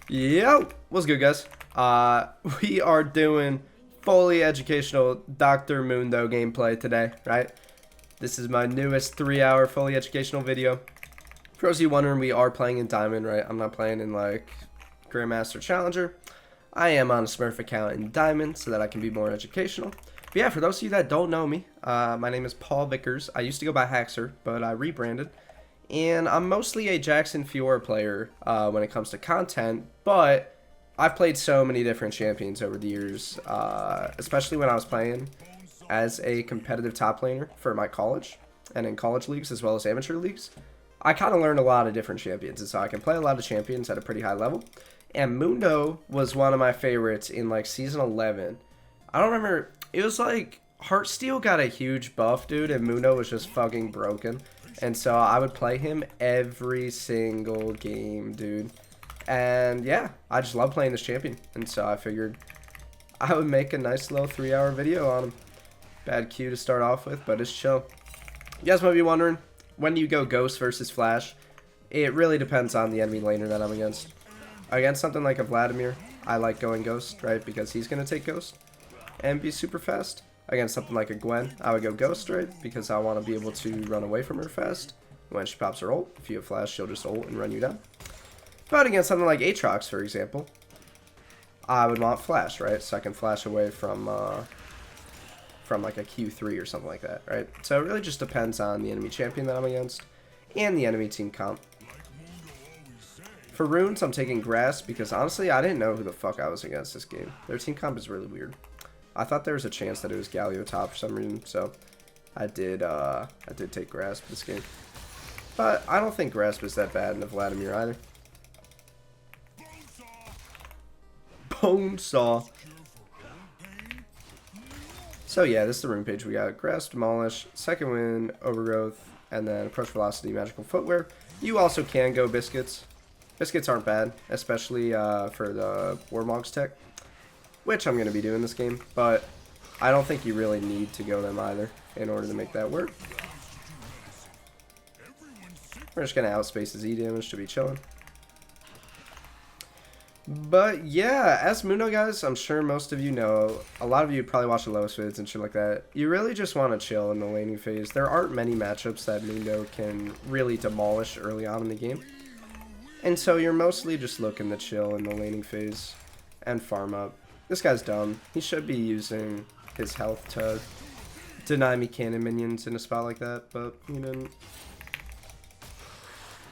Yo, what's good, guys? We are doing fully educational Dr. Mundo gameplay today, right? This is my newest 3-hour fully educational video. For those of you wondering, we are playing in Diamond, right? I'm not playing in, like, Grandmaster Challenger. I am on a Smurf account in Diamond so that I can be more educational. But yeah, for those of you that don't know me, my name is Paul Vickers. I used to go by Haxer, but I rebranded. And I'm mostly a Jackson Fiora player when it comes to content, but I've played so many different champions over the years, especially when I was playing as a competitive top laner for my college and in college leagues as well as amateur leagues. I kind of learned a lot of different champions, and so I can play a lot of champions at a pretty high level. And Mundo was one of my favorites in like season 11. I don't remember, it was like Heartsteel got a huge buff, dude, and Mundo was just fucking broken. And so I would play him every single game, dude. And yeah, I just love playing this champion. And so I figured I would make a nice little 3-hour video on him. Bad cue to start off with, but it's chill. You guys might be wondering, when do you go Ghost versus Flash? It really depends on the enemy laner that I'm against. Against something like a Vladimir, I like going Ghost, right? Because he's going to take Ghost and be super fast. Against something like a Gwen, I would go Ghost, right? Because I want to be able to run away from her fast. When she pops her ult, if you have Flash, she'll just ult and run you down. But against something like Aatrox, for example, I would want Flash, right? So I can flash away from like a Q3 or something like that, right? So it really just depends on the enemy champion that I'm against and the enemy team comp. For runes, I'm taking Grass because honestly, I didn't know who the fuck I was against this game. Their team comp is really weird. I thought there was a chance that it was Galio top for some reason, so I did take Grasp this game. But I don't think Grasp is that bad in the Vladimir either. Bonesaw. So yeah, this is the rune page. We got Grasp, Demolish, Second Wind, Overgrowth, and then Approach Velocity, Magical Footwear. You also can go Biscuits. Biscuits aren't bad, especially for the Warmog's tech, which I'm going to be doing this game, but I don't think you really need to go them either in order to make that work. We're just going to outspace his E damage to be chilling. But yeah, as Mundo guys, I'm sure most of you know, a lot of you probably watch the lowest vids and shit like that. You really just want to chill in the laning phase. There aren't many matchups that Mundo can really demolish early on in the game. And so you're mostly just looking to chill in the laning phase and farm up. This guy's dumb. He should be using his health to deny me cannon minions in a spot like that, but he didn't.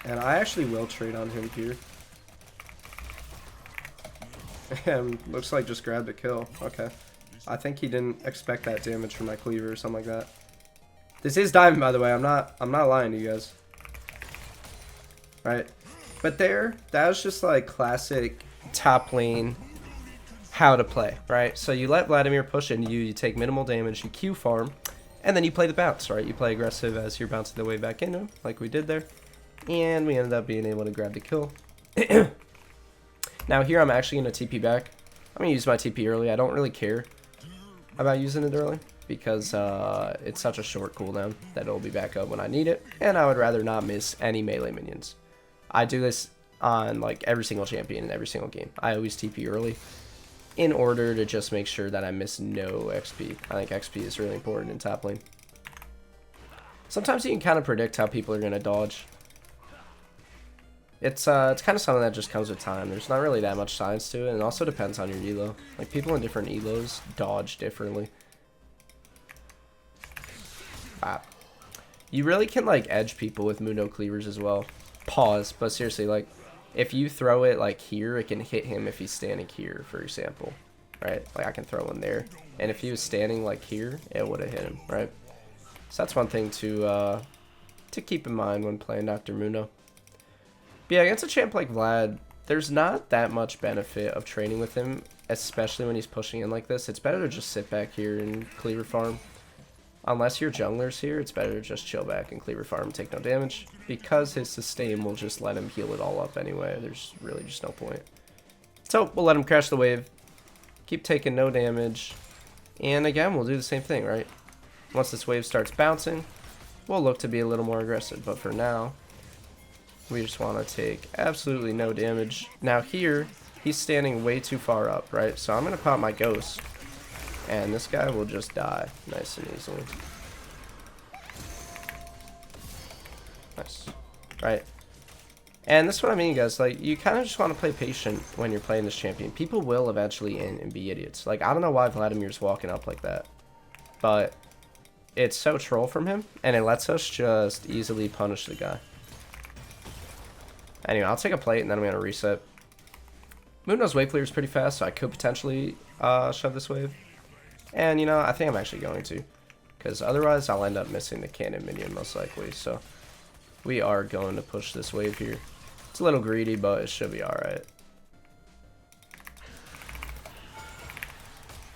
And I actually will trade on him here. And looks like just grabbed a kill. Okay. I think he didn't expect that damage from my cleaver or something like that. This is Diamond, by the way. I'm not lying to you guys. Right? But that was just like classic top lane how to play, right? So you let Vladimir push into you, you take minimal damage, you Q farm, and then you play the bounce, right? You play aggressive as you're bouncing the way back into him, like we did there. And we ended up being able to grab the kill. Now here I'm actually going to TP back. I'm going to use my TP early. I don't really care about using it early because it's such a short cooldown that it'll be back up when I need it. And I would rather not miss any melee minions. I do this on like every single champion in every single game. I always TP early in order to just make sure that I miss no XP. I think XP is really important in top lane. Sometimes you can kind of predict how people are going to dodge. It's kind of something that just comes with time. There's not really that much science to it, and it also depends on your elo. Like, people in different elos dodge differently. You really can, like, edge people with Mundo cleavers as well. Pause, but seriously, like, if you throw it, like, here, it can hit him if he's standing here, for example. Right? Like, I can throw him there. And if he was standing, like, here, it would have hit him, right? So that's one thing to keep in mind when playing Dr. Mundo. But yeah, against a champ like Vlad, there's not that much benefit of training with him, especially when he's pushing in like this. It's better to just sit back here and cleaver farm. Unless your jungler's here, it's better to just chill back and cleaver farm and take no damage, because his sustain will just let him heal it all up anyway. There's really just no point. So we'll let him crash the wave, keep taking no damage, and again, we'll do the same thing, right? Once this wave starts bouncing, we'll look to be a little more aggressive, but for now, we just want to take absolutely no damage. Now here, he's standing way too far up, right? So I'm going to pop my ghost, and this guy will just die nice and easily. Nice. Right. And this is what I mean, guys. Like, you kind of just want to play patient when you're playing this champion. People will eventually in and be idiots. Like, I don't know why Vladimir's walking up like that, but it's so troll from him, and it lets us just easily punish the guy. Anyway, I'll take a plate, and then I'm going to reset. Mundo's wave clear is pretty fast, so I could potentially shove this wave. And, you know, I think I'm actually going to, because otherwise I'll end up missing the cannon minion most likely. So we are going to push this wave here. It's a little greedy, but it should be alright.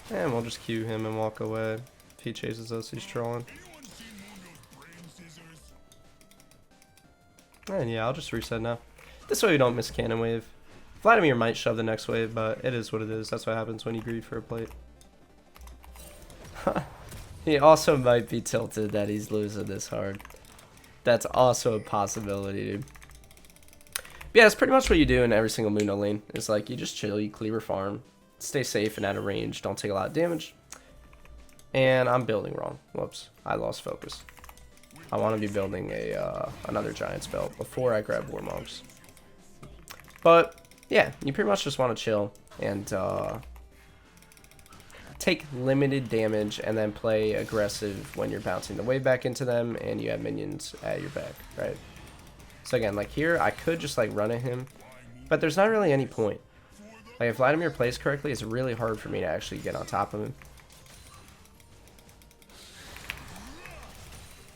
And we'll just Q him and walk away. If he chases us, he's trolling. And yeah, I'll just reset now. This way we don't miss cannon wave. Vladimir might shove the next wave, but it is what it is. That's what happens when you greed for a plate. He also might be tilted that he's losing this hard. That's also a possibility, dude. But yeah, it's pretty much what you do in every single Mundo lane. It's like you just chill, you cleaver farm, stay safe and out of range, don't take a lot of damage. And I'm building wrong. Whoops, I lost focus. I want to be building a another giant spell before I grab War Monks. But yeah, you pretty much just want to chill and take limited damage and then play aggressive when you're bouncing the wave back into them and you have minions at your back, right? So again, like here, I could just like run at him, but there's not really any point. Like if Vladimir plays correctly, it's really hard for me to actually get on top of him.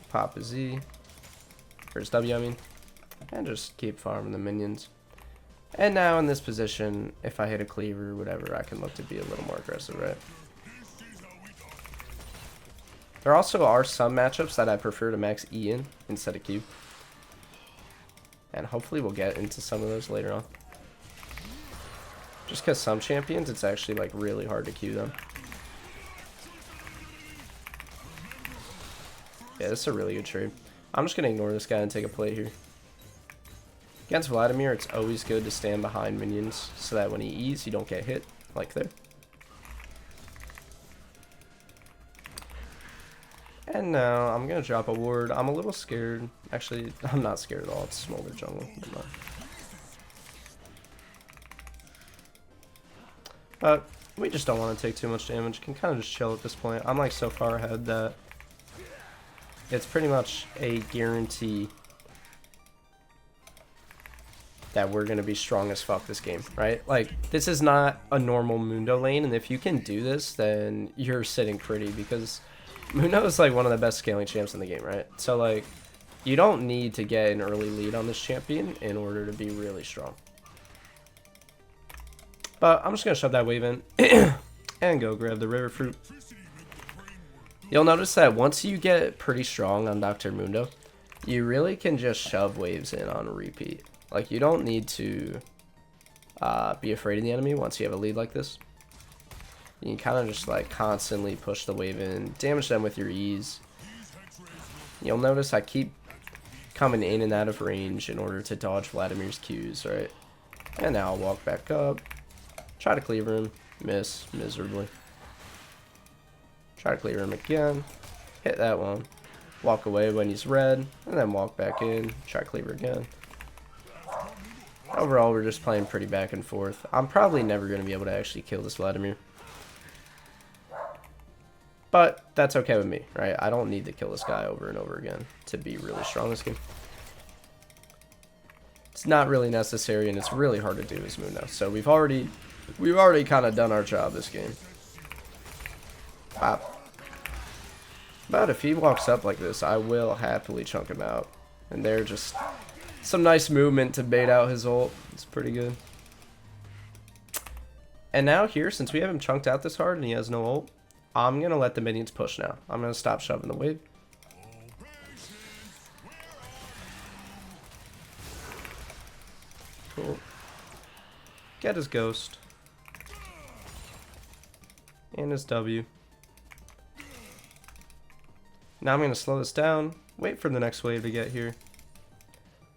Pop a Z, or his W, I mean, and just keep farming the minions. And now in this position, if I hit a cleaver or whatever, I can look to be a little more aggressive, right? There also are some matchups that I prefer to max E in instead of Q. And hopefully we'll get into some of those later on. Just because some champions, it's actually like really hard to Q them. Yeah, this is a really good trade. I'm just going to ignore this guy and take a play here. Against Vladimir, it's always good to stand behind minions so that when he E's, you don't get hit like there. And now I'm going to drop a ward. I'm a little scared. Actually, I'm not scared at all. It's Smolder jungle. But we just don't want to take too much damage. Can kind of just chill at this point. I'm like so far ahead that it's pretty much a guarantee that we're going to be strong as fuck this game, right? Like, this is not a normal Mundo lane, and if you can do this, then you're sitting pretty, because Mundo is like one of the best scaling champs in the game, right? So like, you don't need to get an early lead on this champion in order to be really strong. But I'm just going to shove that wave in and go grab the river fruit. You'll notice that once you get pretty strong on Dr. Mundo, you really can just shove waves in on repeat. Like, you don't need to be afraid of the enemy once you have a lead like this. You can kind of just like constantly push the wave in, damage them with your E's. You'll notice I keep coming in and out of range in order to dodge Vladimir's Qs, right? And now I'll walk back up, try to cleaver him, miss miserably. Try to cleaver him again, hit that one, walk away when he's red, and then walk back in, try to cleaver again. Overall, we're just playing pretty back and forth. I'm probably never going to be able to actually kill this Vladimir. But that's okay with me, right? I don't need to kill this guy over and over again to be really strong this game. It's not really necessary, and it's really hard to do as Mundo. So we've already kind of done our job this game. Pop. But if he walks up like this, I will happily chunk him out. And they're just some nice movement to bait out his ult. It's pretty good. And now here, since we have him chunked out this hard and he has no ult, I'm going to let the minions push now. I'm going to stop shoving the wave. Cool. Get his ghost. And his W. Now I'm going to slow this down. Wait for the next wave to get here.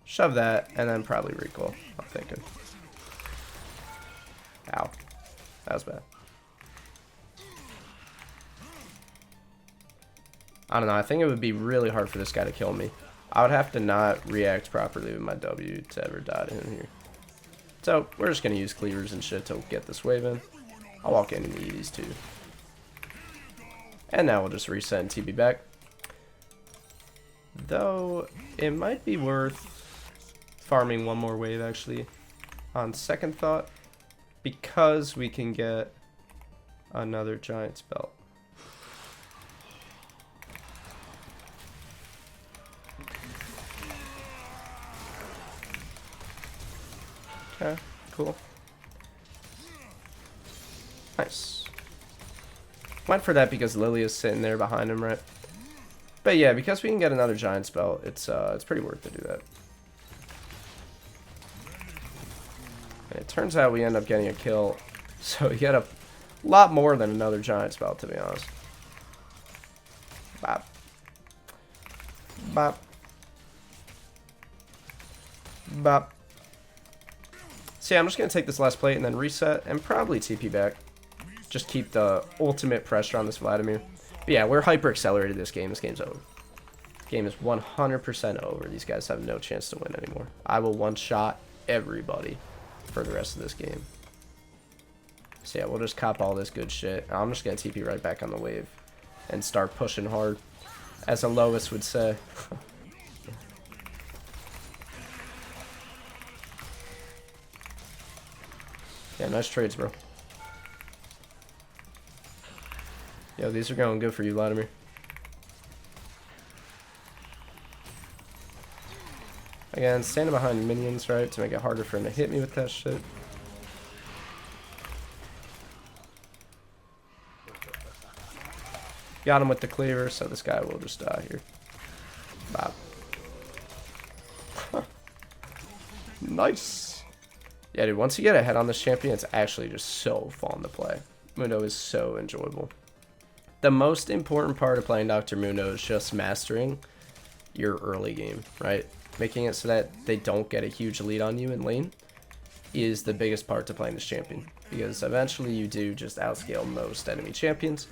Shove that, and then probably recall, I'm thinking. That was bad. I don't know. I think it would be really hard for this guy to kill me. I would have to not react properly with my W to ever die to him here. So we're just going to use cleavers and shit to get this wave in. I'll walk in and eat these two. And now we'll just reset and TP back. Though, it might be worth farming one more wave, actually, on second thought, because we can get another giant's belt. Okay, cool. Nice. Went for that because Lily is sitting there behind him, right? But yeah, because we can get another giant's belt, it's pretty worth to do that. And it turns out we end up getting a kill, so we get a lot more than another giant's belt, to be honest. Bop. Bop. Bop. So yeah, I'm just going to take this last plate and then reset and probably TP back. Just keep the ultimate pressure on this Vladimir. But yeah, we're hyper accelerated this game. This game's over. Game is 100% over. These guys have no chance to win anymore. I will one-shot everybody for the rest of this game. So yeah, we'll just cop all this good shit. I'm just going to TP right back on the wave and start pushing hard, as a Lois would say. Yeah, nice trades, bro. Yo, these are going good for you, Vladimir. Again, standing behind minions, right, to make it harder for him to hit me with that shit. Got him with the cleaver, so this guy will just die here. Bop. Nice. Yeah, dude, once you get ahead on this champion, it's actually just so fun to play. Mundo is so enjoyable. The most important part of playing Dr. Mundo is just mastering your early game, right? Making it so that they don't get a huge lead on you in lane is the biggest part to playing this champion. Because eventually you do just outscale most enemy champions.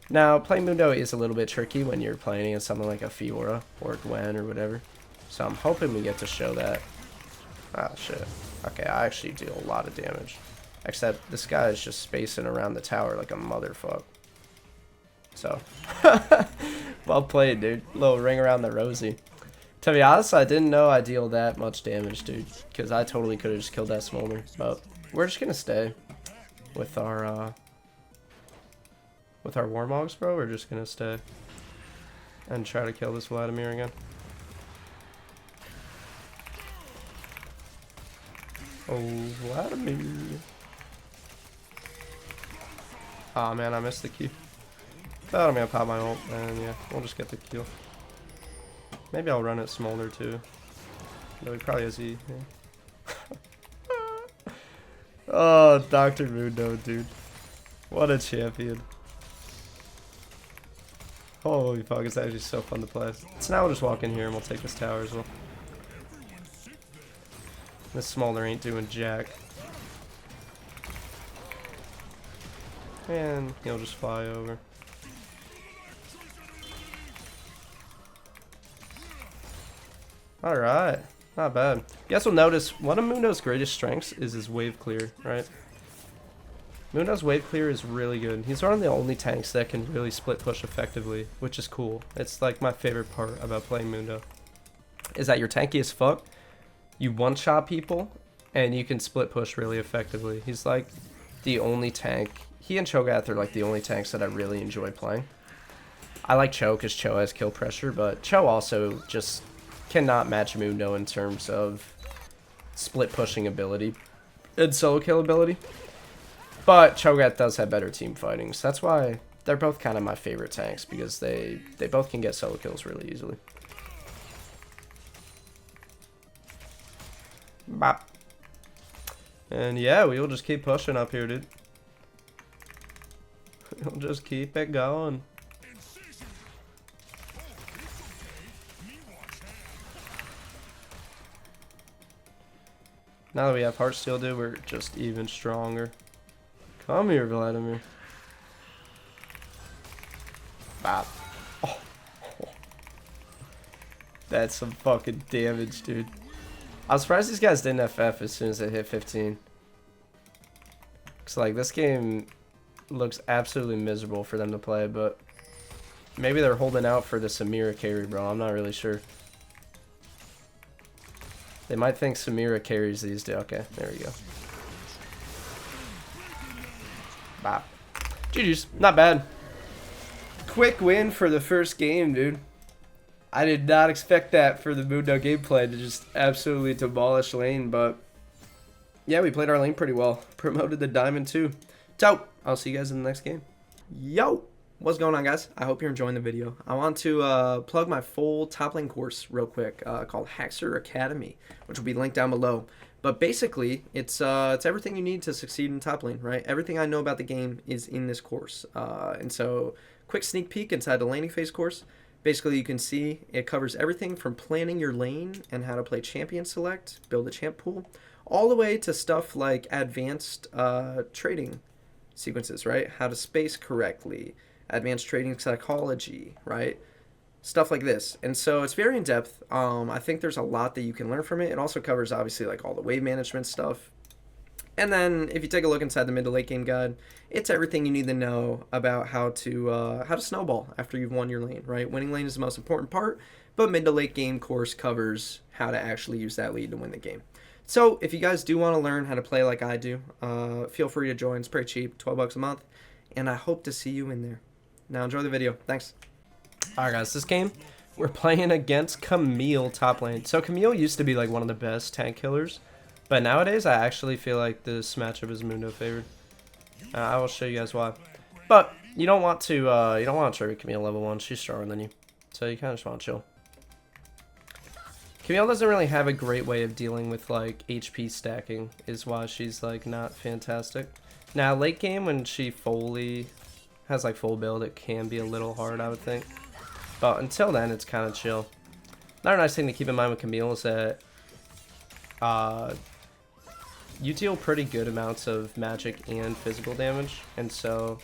Now, playing Mundo is a little bit tricky when you're playing against something like a Fiora or a Gwen or whatever. So I'm hoping we get to show that. Ah, shit. Okay, I actually do a lot of damage. Except this guy is just spacing around the tower like a motherfucker. So, well played, dude. Little ring around the rosy. To be honest, I didn't know I deal that much damage, dude. Because I totally could have just killed that smolder. But we're just going to stay with our Warmogs, bro. We're just going to stay and try to kill this Vladimir again. Oh, Vladimir. Aw, man, I missed the Q. Thought I'm gonna pop my ult, and yeah, we'll just get the kill. Maybe I'll run it smolder too. No, he probably has E. Yeah. Oh, Dr. Mundo, dude. What a champion. Holy fuck, it's actually so fun to play. So now we'll just walk in here and we'll take this tower as well. This smolder ain't doing jack. And he'll just fly over. Alright, not bad. You guys will notice one of Mundo's greatest strengths is his wave clear, right? Mundo's wave clear is really good. He's one of the only tanks that can really split push effectively, which is cool. It's like my favorite part about playing Mundo. Is that you're tanky as fuck, you one-shot people, and you can split push really effectively. He's like the only tank. He and Cho'Gath are like the only tanks that I really enjoy playing. I like Cho because Cho has kill pressure, but Cho also just cannot match Mundo in terms of split pushing ability and solo kill ability. But Cho'Gath does have better team fighting, so that's why they're both kind of my favorite tanks, because they both can get solo kills really easily. Bop. And yeah, we will just keep pushing up here, dude. We'll just keep it going. Now that we have Heartsteel, dude, we're just even stronger. Come here, Vladimir. Bop. Oh. That's some fucking damage, dude. I was surprised these guys didn't FF as soon as they hit 15. Cause like this game looks absolutely miserable for them to play, but maybe they're holding out for the Samira carry, bro. I'm not really sure. They might think Samira carries these days. Okay, there we go. Bop. GG's. Not bad. Quick win for the first game, dude. I did not expect that for the Mundo gameplay to just absolutely demolish lane, but yeah, we played our lane pretty well. Promoted the Diamond too. So, I'll see you guys in the next game. Yo! What's going on, guys? I hope you're enjoying the video. I want to plug my full top lane course real quick called Haxer Academy, which will be linked down below. But basically, it's everything you need to succeed in top lane, right? Everything I know about the game is in this course. And so, quick sneak peek inside the laning phase course. Basically, you can see it covers everything from planning your lane and how to play champion select, build a champ pool, all the way to stuff like advanced trading sequences, right? How to space correctly, advanced trading psychology, right? Stuff like this. And so it's very in-depth. I think there's a lot that you can learn from it. It also covers, obviously, like all the wave management stuff. And then if you take a look inside the mid to late game guide, it's everything you need to know about how to snowball after you've won your lane, right? Winning lane is the most important part, but mid to late game course covers how to actually use that lead to win the game. So if you guys do want to learn how to play like I do, feel free to join. It's pretty cheap, 12 bucks a month, and I hope to see you in there. Now enjoy the video. Thanks. Alright guys, this game, we're playing against Camille top lane. So Camille used to be like one of the best tank killers, but nowadays I actually feel like this matchup is Mundo favored. I will show you guys why. But you don't want to trade Camille level 1. She's stronger than you, so you kind of just want to chill. Camille doesn't really have a great way of dealing with like HP stacking, is why she's like not fantastic. Now late game when she fully has like full build, it can be a little hard, I would think. But until then, it's kind of chill. Another nice thing to keep in mind with Camille is that you deal pretty good amounts of magic and physical damage, and so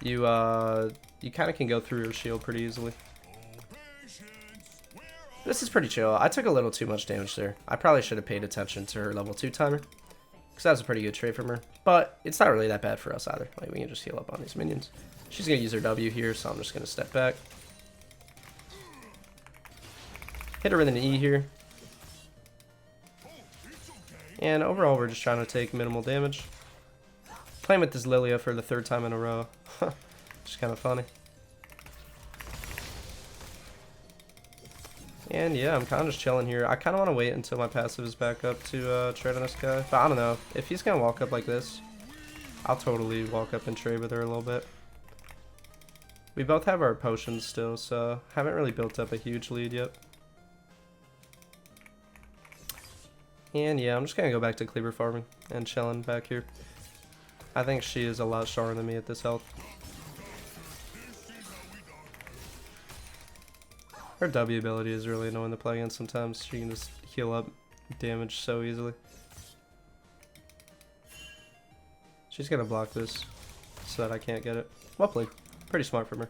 you kind of can go through her shield pretty easily. This is pretty chill. I took a little too much damage there. I probably should have paid attention to her level 2 timer, because that was a pretty good trade from her. But it's not really that bad for us either. Like, we can just heal up on these minions. She's going to use her W here, so I'm just going to step back. Hit her with an E here. And overall, we're just trying to take minimal damage. Playing with this Lilia for the 3rd time in a row. Just kind of funny. And yeah, I'm kind of just chilling here. I kind of want to wait until my passive is back up to trade on this guy. But I don't know. If he's going to walk up like this, I'll totally walk up and trade with her a little bit. We both have our potions still, so haven't really built up a huge lead yet. And yeah, I'm just going to go back to cleaver farming and chilling back here. I think she is a lot stronger than me at this health. Her W ability is really annoying to play against sometimes. She can just heal up damage so easily. She's going to block this so that I can't get it. Well played. Pretty smart from her.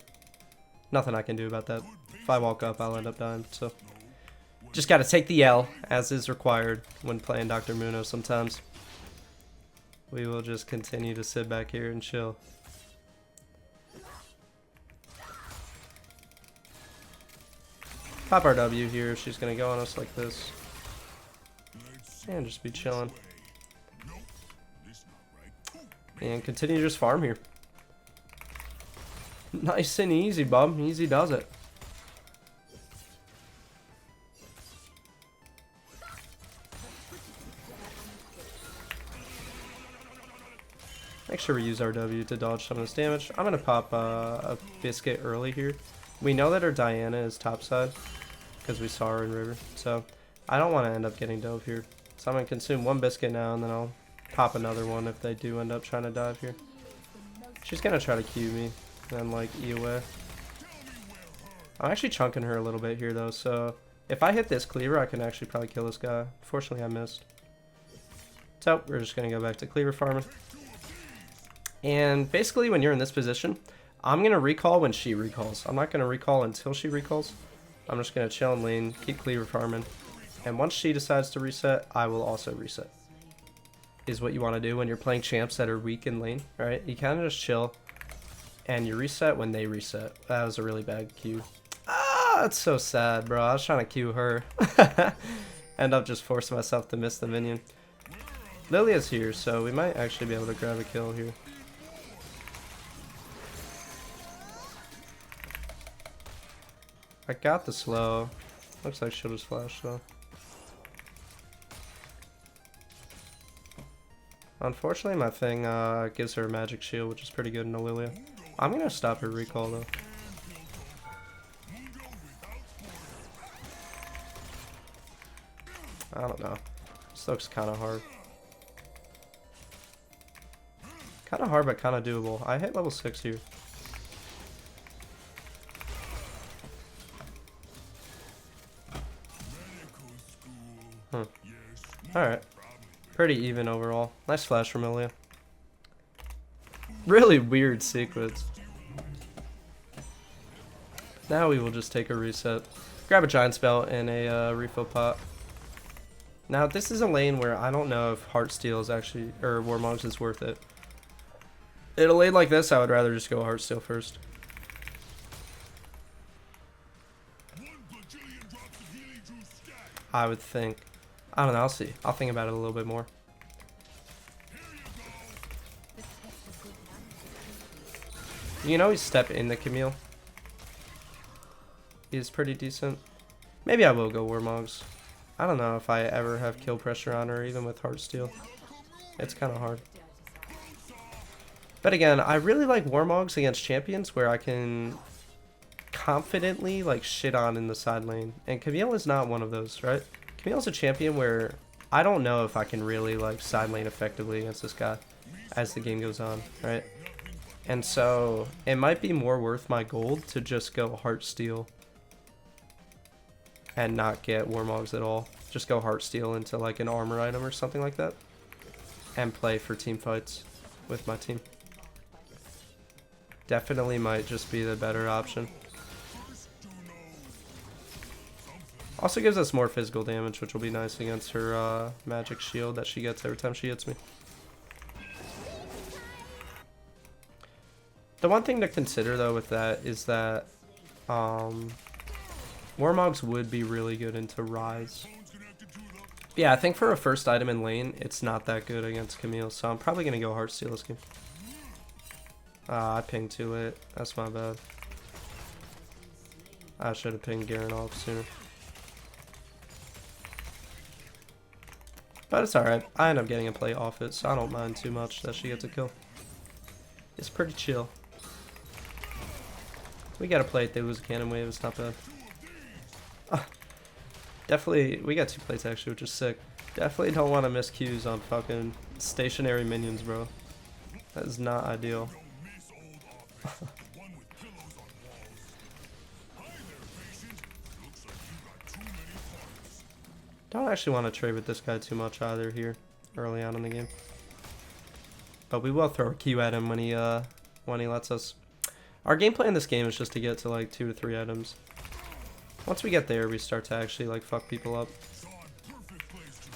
Nothing I can do about that. If I walk up, I'll end up dying, so... Just gotta take the L, as is required when playing Dr. Mundo sometimes. We will just continue to sit back here and chill. Pop our W here, she's gonna go on us like this. And just be chilling. And continue to just farm here. Nice and easy, bub. Easy does it. Make sure we use our W to dodge some of this damage. I'm going to pop a biscuit early here. We know that our Diana is topside because we saw her in river. So I don't want to end up getting dove here. So I'm going to consume one biscuit now and then I'll pop another one if they do end up trying to dive here. She's going to try to Q me and like E away. I'm actually chunking her a little bit here though. So if I hit this cleaver, I can actually probably kill this guy. Fortunately, I missed. So we're just going to go back to cleaver farming. And basically when you're in this position, I'm going to recall when she recalls. I'm not going to recall until she recalls. I'm just going to chill in lane, keep cleaver farming. And once she decides to reset, I will also reset. Is what you want to do when you're playing champs that are weak in lane, right? You kind of just chill and you reset when they reset. That was a really bad Q. Ah, that's so sad, bro. I was trying to Q her. End up just forcing myself to miss the minion. Lilia's here, so we might actually be able to grab a kill here. I got the slow. Looks like she'll just flash though. Unfortunately, my thing gives her a magic shield, which is pretty good in a Lilia. I'm gonna stop her recall though. I don't know. This looks kind of hard. Kind of hard, but kind of doable. I hit level 6 here. Alright. Pretty even overall. Nice flash from Ilya. Really weird sequence. Now we will just take a reset. Grab a giant spell and a refill pot. Now this is a lane where I don't know if Heartsteel is actually, or Warmogs is worth it. In a lane like this, I would rather just go Heartsteel first. I would think. I don't know, I'll see. I'll think about it a little bit more. You know, he's step in the Camille. He's pretty decent. Maybe I will go Warmogs. I don't know if I ever have kill pressure on her, even with Heartsteel. It's kind of hard. But again, I really like Warmogs against champions where I can confidently like shit on in the side lane. And Camille is not one of those, right? Camille's a champion where I don't know if I can really like side lane effectively against this guy as the game goes on, right? And so it might be more worth my gold to just go Heartsteel and not get Warmogs at all. Just go Heartsteel into like an armor item or something like that and play for team fights with my team. Definitely might just be the better option. Also gives us more physical damage, which will be nice against her magic shield that she gets every time she hits me. The one thing to consider though with that is that Warmogs would be really good into Rise. Yeah, I think for a first item in lane, it's not that good against Camille, so I'm probably going to go Heartsteel this game. I pinged too late. That's my bad. I should have pinged Garen off sooner. But it's alright. I end up getting a play off it, so I don't mind too much that she gets a kill. It's pretty chill. We got a play if they lose a cannon wave. It's not bad. Definitely, we got 2 plates actually, which is sick. Definitely don't want to miss Qs on fucking stationary minions, bro. That is not ideal. Don't actually want to trade with this guy too much either here early on in the game. But we will throw a Q at him when he lets us. Our gameplay in this game is just to get to like 2 to 3 items. Once we get there, we start to actually like fuck people up.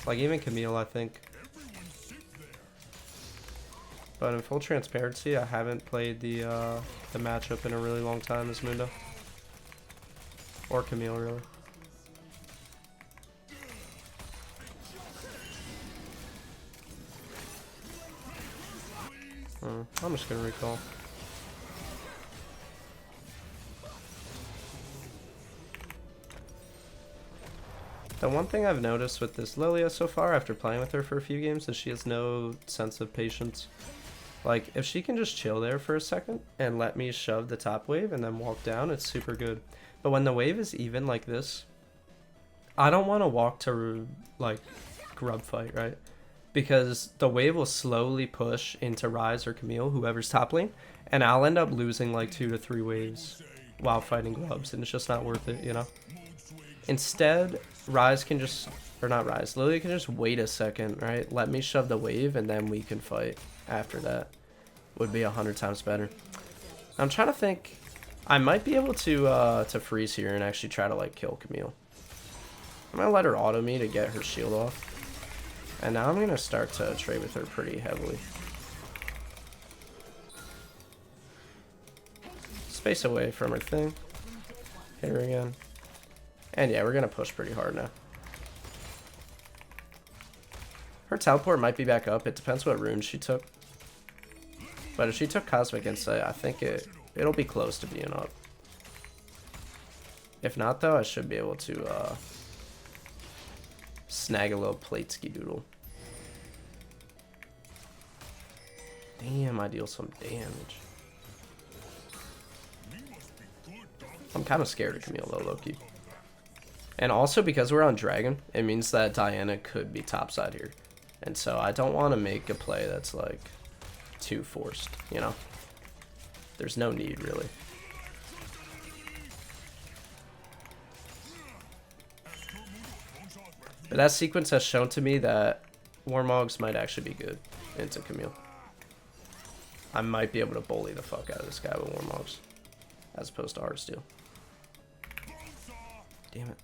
Like even Camille, I think. But in full transparency, I haven't played the matchup in a really long time as Mundo. Or Camille, really. I'm just gonna recall. The one thing I've noticed with this Lilia so far, after playing with her for a few games, is she has no sense of patience. Like, if she can just chill there for a second and let me shove the top wave and then walk down, it's super good. But when the wave is even like this, I don't want to walk to, like, grub fight, right? Because the wave will slowly push into Rise or Camille, whoever's top lane, and I'll end up losing, like, 2 to 3 waves while fighting grubs, and it's just not worth it, you know? Instead, Rise can just, or not Rise, Lilia can just wait a second, right? Let me shove the wave, and then we can fight after that. would be 100 times better. I'm trying to think. I might be able to freeze here and actually try to like kill Camille. I'm gonna let her auto me to get her shield off. And now I'm gonna start to trade with her pretty heavily. Space away from her thing. Hit her again. And yeah, we're gonna push pretty hard now. Her teleport might be back up. It depends what rune she took. But if she took Cosmic Insight, I think it'll be close to being up. If not, though, I should be able to snag a little plate ski doodle. Damn, I deal some damage. I'm kind of scared of Camille, though, Loki. And also, because we're on Dragon, it means that Diana could be topside here. And so I don't want to make a play that's, like, too forced, you know? There's no need, really. But that sequence has shown to me that Warmogs might actually be good into Camille. I might be able to bully the fuck out of this guy with Warmogs, as opposed to Heartsteel. Damn it.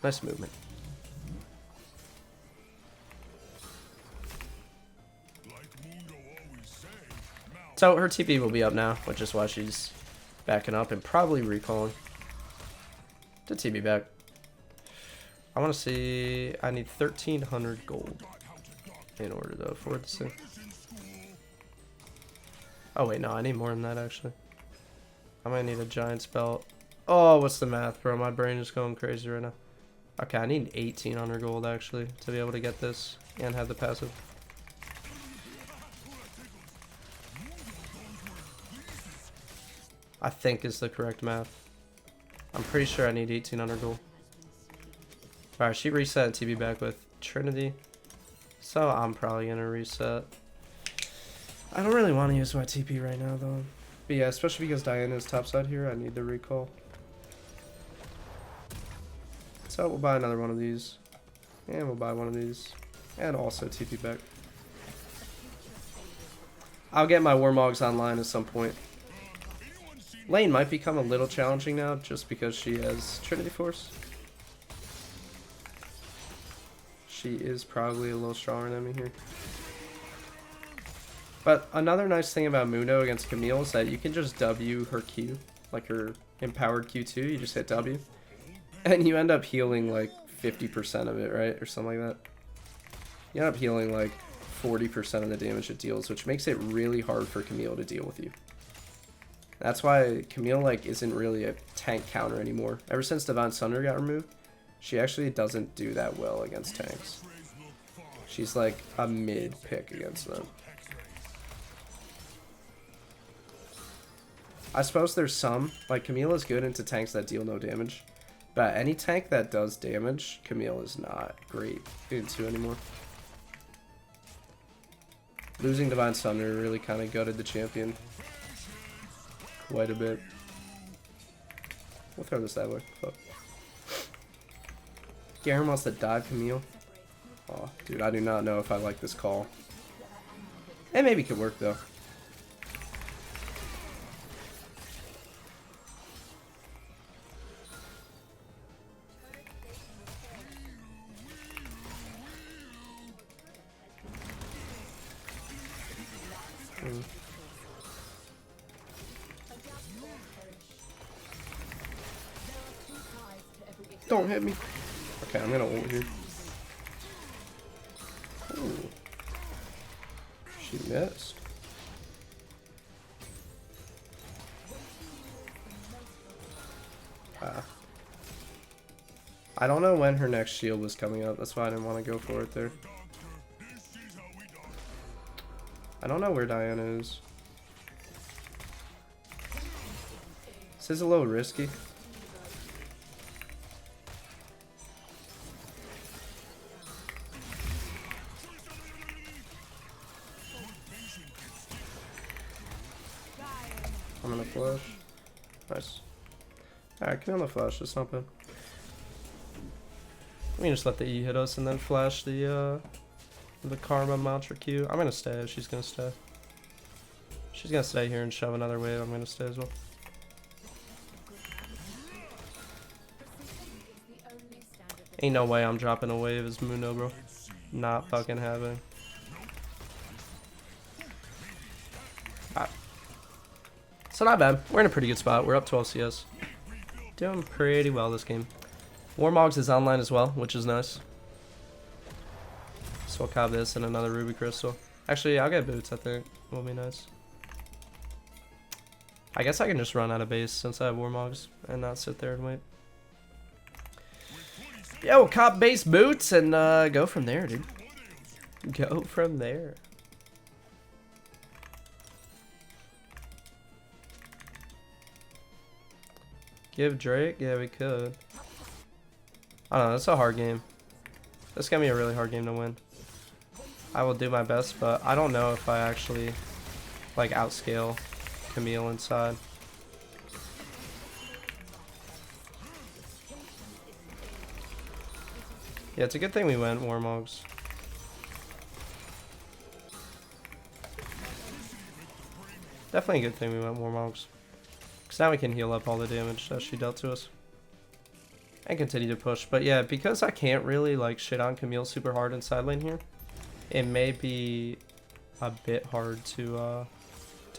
Nice movement. So her TP will be up now, which is why she's backing up and probably recalling. To TP back. I want to see. I need 1,300 gold in order to afford this thing. Oh wait, no, I need more than that actually. I might need a giant spell. Oh, what's the math, bro? My brain is going crazy right now. Okay, I need 1,800 gold actually to be able to get this and have the passive. I think is the correct math. I'm pretty sure I need 1,800 gold. Alright, she reset TB back with Trinity. So I'm probably gonna reset. I don't really want to use my TP right now though. But yeah, especially because Diana is topside here, I need the recall. So we'll buy another one of these. And we'll buy one of these. And also TP back. I'll get my Warmogs online at some point. Lane might become a little challenging now just because she has Trinity Force. She is probably a little stronger than me here. But another nice thing about Mundo against Camille is that you can just W her Q, like her empowered Q2, you just hit W. And you end up healing like 50% of it, right? Or something like that. You end up healing like 40% of the damage it deals, which makes it really hard for Camille to deal with you. That's why Camille like isn't really a tank counter anymore. Ever since Divine Sunder got removed, she actually doesn't do that well against tanks. She's like a mid pick against them. I suppose there's some, like Camille is good into tanks that deal no damage. But any tank that does damage, Camille is not great into anymore. Losing Divine Sunder really kind of gutted the champion quite a bit. We'll throw this that way. Fuck. Garen wants to dive Camille. Oh, dude, I do not know if I like this call. It maybe could work though. Don't hit me. Okay, I'm gonna ult here. Ooh. She missed. I don't know when her next shield was coming up. That's why I didn't want to go for it there. I don't know where Diana is. This is a little risky. I'm gonna flash. Nice. Alright, come on the flash, that's not bad. We can just let the E hit us and then flash the Karma Mantra Q. I'm gonna stay, she's gonna stay. She's gonna stay here and shove another wave. I'm gonna stay as well. Ain't no way I'm dropping a wave as Mundo, bro. Not fucking happening. So not bad. We're in a pretty good spot. We're up 12 CS. Doing pretty well this game. Warmogs is online as well, which is nice. So I'll cop this and another ruby crystal. Actually, I'll get boots, I think. Will be nice. I guess I can just run out of base since I have Warmogs and not sit there and wait. Yeah, we'll cop base boots and go from there, dude. Go from there. Give Drake? Yeah, we could. I don't know, it's a hard game. This is gonna be a really hard game to win. I will do my best, but I don't know if I actually like outscale Camille inside. Yeah, it's a good thing we went Warmogs. Definitely a good thing we went Warmogs. Because now we can heal up all the damage that she dealt to us. And continue to push. But yeah, because I can't really like shit on Camille super hard in side lane here, it may be a bit hard to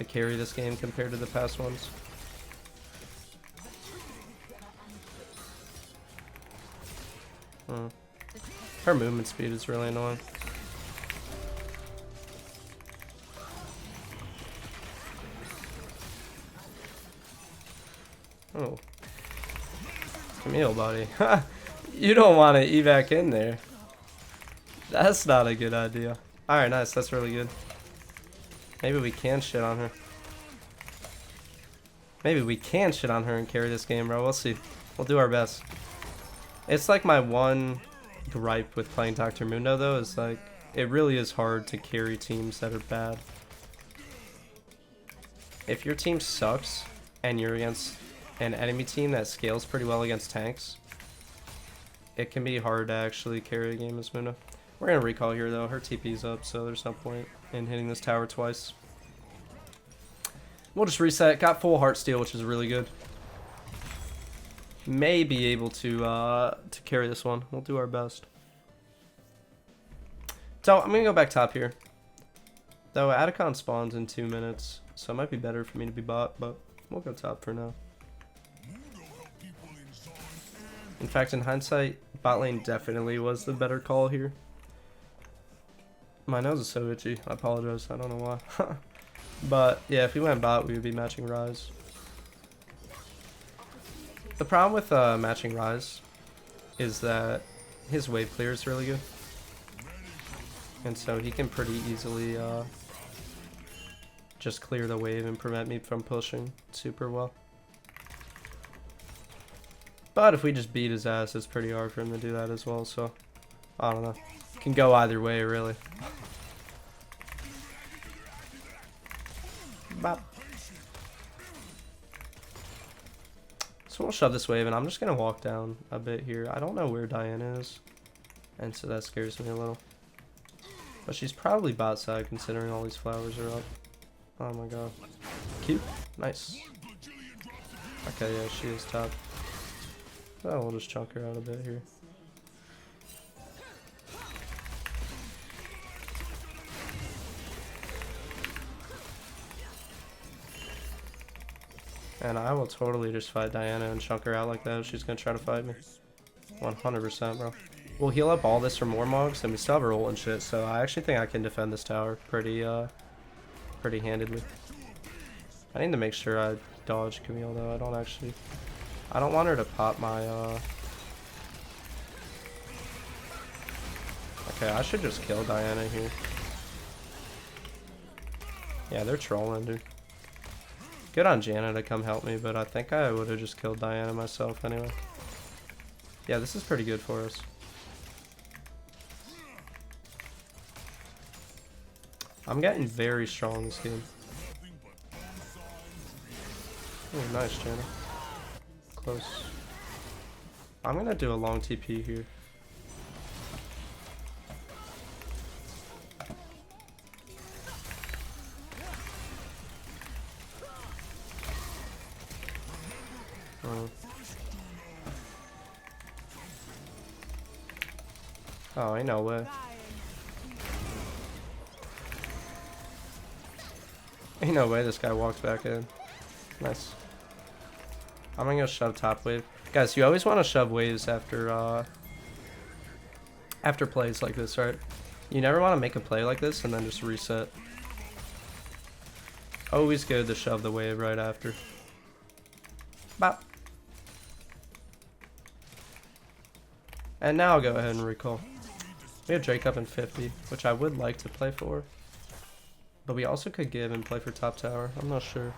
carry this game compared to the past ones. Her movement speed is really annoying. Oh. Camille, buddy. You don't want to evac in there. That's not a good idea. Alright, nice. That's really good. Maybe we can shit on her. Maybe we can shit on her and carry this game, bro. We'll see. We'll do our best. It's like my one gripe with playing Dr. Mundo, though, is like, it really is hard to carry teams that are bad. If your team sucks and you're against an enemy team that scales pretty well against tanks, it can be hard to actually carry a game as Mundo. We're gonna recall here though. Her TP's up, so there's no point in hitting this tower twice. We'll just reset. Got full heart steal, which is really good. May be able to carry this one. We'll do our best. So I'm gonna go back top here. Though Atacon spawns in 2 minutes, so it might be better for me to be bot, but we'll go top for now. In fact, in hindsight, bot lane definitely was the better call here. My nose is so itchy. I apologize. I don't know why. But yeah, if we went bot, we would be matching Rise. The problem with matching Rise is that his wave clear is really good. And so he can pretty easily just clear the wave and prevent me from pushing super well. But if we just beat his ass, it's pretty hard for him to do that as well, so I don't know. Can go either way, really. Bop. So we'll shove this wave, and I'm just going to walk down a bit here. I don't know where Diana is, and so that scares me a little. But she's probably bot side, considering all these flowers are up. Oh my god. Cute. Nice. Okay, yeah, she is top. Oh, we'll just chunk her out a bit here. And I will totally just fight Diana and chunk her out like that if she's gonna try to fight me. 100%, bro. We'll heal up all this from Warmogs, and we still have her ult and shit, so I actually think I can defend this tower pretty handedly. I need to make sure I dodge Camille, though. I don't want her to pop my, Okay, I should just kill Diana here. Yeah, they're trolling, dude. Good on Janna to come help me, but I think I would have just killed Diana myself anyway. Yeah, this is pretty good for us. I'm getting very strong this game. Oh, nice, Janna. Close. I'm gonna do a long TP here. Oh, ain't no way. Ain't no way this guy walks back in. Nice. I'm gonna go shove top wave. Guys, you always want to shove waves after plays like this, right? You never want to make a play like this and then just reset. Always good to shove the wave right after. Bop. And now I'll go ahead and recall. We have Drake up in 50, which I would like to play for. But we also could give and play for top tower. I'm not sure.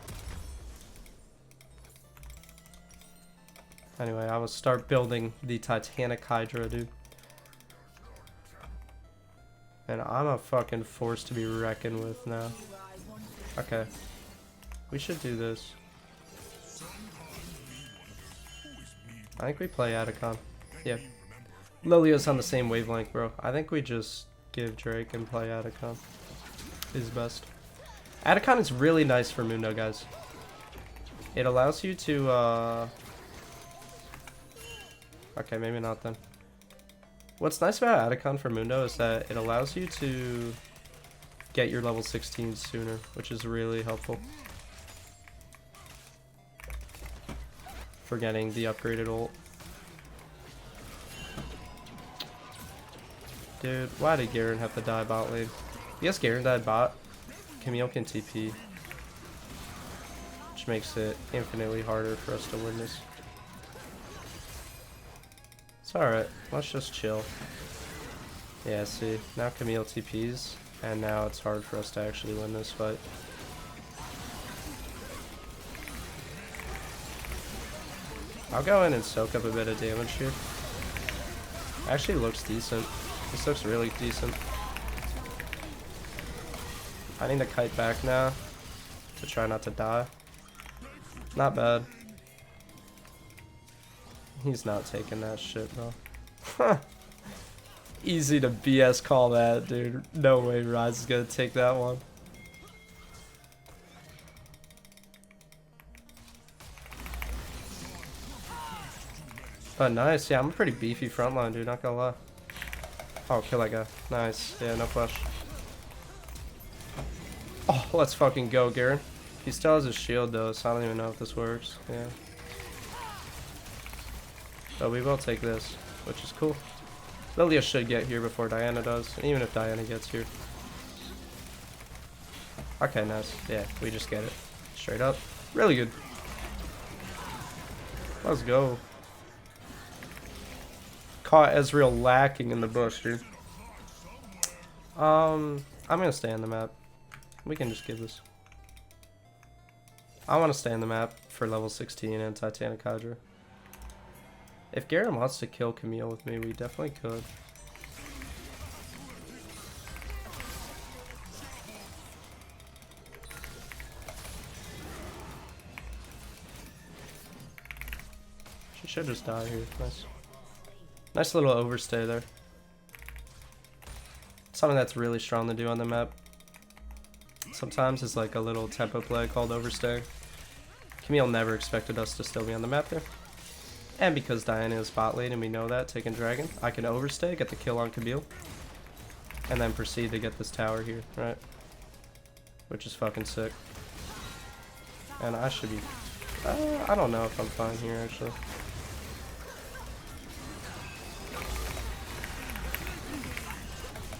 Anyway, I will start building the Titanic Hydra, dude. And I'm a fucking force to be reckoned with now. Okay. We should do this. I think we play Atacon. Yeah. Lilio's on the same wavelength, bro. I think we just give Drake and play Atacon. Is best. Atacon is really nice for Mundo, guys. It allows you to, okay, maybe not then. What's nice about Atacon for Mundo is that it allows you to get your level 16 sooner, which is really helpful for getting the upgraded ult. Dude, why did Garen have to die bot lane? Yes, Garen died bot. Camille can TP, which makes it infinitely harder for us to win this. It's alright, let's just chill. Yeah, see, now Camille TPs, and now it's hard for us to actually win this fight. I'll go in and soak up a bit of damage here. Actually looks decent. This looks really decent. I need to kite back now to try not to die. Not bad. He's not taking that shit, bro. Easy to BS call that, dude. No way Rise is gonna take that one. But nice, yeah, I'm a pretty beefy frontline, dude, not gonna lie. Oh, kill that guy. Nice, yeah, no flash. Oh, let's fucking go, Garen. He still has his shield though, so I don't even know if this works. Yeah. But we will take this, which is cool. Lilia should get here before Diana does, even if Diana gets here. Okay, nice. Yeah, we just get it. Straight up. Really good. Let's go. Caught Ezreal lacking in the bush, dude. I'm gonna stay on the map. We can just give this. I want to stay on the map for level 16 and Titanic Hydra. If Garen wants to kill Camille with me, we definitely could. She should just die here. Nice. Nice little overstay there. Something that's really strong to do on the map. Sometimes is like a little tempo play called overstay. Camille never expected us to still be on the map there. And because Diana is bot lane and we know that, taking Dragon, I can overstay, get the kill on Camille, and then proceed to get this tower here, right? Which is fucking sick. And I should be... I don't know if I'm fine here, actually.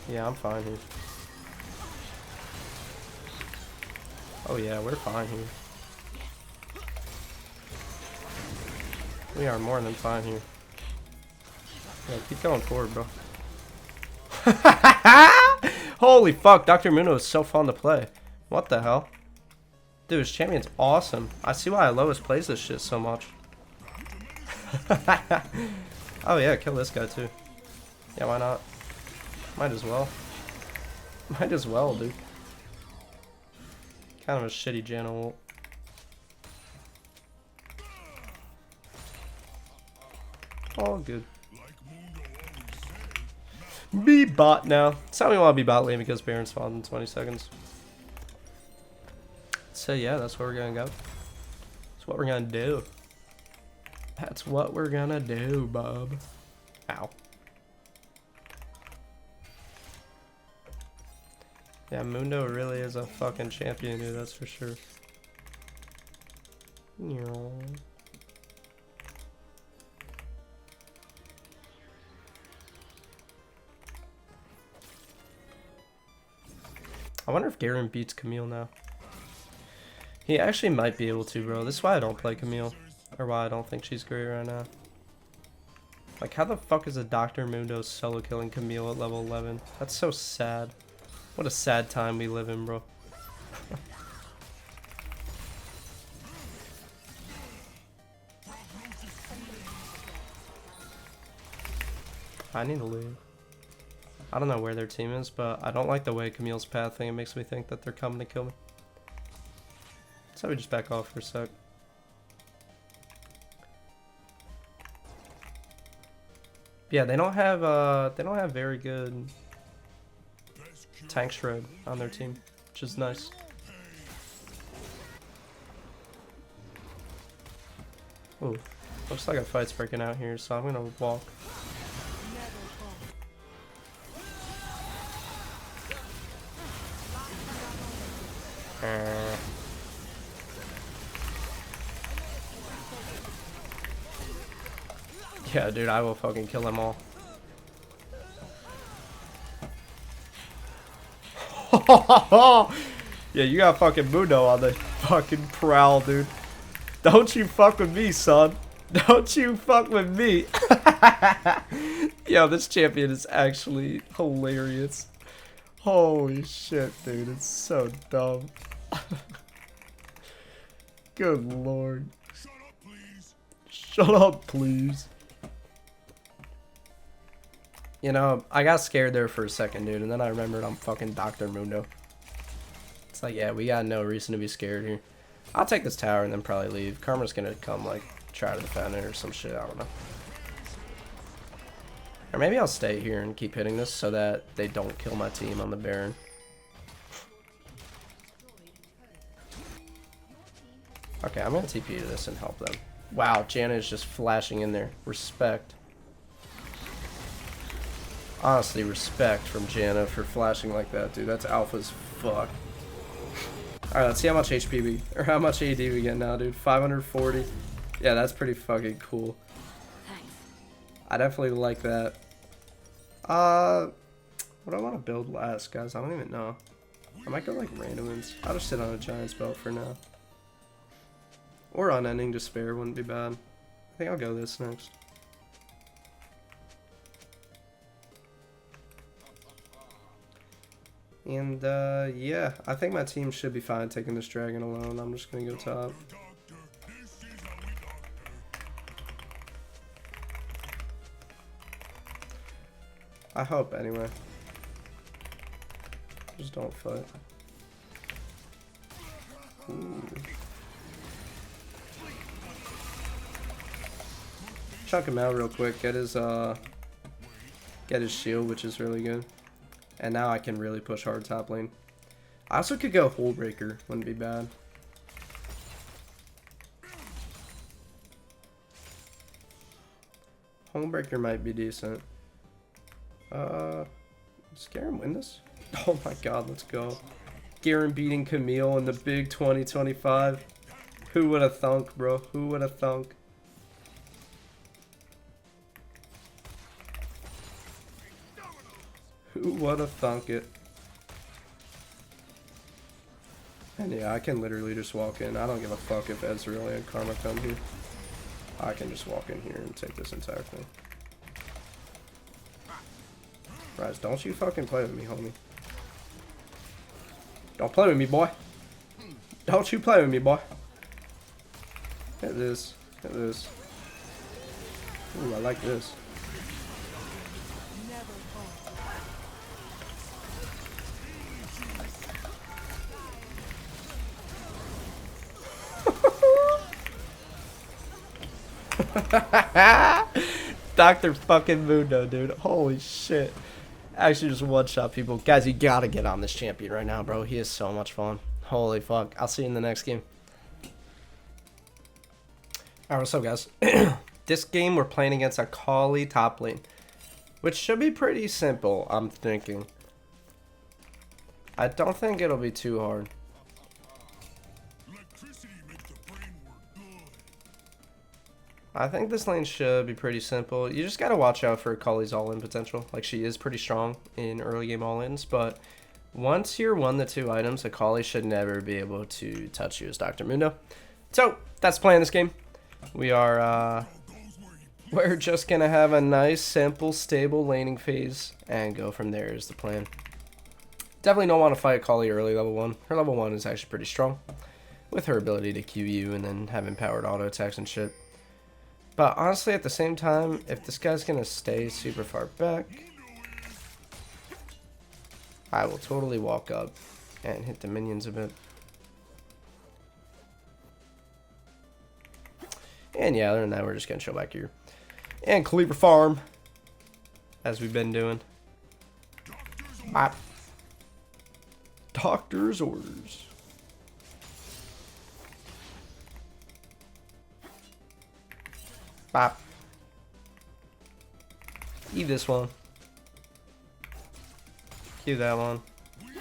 Yeah, I'm fine here. Oh yeah, we're fine here. We are more than fine here. Yeah, keep going forward, bro. Holy fuck, Dr. Mundo is so fun to play. What the hell? Dude, his champion's awesome. I see why Lois plays this shit so much. Oh yeah, kill this guy too. Yeah, why not? Might as well. Might as well, dude. Kind of a shitty Janna ult. All good. Be bot now. It's how we want to be bot lane because Baron spawned in 20 seconds. So yeah, that's where we're gonna go. That's what we're gonna do. That's what we're gonna do, bub. Ow. Yeah, Mundo really is a fucking champion, dude, that's for sure. I wonder if Garen beats Camille now. He actually might be able to, bro. This is why I don't play Camille. Or why I don't think she's great right now. Like, how the fuck is a Dr. Mundo solo killing Camille at level 11? That's so sad. What a sad time we live in, bro. I need to leave. I don't know where their team is, but I don't like the way Camille's pathing. It makes me think that they're coming to kill me. So we just back off for a sec. Yeah, they don't have very good tank shred on their team, which is nice. Ooh, looks like a fight's breaking out here, so I'm gonna walk. Yeah, dude, I will fucking kill them all. Yeah, you got fucking Mundo on the fucking prowl, dude. Don't you fuck with me, son. Don't you fuck with me. Yo, this champion is actually hilarious. Holy shit, dude. It's so dumb. Good lord. Shut up, please. You know, I got scared there for a second, dude, and then I remembered I'm fucking Dr. Mundo. It's like, yeah, we got no reason to be scared here. I'll take this tower and then probably leave. Karma's gonna come, like, try to defend it or some shit, I don't know. Or maybe I'll stay here and keep hitting this so that they don't kill my team on the Baron. Okay, I'm gonna TP to this and help them. Wow, Janna is just flashing in there. Respect. Honestly, respect from Janna for flashing like that, dude. That's alpha as fuck. Alright, let's see how much HP we, or how much AD we get now, dude. 540. Yeah, that's pretty fucking cool. I definitely like that. What do I want to build last, guys? I don't even know. I might go like randomins. I'll just sit on a Giant's Belt for now. Or Unending Despair wouldn't be bad. I think I'll go this next. And, yeah, I think my team should be fine taking this dragon alone. I'm just gonna go top. I hope, anyway. Just don't fight. Ooh. Chunk him out real quick, get his shield, which is really good. And now I can really push hard top lane. I also could go Hullbreaker, wouldn't be bad. Hullbreaker might be decent. Does Garen win this? Oh my god, let's go. Garen beating Camille in the big 2025. Who would have thunk, bro? Who would have thunk? Who would have thunk it? And yeah, I can literally just walk in. I don't give a fuck if Ezreal and Karma come here. I can just walk in here and take this entire thing. Rise, don't you fucking play with me, homie. Don't play with me, boy. Don't you play with me, boy. Hit this. Hit this. Ooh, I like this. Dr. fucking Mundo, dude. Holy shit. Actually just one-shot people. Guys, you gotta get on this champion right now, bro. He is so much fun. Holy fuck. I'll see you in the next game. Alright, what's up, guys? This game we're playing against Akali top lane, which should be pretty simple, I'm thinking. I don't think it'll be too hard. I think this lane should be pretty simple. You just gotta watch out for Akali's all-in potential. Like, she is pretty strong in early game all-ins, but once you're 1-2 items, Akali should never be able to touch you as Dr. Mundo. So, that's playing this game. We are, we're just gonna have a nice, simple, stable laning phase and go from there is the plan. Definitely don't want to fight Akali early level 1. Her level 1 is actually pretty strong with her ability to Q you and then have empowered auto attacks and shit. But honestly, at the same time, if this guy's gonna stay super far back, I will totally walk up and hit the minions a bit. And yeah, other than that, we're just gonna chill back here and Cleaver farm, as we've been doing. Bop. Doctor's orders. Bop. Eat this one. Q that one.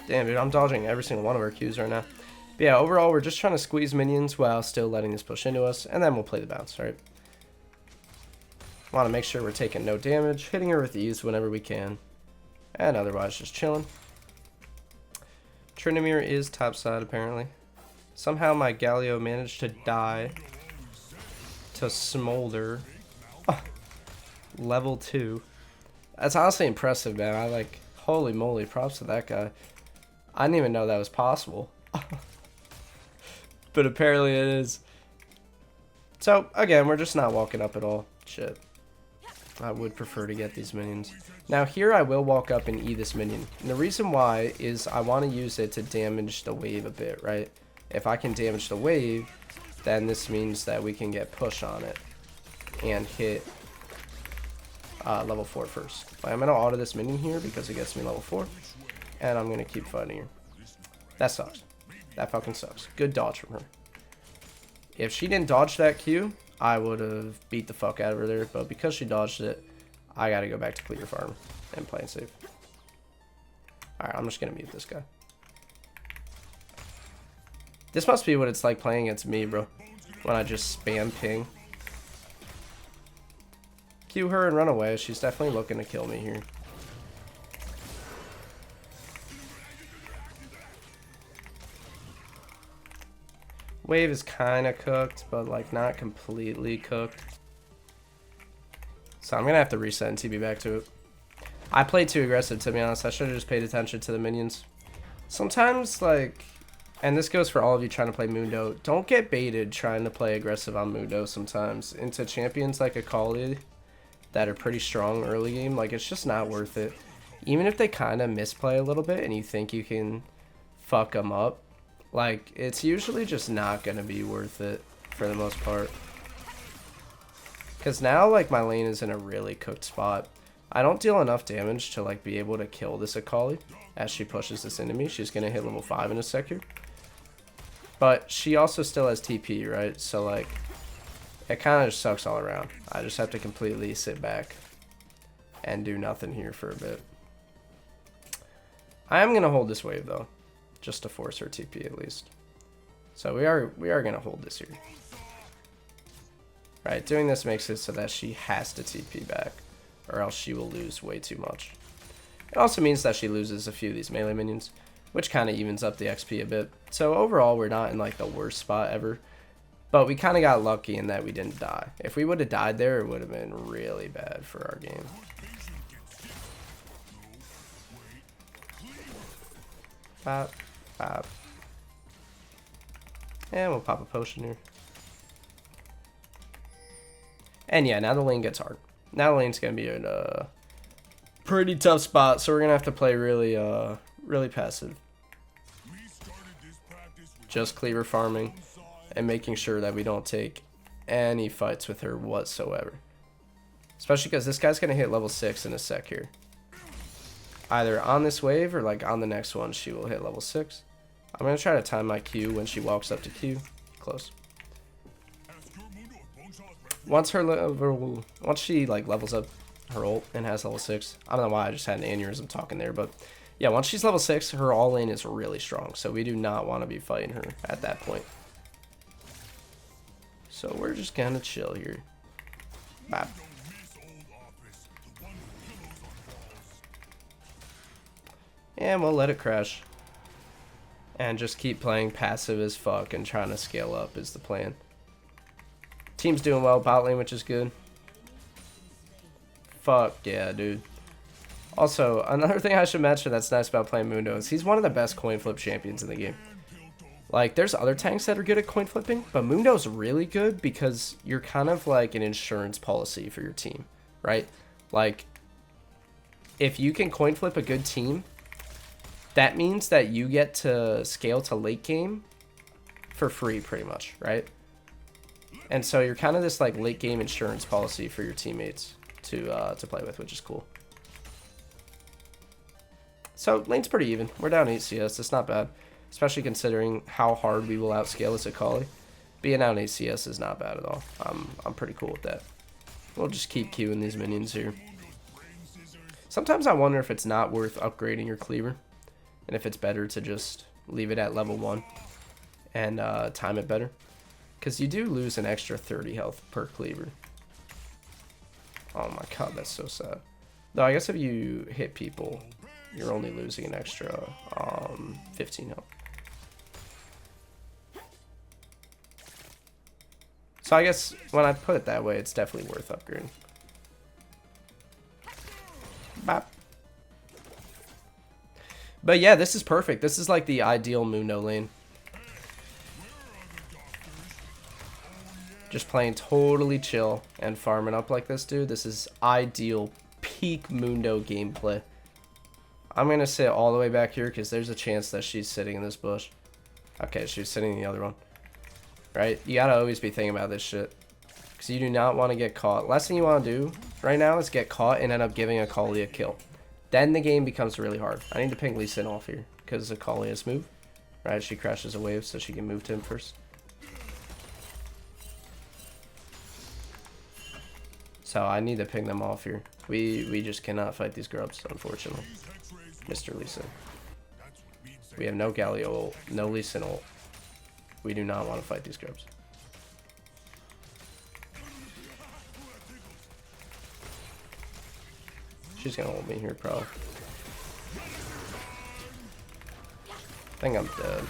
Damn, dude, I'm dodging every single one of our Qs right now. But yeah, overall, we're just trying to squeeze minions while still letting this push into us, and then we'll play the bounce, right? Want to make sure we're taking no damage, hitting her with ease whenever we can, and otherwise just chilling. Vladimir is topside, apparently. Somehow my Galio managed to die to smolder. Oh, level 2. That's honestly impressive, man. I like, holy moly, props to that guy. I didn't even know that was possible. But apparently it is. So, again, we're just not walking up at all. Shit. I would prefer to get these minions. Now here I will walk up and E this minion. And the reason why is I want to use it to damage the wave a bit, right? If I can damage the wave, then this means that we can get push on it and hit level 4 first. I'm going to auto this minion here because it gets me level 4. And I'm going to keep fighting her. That sucks. That fucking sucks. Good dodge from her. If she didn't dodge that Q, I would have beat the fuck out of her there. But because she dodged it, I got to go back to Cleaver farm and play it safe. Alright, I'm just going to mute this guy. This must be what it's like playing against me, bro. When I just spam ping. Q her and run away. She's definitely looking to kill me here. Wave is kind of cooked, but like not completely cooked. So I'm going to have to reset and TB back to it. I played too aggressive, to be honest. I should have just paid attention to the minions. Sometimes, like, and this goes for all of you trying to play Mundo, don't get baited trying to play aggressive on Mundo sometimes. Into champions like Akali that are pretty strong early game, like, it's just not worth it. Even if they kind of misplay a little bit and you think you can fuck them up, like, it's usually just not going to be worth it for the most part. Because now, like, my lane is in a really cooked spot. I don't deal enough damage to, like, be able to kill this Akali as she pushes this into me. She's going to hit level 5 in a second. But she also still has TP, right? So, like, it kind of just sucks all around. I just have to completely sit back and do nothing here for a bit. I am going to hold this wave, though. Just to force her TP at least. So we are gonna hold this here. Right, doing this makes it so that she has to TP back, or else she will lose way too much. It also means that she loses a few of these melee minions, which kind of evens up the XP a bit. So overall, we're not in like the worst spot ever, but we kind of got lucky in that we didn't die. If we would have died there, it would have been really bad for our game. Pop. Pop. And we'll pop a potion here. And yeah, now the lane gets hard. Now the lane's gonna be in a pretty tough spot, so we're gonna have to play really, really passive. Just cleaver farming and making sure that we don't take any fights with her whatsoever. Especially because this guy's gonna hit level 6 in a sec here. Either on this wave or like on the next one, she will hit level 6. I'm going to try to time my Q when she walks up to Q. Close. once she like levels up her ult and has level 6, I don't know why I just had an aneurysm talking there, but yeah, once she's level 6, her all-in is really strong, so we do not want to be fighting her at that point. So we're just gonna chill here. Bye. And we'll let it crash. And just keep playing passive as fuck and trying to scale up is the plan. Team's doing well, bot lane, which is good. Fuck yeah, dude. Also, another thing I should mention that's nice about playing Mundo is he's one of the best coin flip champions in the game. Like, there's other tanks that are good at coin flipping, but Mundo's really good because you're kind of like an insurance policy for your team, right? Like, if you can coin flip a good team, that means that you get to scale to late game for free, pretty much, right? And so you're kind of this like late game insurance policy for your teammates to play with, which is cool. So lane's pretty even. We're down 8 CS. It's not bad, especially considering how hard we will outscale this Akali. Being down 8 CS is not bad at all. I'm pretty cool with that. We'll just keep queuing these minions here. Sometimes I wonder if it's not worth upgrading your cleaver, and if it's better to just leave it at level 1 and time it better, because you do lose an extra 30 health per cleaver. Oh my god, that's so sad. Though I guess if you hit people, you're only losing an extra 15 health. So I guess when I put it that way, it's definitely worth upgrading. Bop. But yeah, this is perfect. This is like the ideal Mundo lane. Just playing totally chill and farming up like this, dude. This is ideal peak Mundo gameplay. I'm going to sit all the way back here because there's a chance that she's sitting in this bush. Okay, she's sitting in the other one. Right? You got to always be thinking about this shit, because you do not want to get caught. Last thing you want to do right now is get caught and end up giving Akali a kill. Then the game becomes really hard. I need to ping Lee Sin off here because Akali has moved. Right? She crashes a wave so she can move to him first. So I need to ping them off here. We just cannot fight these grubs, unfortunately. Mr. Lee Sin. We have no Galio ult, no Lee Sin ult. We do not want to fight these grubs. She's gonna ult me here, probably. I think I'm dead.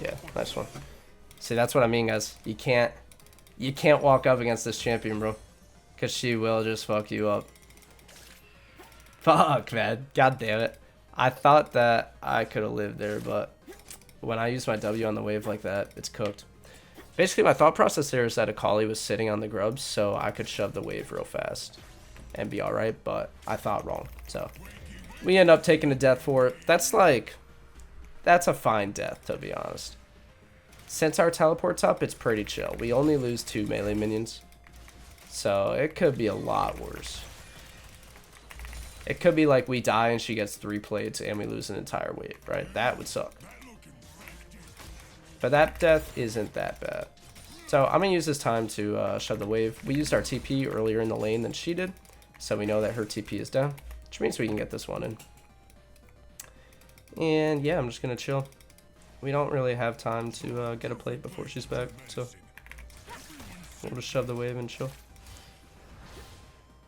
Yeah, nice one. See, that's what I mean, guys. You can't walk up against this champion, bro, because she will just fuck you up. Fuck, man. God damn it. I thought that I could have lived there, but when I use my W on the wave like that, it's cooked. Basically, my thought process there is that Akali was sitting on the grubs, so I could shove the wave real fast and be alright, but I thought wrong. So we end up taking a death for it. That's a fine death, to be honest. Since our teleport's up, it's pretty chill. We only lose 2 melee minions, so it could be a lot worse. It could be like we die and she gets 3 plates and we lose an entire wave, right? That would suck. But that death isn't that bad. So I'm going to use this time to shove the wave. We used our TP earlier in the lane than she did, so we know that her TP is down, which means we can get this one in. And yeah, I'm just going to chill. We don't really have time to get a plate before she's back, so we'll just shove the wave and chill.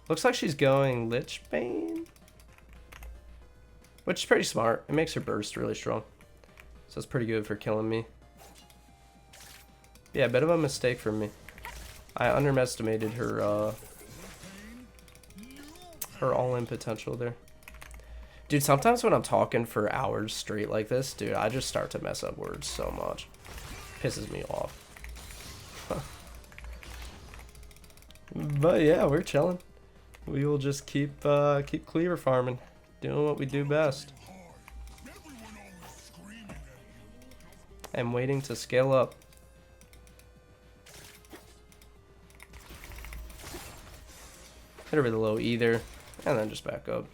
Looks like she's going Lich Bane, which is pretty smart. It makes her burst really strong, so it's pretty good for killing me. Yeah, a bit of a mistake for me. I underestimated her her all-in potential there. Dude, sometimes when I'm talking for hours straight like this, dude, I just start to mess up words so much. Pisses me off. But yeah, we're chilling. We will just keep cleaver farming, doing what we do best, and waiting to scale up. Hit her with a low E there, and then just back up.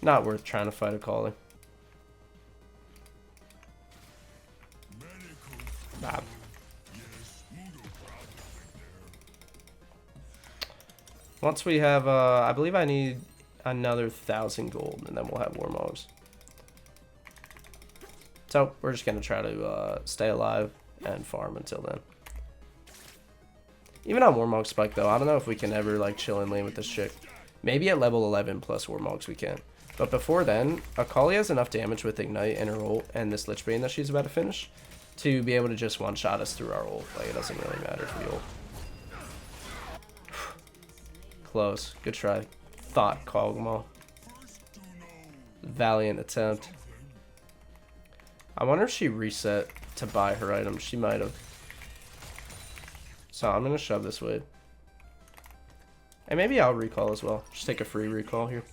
Not worth trying to fight Akali. Nah. Once we have, I believe I need another 1,000 gold, and then we'll have Warmogs. So we're just gonna try to stay alive and farm until then. Even on Warmog Spike though, I don't know if we can ever like chill in lane with this chick. Maybe at level 11 plus Warmogs we can. But before then, Akali has enough damage with Ignite and her ult and this Lich Bane that she's about to finish to be able to just one-shot us through our ult. Like, it doesn't really matter for the ult. Close. Good try. Thought Kog'Maw. Valiant attempt. I wonder if she reset to buy her item. She might have. So I'm going to shove this wave. And maybe I'll recall as well. Just take a free recall here.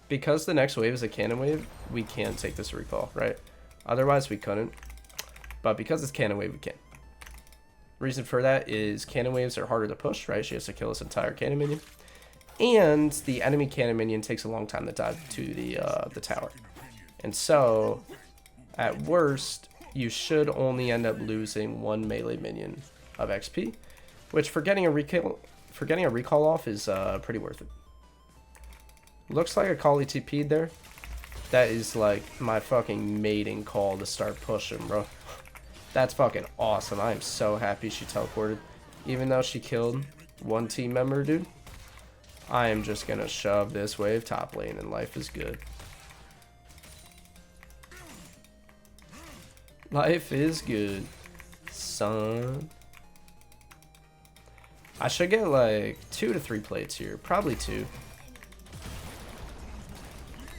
Because the next wave is a cannon wave, we can take this recall, right? Otherwise, we couldn't. But because it's cannon wave, we can. Reason for that is cannon waves are harder to push, right? She has to kill this entire cannon minion. And the enemy cannon minion takes a long time to dive to the tower. And so, at worst, you should only end up losing one melee minion of XP. Which, for getting a recall off is pretty worth it. Looks like Akali TP'd there. That is like my fucking mating call to start pushing, bro. That's fucking awesome. I am so happy she teleported. Even though she killed one team member, dude. I am just gonna shove this wave top lane and life is good. Life is good, son. I should get like 2 to 3 plates here. Probably 2.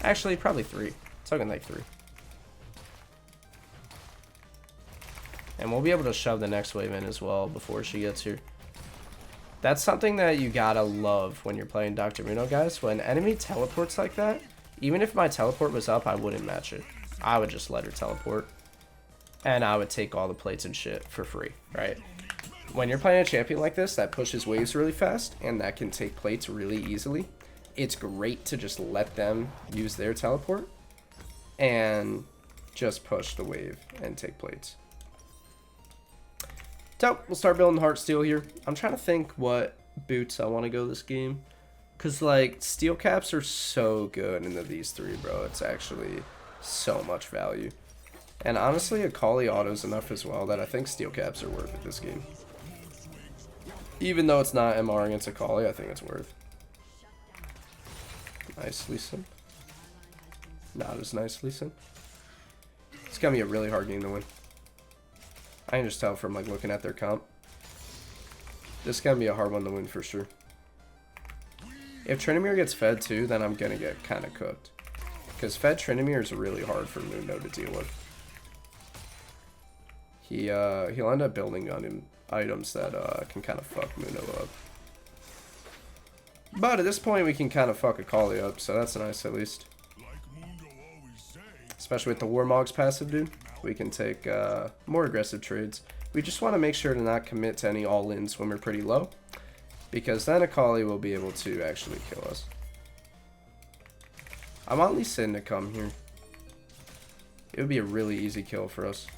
Actually, probably 3. It's looking like 3. And we'll be able to shove the next wave in as well before she gets here. That's something that you gotta love when you're playing Dr. Mundo, guys. When enemy teleports like that, even if my teleport was up, I wouldn't match it. I would just let her teleport. And I would take all the plates and shit for free, right? When you're playing a champion like this that pushes waves really fast and that can take plates really easily, it's great to just let them use their teleport and just push the wave and take plates. So, we'll start building Heartsteel here. I'm trying to think what boots I want to go this game. Because, like, steel caps are so good into these 3, bro. It's actually so much value. And honestly, Akali auto's enough as well that I think steel caps are worth it this game. Even though it's not MR against Akali, I think it's worth. Nicely sim. Not as nicely sim. It's gonna be a really hard game to win. I can just tell from like looking at their comp. This is gonna be a hard one to win for sure. If Tryndamere gets fed too, then I'm gonna get kind of cooked. Because fed Tryndamere is really hard for Mundo to deal with. He'll end up building on him items that can kind of fuck Mundo up. But at this point, we can kind of fuck Akali up, so that's nice at least. Especially with the Warmog's passive, dude. We can take more aggressive trades. We just want to make sure to not commit to any all-ins when we're pretty low. Because then Akali will be able to actually kill us. I want Lee Sin to come here. It would be a really easy kill for us.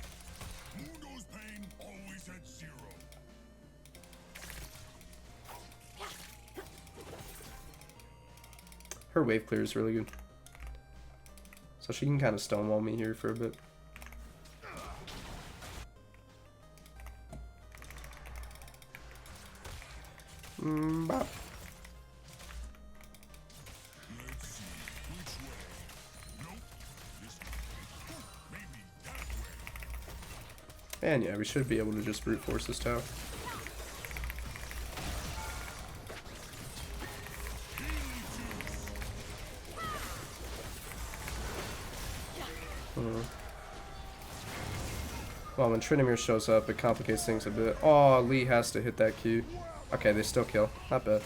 Her wave clear is really good. So she can kind of stonewall me here for a bit. Bop. And yeah, we should be able to just brute force this tower. Well, when Tryndamere shows up, it complicates things a bit. Oh, Lee has to hit that Q. Okay, they still kill. Not bad.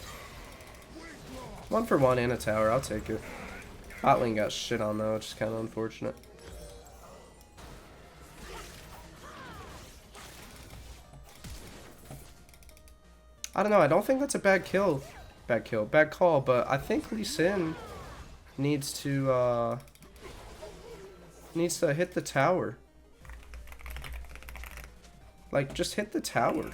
1 for 1 and a tower. I'll take it. Bot lane got shit on though, which is kind of unfortunate. I don't know. I don't think that's a bad kill. Bad call. But I think Lee Sin needs to hit the tower. Like, just hit the tower.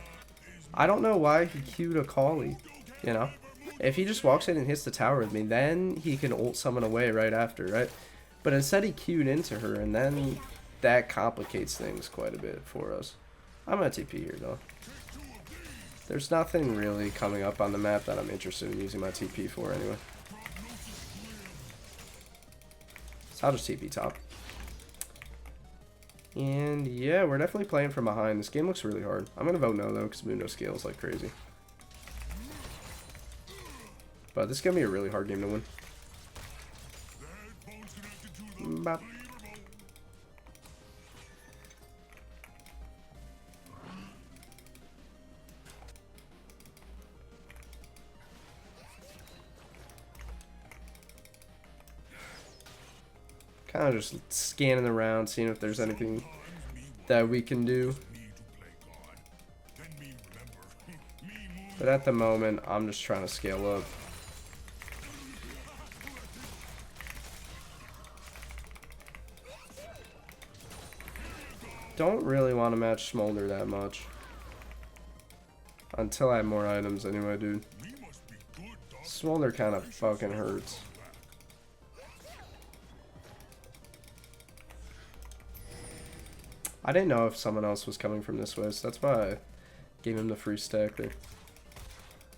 I don't know why he queued Akali, you know? If he just walks in and hits the tower with me, then he can ult someone away right after, right? But instead he queued into her, and then that complicates things quite a bit for us. I'm gonna TP here, though. There's nothing really coming up on the map that I'm interested in using my TP for anyway. So I'll just TP top. And yeah, we're definitely playing from behind. This game looks really hard. I'm gonna vote no though, because Mundo scales like crazy. But this is gonna be a really hard game to win. Bop. Kind of just scanning around, seeing if there's anything that we can do. But at the moment, I'm just trying to scale up. Don't really want to match Smolder that much. Until I have more items anyway, dude. Smolder kind of fucking hurts. I didn't know if someone else was coming from this way, so that's why I gave him the free stack there.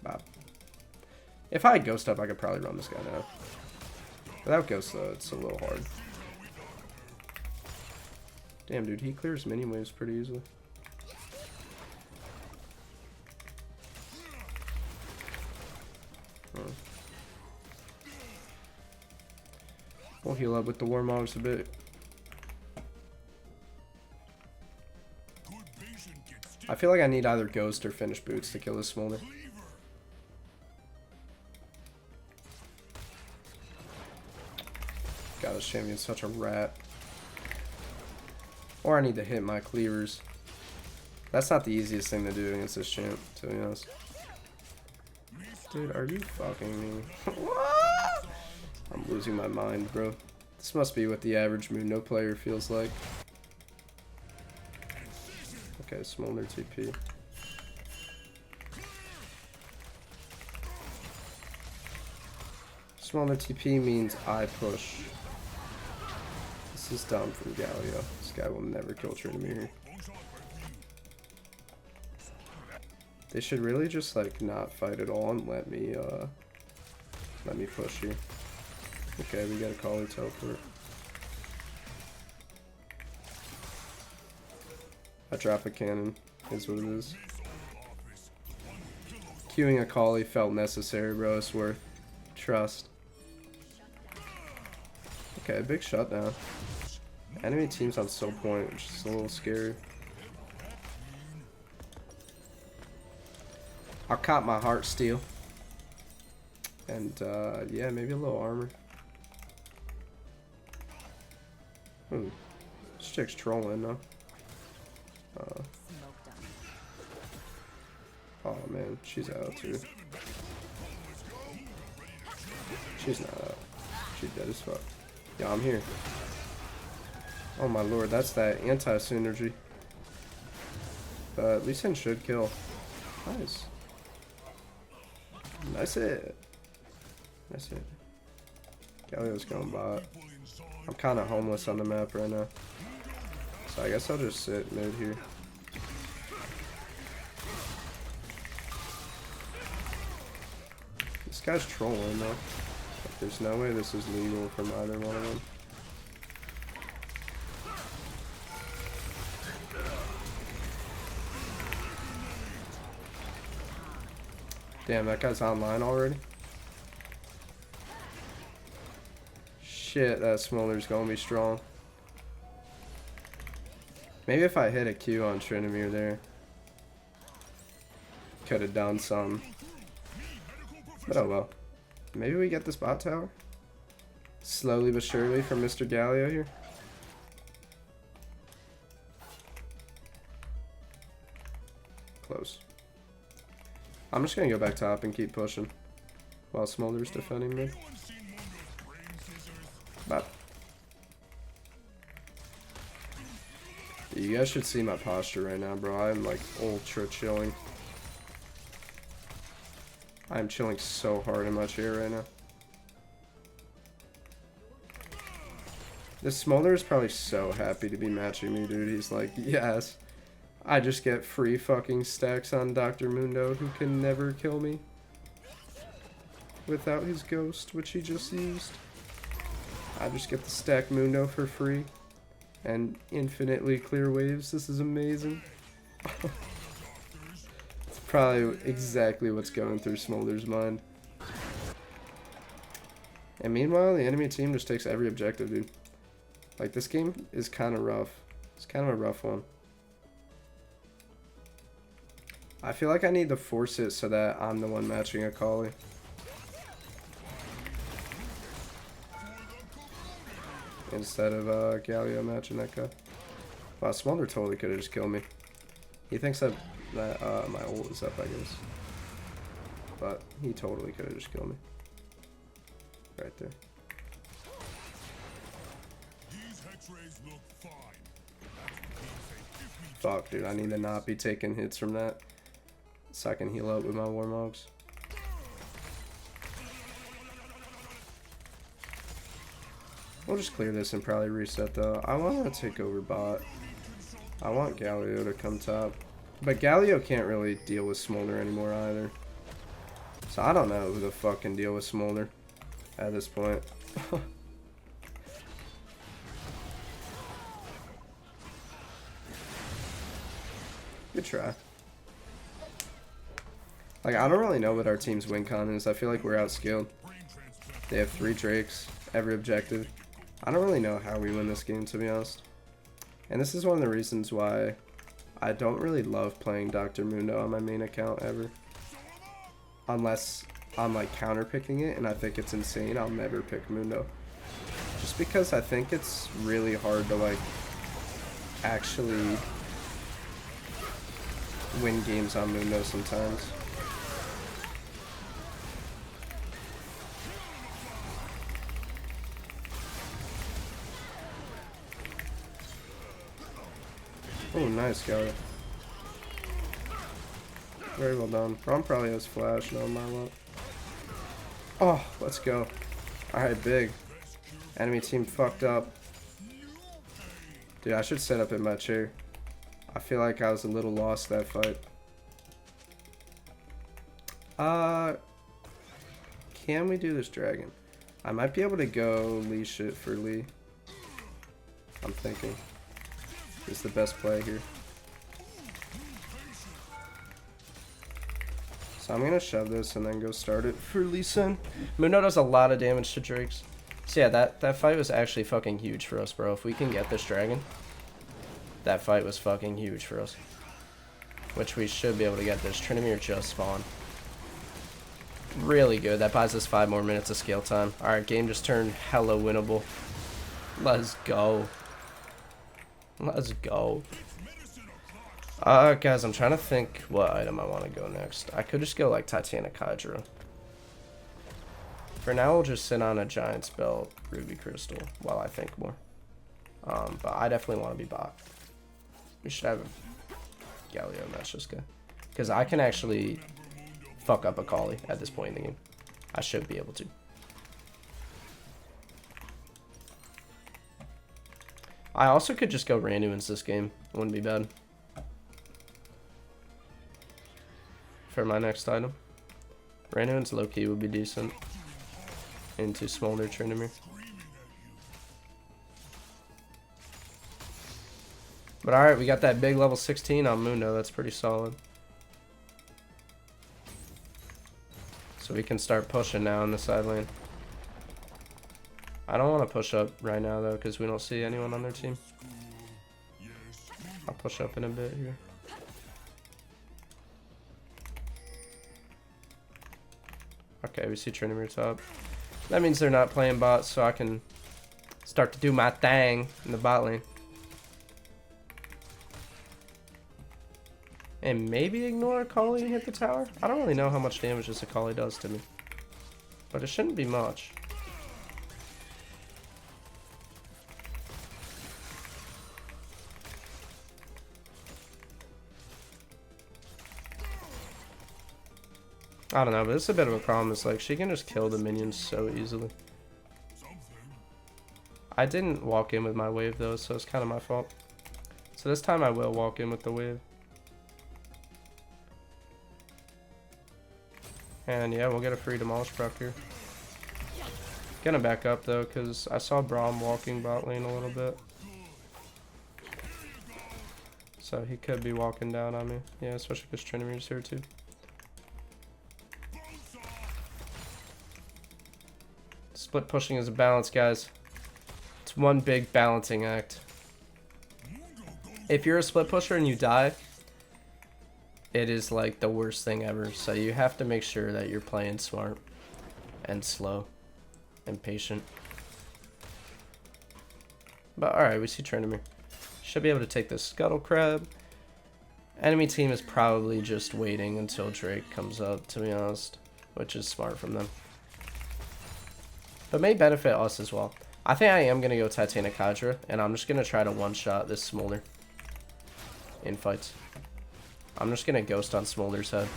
Bop. If I had Ghost up, I could probably run this guy now. Without Ghost, though, it's a little hard. Damn, dude, he clears mini waves pretty easily. We'll heal up with the Warmogs a bit. I feel like I need either Ghost or Finish Boots to kill this Smolder. God, this champion's such a rat. Or I need to hit my cleavers. That's not the easiest thing to do against this champ, to be honest. Dude, are you fucking me? I'm losing my mind, bro. This must be what the average Mundo player feels like. Okay, Smolder TP. Smolder TP means I push. This is dumb from Galio. This guy will never kill Vladimir. They should really just like not fight at all and let me push here. Okay, we got a Akali teleport. I drop a cannon, is what it is. Queuing Akali felt necessary, bro. It's worth. Trust. Okay, big shutdown. Enemy team's on soul point, which is a little scary. I'll cop my heart steel. And yeah, maybe a little armor. Ooh, this chick's trolling though. Oh man, she's out too. She's not out. She's dead as fuck. Yeah, I'm here. Oh my lord, that's that anti-synergy. But Lee Sin should kill. Nice. Nice hit. Nice hit. Galio's going bot. I'm kind of homeless on the map right now. So I guess I'll just sit mid here. This guy's trolling though. Like, there's no way this is legal from either one of them. Damn, that guy's online already? Shit, that Smolder's gonna be strong. Maybe if I hit a Q on Vladimir there, could have done some. But oh well. Maybe we get this bot tower? Slowly but surely from Mr. Galio here. Close. I'm just gonna go back top and keep pushing while Smolder's defending me. Bop. You guys should see my posture right now, bro. I'm like ultra chilling. I'm chilling so hard in my chair right now. This Smolder is probably so happy to be matching me, dude. He's like, yes, I just get free fucking stacks on Dr. Mundo, who can never kill me without his ghost, which he just used. I just get the stack Mundo for free and infinitely clear waves. This is amazing. It's probably exactly what's going through Smolder's mind. And meanwhile, the enemy team just takes every objective, dude. Like, this game is kind of rough. It's kind of a rough one. I feel like I need to force it so that I'm the one matching Akali. Instead of Galio matching that guy. Wow, Smolder totally could have just killed me. He thinks that my ult is up, I guess. But he totally could have just killed me. Right there. Fuck, dude, I need to not be taking hits from that so I can heal up with my Warmogs. We'll just clear this and probably reset though. I want to take over bot. I want Galio to come top. But Galio can't really deal with Smolder anymore either. So I don't know who the fuck can deal with Smolder at this point. Good try. Like, I don't really know what our team's win con is. I feel like we're outskilled. They have 3 Drakes, every objective. I don't really know how we win this game, to be honest. And this is one of the reasons why I don't really love playing Dr. Mundo on my main account ever. Unless I'm like counterpicking it and I think it's insane, I'll never pick Mundo. Just because I think it's really hard to like actually win games on Mundo sometimes. Oh, nice, Galio. Very well done. Ron probably has flash, no my luck. Oh, let's go. Alright, big. Enemy team fucked up. Dude, I should set up in my chair. I feel like I was a little lost that fight. Can we do this dragon? I might be able to go Lee shit for Lee. I'm thinking. Is the best play here. So I'm gonna shove this and then go start it for Lee Sin. Mundo does a lot of damage to Drakes. So yeah, that fight was actually fucking huge for us, bro. If we can get this dragon, that fight was fucking huge for us. Which we should be able to get this. Trinamir just spawned. Really good. That buys us 5 more minutes of scale time. Alright, game just turned hella winnable. Let's go. Let's go. Guys, I'm trying to think what item I want to go next. I could just go like Titanic Hydra. For now, we'll just sit on a Giant's Belt, Ruby Crystal, while I think more. But I definitely want to be bot. We should have a Galio match this guy. Because I can actually fuck up Akali at this point in the game. I should be able to. I also could just go Randuin's this game. Wouldn't be bad. For my next item. Randuin's low-key would be decent. Into Smolder Trinamir. But alright, we got that big level 16 on Mundo. That's pretty solid. So we can start pushing now in the side lane. I don't want to push up right now, though, because we don't see anyone on their team. I'll push up in a bit here. Okay, we see Trinamir top. That means they're not playing bots, so I can start to do my thing in the bot lane. And maybe ignore Akali and hit the tower? I don't really know how much damage this Akali does to me. But it shouldn't be much. I don't know, but it's a bit of a problem. It's like she can just kill the minions so easily. I didn't walk in with my wave though, so it's kind of my fault. So this time I will walk in with the wave. And yeah, we'll get a free demolish proc here. Gonna back up though, because I saw Braum walking bot lane a little bit. So he could be walking down on me. Yeah, especially because Trinimir's here too. Split pushing is a balance, guys. It's one big balancing act. If you're a split pusher and you die, it is like the worst thing ever. So you have to make sure that you're playing smart and slow and patient. But alright, we see Trinimir. Should be able to take this Scuttle Crab. Enemy team is probably just waiting until Drake comes up, to be honest, which is smart from them. But may benefit us as well. I think I am going to go Titanic Hydra, and I'm just going to try to one-shot this Smolder in fights. I'm just going to ghost on Smolder's head.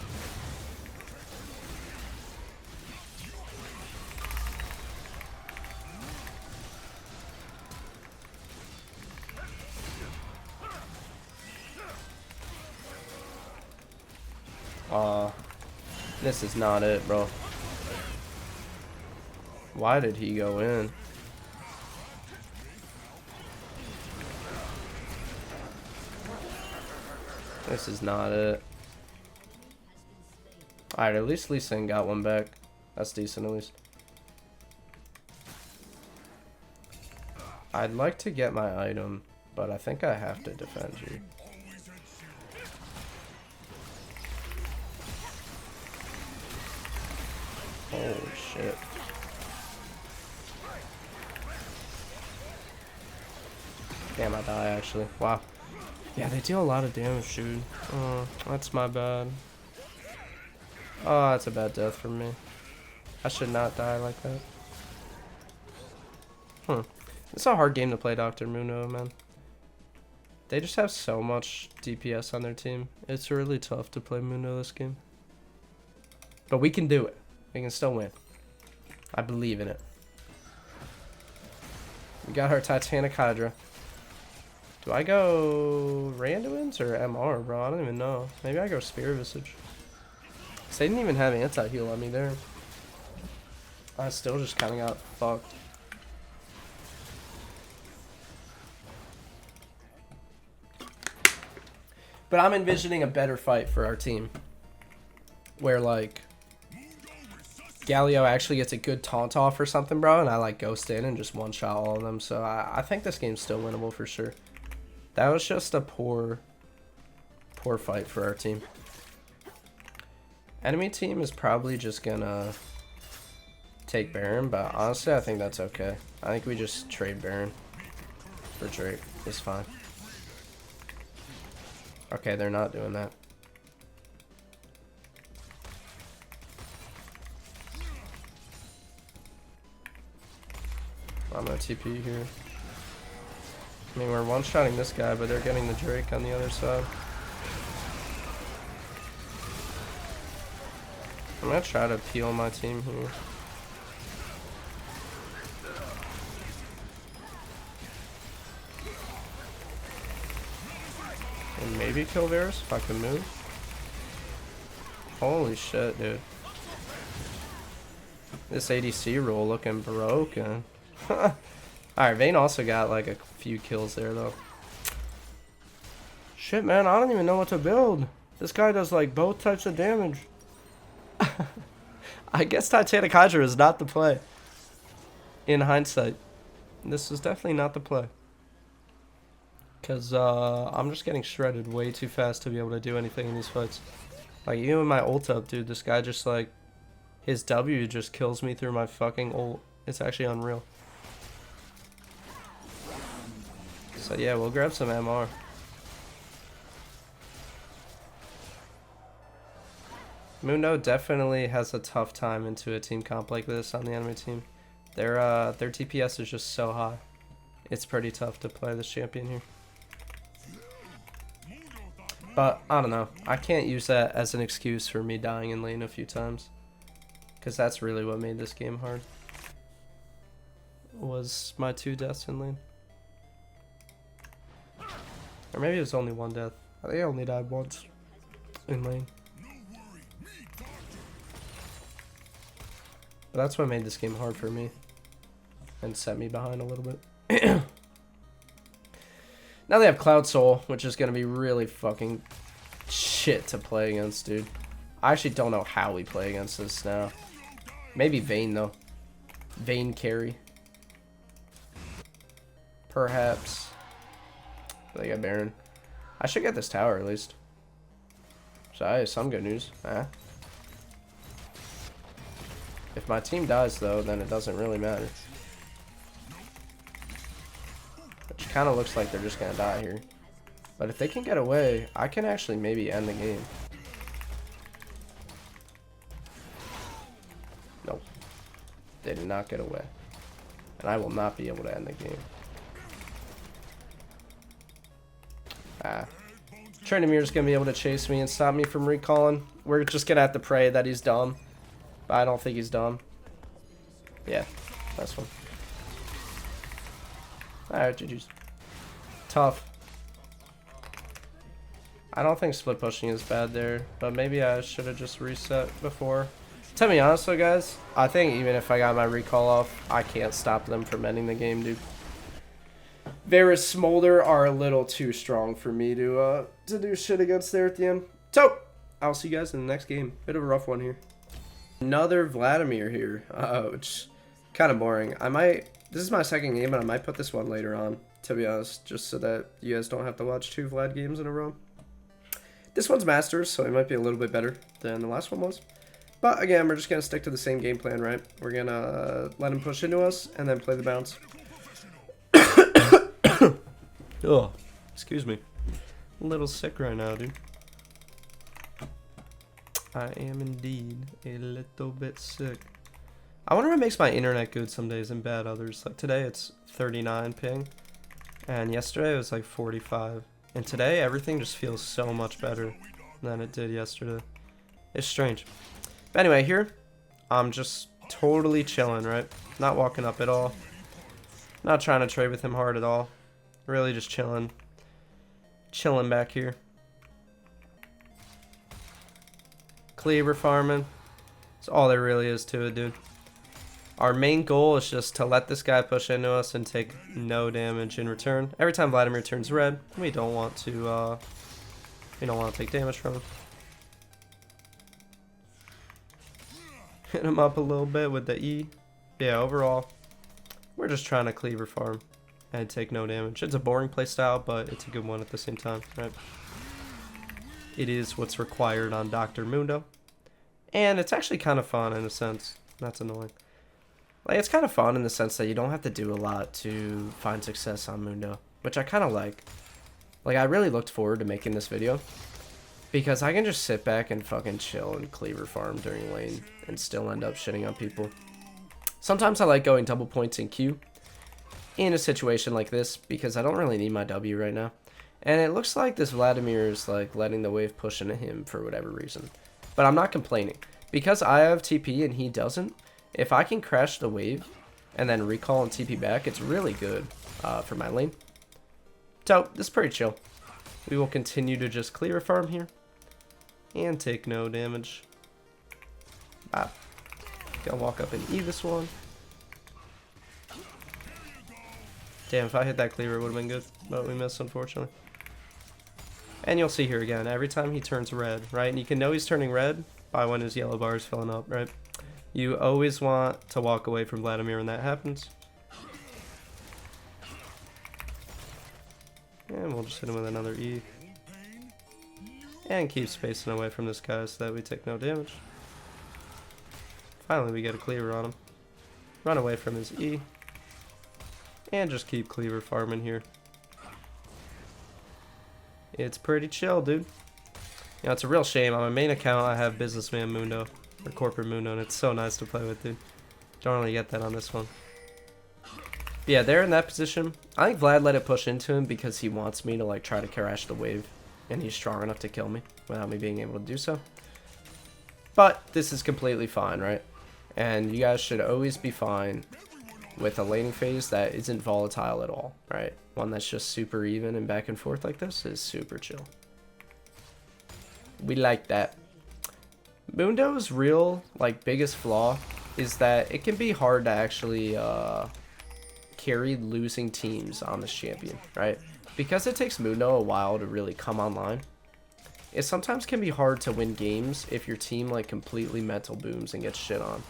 This is not it, bro. Why did he go in? This is not it. Alright, at least Lee Sin got one back. That's decent, at least. I'd like to get my item, but I think I have to defend you. Holy shit. Damn, I die actually. Wow. Yeah, they deal a lot of damage, dude. Oh, that's my bad. Oh, that's a bad death for me. I should not die like that. It's a hard game to play Dr. Mundo, man. They just have so much DPS on their team. It's really tough to play Mundo this game. But we can do it. We can still win. I believe in it. We got our Titanic Hydra. Do I go Randuin's or MR, bro? I don't even know. Maybe I go Spear Visage. Cause they didn't even have anti-heal on me there. I still just kind of got fucked. But I'm envisioning a better fight for our team. Where, like, Galio actually gets a good taunt off or something, bro. And I, like, ghost in and just one-shot all of them. So I think this game's still winnable for sure. That was just a poor fight for our team. Enemy team is probably just gonna take Baron, but honestly, I think that's okay. I think we just trade Baron for Drake. It's fine. Okay, they're not doing that. I'm gonna TP here. I mean, we're one-shotting this guy, but they're getting the Drake on the other side. I'm gonna try to peel my team here. And maybe kill Varus if I can move. Holy shit, dude. This ADC roll looking broken. Alright, Vayne also got like a few kills there though. Shit, man, I don't even know what to build. This guy does like both types of damage. I guess Titanic Hydra is not the play. In hindsight. This is definitely not the play. Because I'm just getting shredded way too fast to be able to do anything in these fights. Like, even with my ult up, dude, this guy just like... His W just kills me through my fucking ult. It's actually unreal. So yeah, we'll grab some MR. Mundo definitely has a tough time into a team comp like this on the enemy team. Their TPS is just so high. It's pretty tough to play this champion here. But, I don't know. I can't use that as an excuse for me dying in lane a few times. Because that's really what made this game hard. Was my 2 deaths in lane. Or maybe it was only 1 death. I think I only died once in lane. But that's what made this game hard for me. And set me behind a little bit. Now they have Cloud Soul, which is going to be really fucking shit to play against, dude. I actually don't know how we play against this now. Maybe Vayne, though. Vayne carry. Perhaps. They got Baron. I should get this tower, at least. So, some good news. If my team dies, though, then it doesn't really matter. Which kind of looks like they're just going to die here. But if they can get away, I can actually maybe end the game. Nope. They did not get away. And I will not be able to end the game. Vladimir's going to be able to chase me and stop me from recalling. We're just going to have to pray that he's dumb. But I don't think he's dumb. Yeah, that's one. Alright, GG's. Tough. I don't think split pushing is bad there, but maybe I should have just reset before. To be honest though, guys, I think even if I got my recall off, I can't stop them from ending the game, dude. Varus Smolder are a little too strong for me to do shit against there at the end. So, I'll see you guys in the next game. Bit of a rough one here. Another Vladimir here, which is kind of boring. This is my second game, and I might put this one later on, to be honest, just so that you guys don't have to watch 2 Vlad games in a row. This one's Masters, so it might be a little bit better than the last one was. But again, we're just going to stick to the same game plan, right? We're going to let him push into us, and then play the bounce. Oh, excuse me. A little sick right now, dude. I am indeed a little bit sick. I wonder what makes my internet good some days and bad others. Like today it's 39 ping. And yesterday it was like 45. And today everything just feels so much better than it did yesterday. It's strange. But anyway, here I'm just totally chilling, right? Not walking up at all. Not trying to trade with him hard at all. Really just chilling. Chilling back here. Cleaver farming. That's all there really is to it, dude. Our main goal is just to let this guy push into us and take no damage in return. Every time Vladimir turns red, we don't want to take damage from him. Hit him up a little bit with the E. Yeah, overall, we're just trying to cleaver farm and take no damage. It's a boring playstyle, but it's a good one at the same time, right? It is what's required on Dr. Mundo. And it's actually kind of fun in a sense. That's annoying. Like, it's kind of fun in the sense that you don't have to do a lot to find success on Mundo, which I kind of like. Like, I really looked forward to making this video because I can just sit back and fucking chill and cleaver farm during lane and still end up shitting on people. Sometimes I like going double points in queue in a situation like this because I don't really need my W right now. And it looks like this Vladimir is like letting the wave push into him for whatever reason. But I'm not complaining. Because I have TP and he doesn't, if I can crash the wave and then recall and TP back, it's really good for my lane. So, this is pretty chill. We will continue to just clear farm here and take no damage. Gonna walk up and E this one. Damn, if I hit that cleaver, it would have been good, but we missed, unfortunately. And you'll see here again, every time he turns red, right? And you can know he's turning red by when his yellow bar is filling up, right? You always want to walk away from Vladimir when that happens. And we'll just hit him with another E. And keep spacing away from this guy so that we take no damage. Finally, we get a cleaver on him. Run away from his E. And just keep cleaver farming here. It's pretty chill, dude. You know, it's a real shame. On my main account, I have Businessman Mundo, or Corporate Mundo, and it's so nice to play with, dude. Don't really get that on this one. But yeah, they're in that position. I think Vlad let it push into him because he wants me to, like, try to crash the wave. and he's strong enough to kill me without me being able to do so. But this is completely fine, right? And you guys should always be fine with a laning phase that isn't volatile at all, right? One that's just super even and back and forth like this is super chill. We like that. Mundo's real, like, biggest flaw is that it can be hard to actually carry losing teams on this champion, right? Because it takes Mundo a while to really come online, it sometimes can be hard to win games if your team, like, completely mental booms and gets shit on.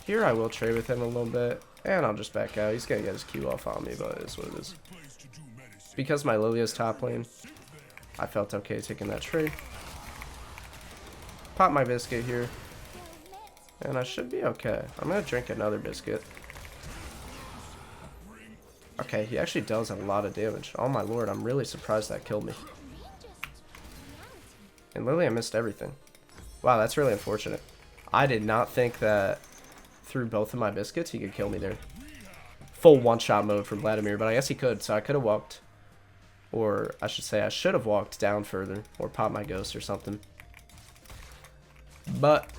Here I will trade with him a little bit, and I'll just back out. He's gonna get his Q off on me, but it's what it is. Because my Lilia's top lane, I felt okay taking that trade. Pop my biscuit here, and I should be okay. I'm gonna drink another biscuit. Okay, he actually does a lot of damage. Oh my lord, I'm really surprised that killed me. And Lilia missed everything. Wow, that's really unfortunate. I did not think that through both of my biscuits he could kill me there. Full one-shot mode from Vladimir, but I guess he could, so I could have walked. Or, I should say, I should have walked down further, or popped my ghost or something. But,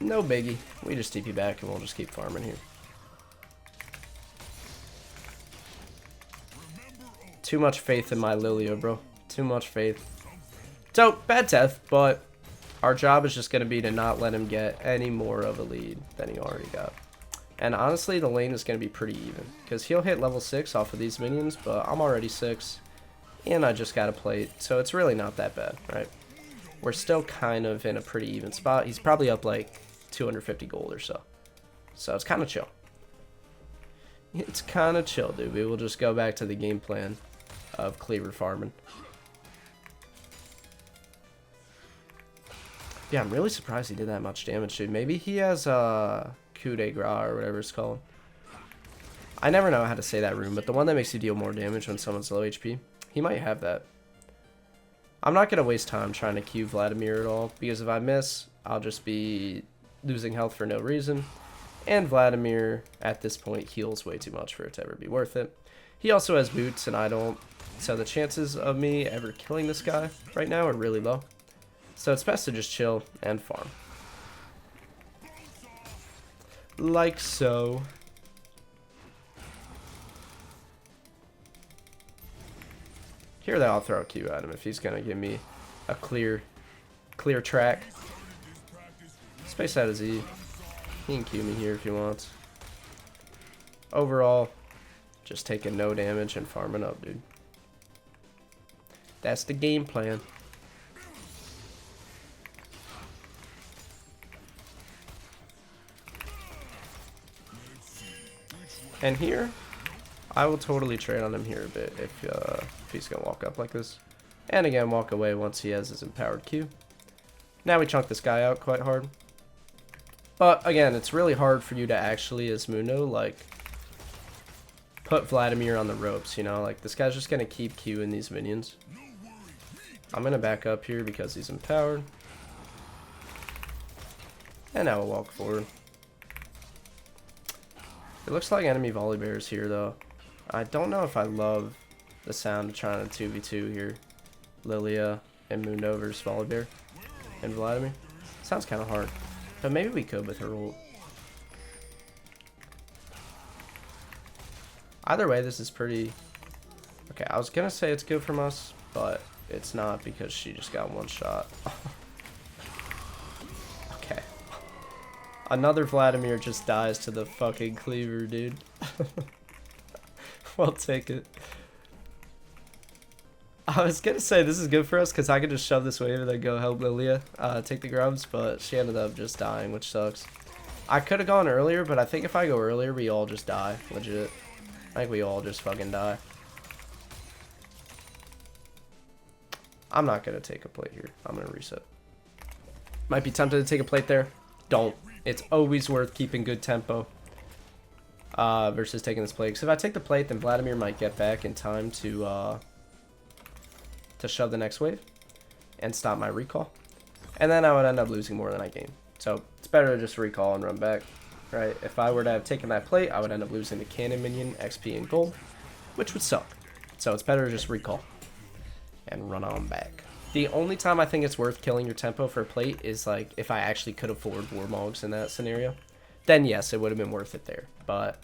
no biggie. We just TP back and we'll just keep farming here. Too much faith in my Lilia, bro. Too much faith. So, bad death, but our job is just going to be to not let him get any more of a lead than he already got. And honestly, the lane is going to be pretty even. Because he'll hit level 6 off of these minions, but I'm already 6. And I just got a plate, so it's really not that bad, right? We're still kind of in a pretty even spot. He's probably up like 250 gold or so. So it's kind of chill. It's kind of chill, dude. We will just go back to the game plan of cleaver farming. Yeah, I'm really surprised he did that much damage, dude. Maybe he has coup de grace or whatever it's called. I never know how to say that rune, but the one that makes you deal more damage when someone's low HP. He might have that. I'm not going to waste time trying to Q Vladimir at all, because if I miss, I'll just be losing health for no reason. And Vladimir, at this point, heals way too much for it to ever be worth it. He also has boots, and I don't, so the chances of me ever killing this guy right now are really low. So it's best to just chill and farm. Like so. Here I'll throw a Q at him if he's going to give me a clear track. Space out his E. He can Q me here if he wants. Overall, just taking no damage and farming up, dude. That's the game plan. And here, I will totally trade on him here a bit if he's going to walk up like this. And again, walk away once he has his empowered Q. Now we chunk this guy out quite hard. But again, it's really hard for you to actually, as Mundo, like, put Vladimir on the ropes, you know? Like, this guy's just going to keep Qing these minions. I'm going to back up here because he's empowered. And now we'll walk forward. It looks like enemy Volibear is here, though. I don't know if I love the sound of trying to 2v2 here. Lilia and Mundo versus Volibear and Vladimir. Sounds kind of hard. But maybe we could with her ult. Either way, this is pretty... Okay, I was going to say it's good from us, but it's not because she just got one shot. Okay. Another Vladimir just dies to the fucking cleaver, dude. We'll take it. I was gonna say this is good for us because I could just shove this wave and then go help Lilia take the grubs, but she ended up just dying, which sucks. I could have gone earlier, but I think if I go earlier, we all just die. Legit. I think we all just fucking die. I'm not gonna take a plate here. I'm gonna reset. Might be tempted to take a plate there. Don't. It's always worth keeping good tempo versus taking this plate. Because if I take the plate, then Vladimir might get back in time to shove the next wave and stop my recall. And then I would end up losing more than I gain. So it's better to just recall and run back, right? If I were to have taken that plate, I would end up losing the cannon minion, XP, and gold, which would suck. So it's better to just recall and run on back. The only time I think it's worth killing your tempo for a plate is like if I actually could afford Warmogs in that scenario. Then yes, it would have been worth it there. But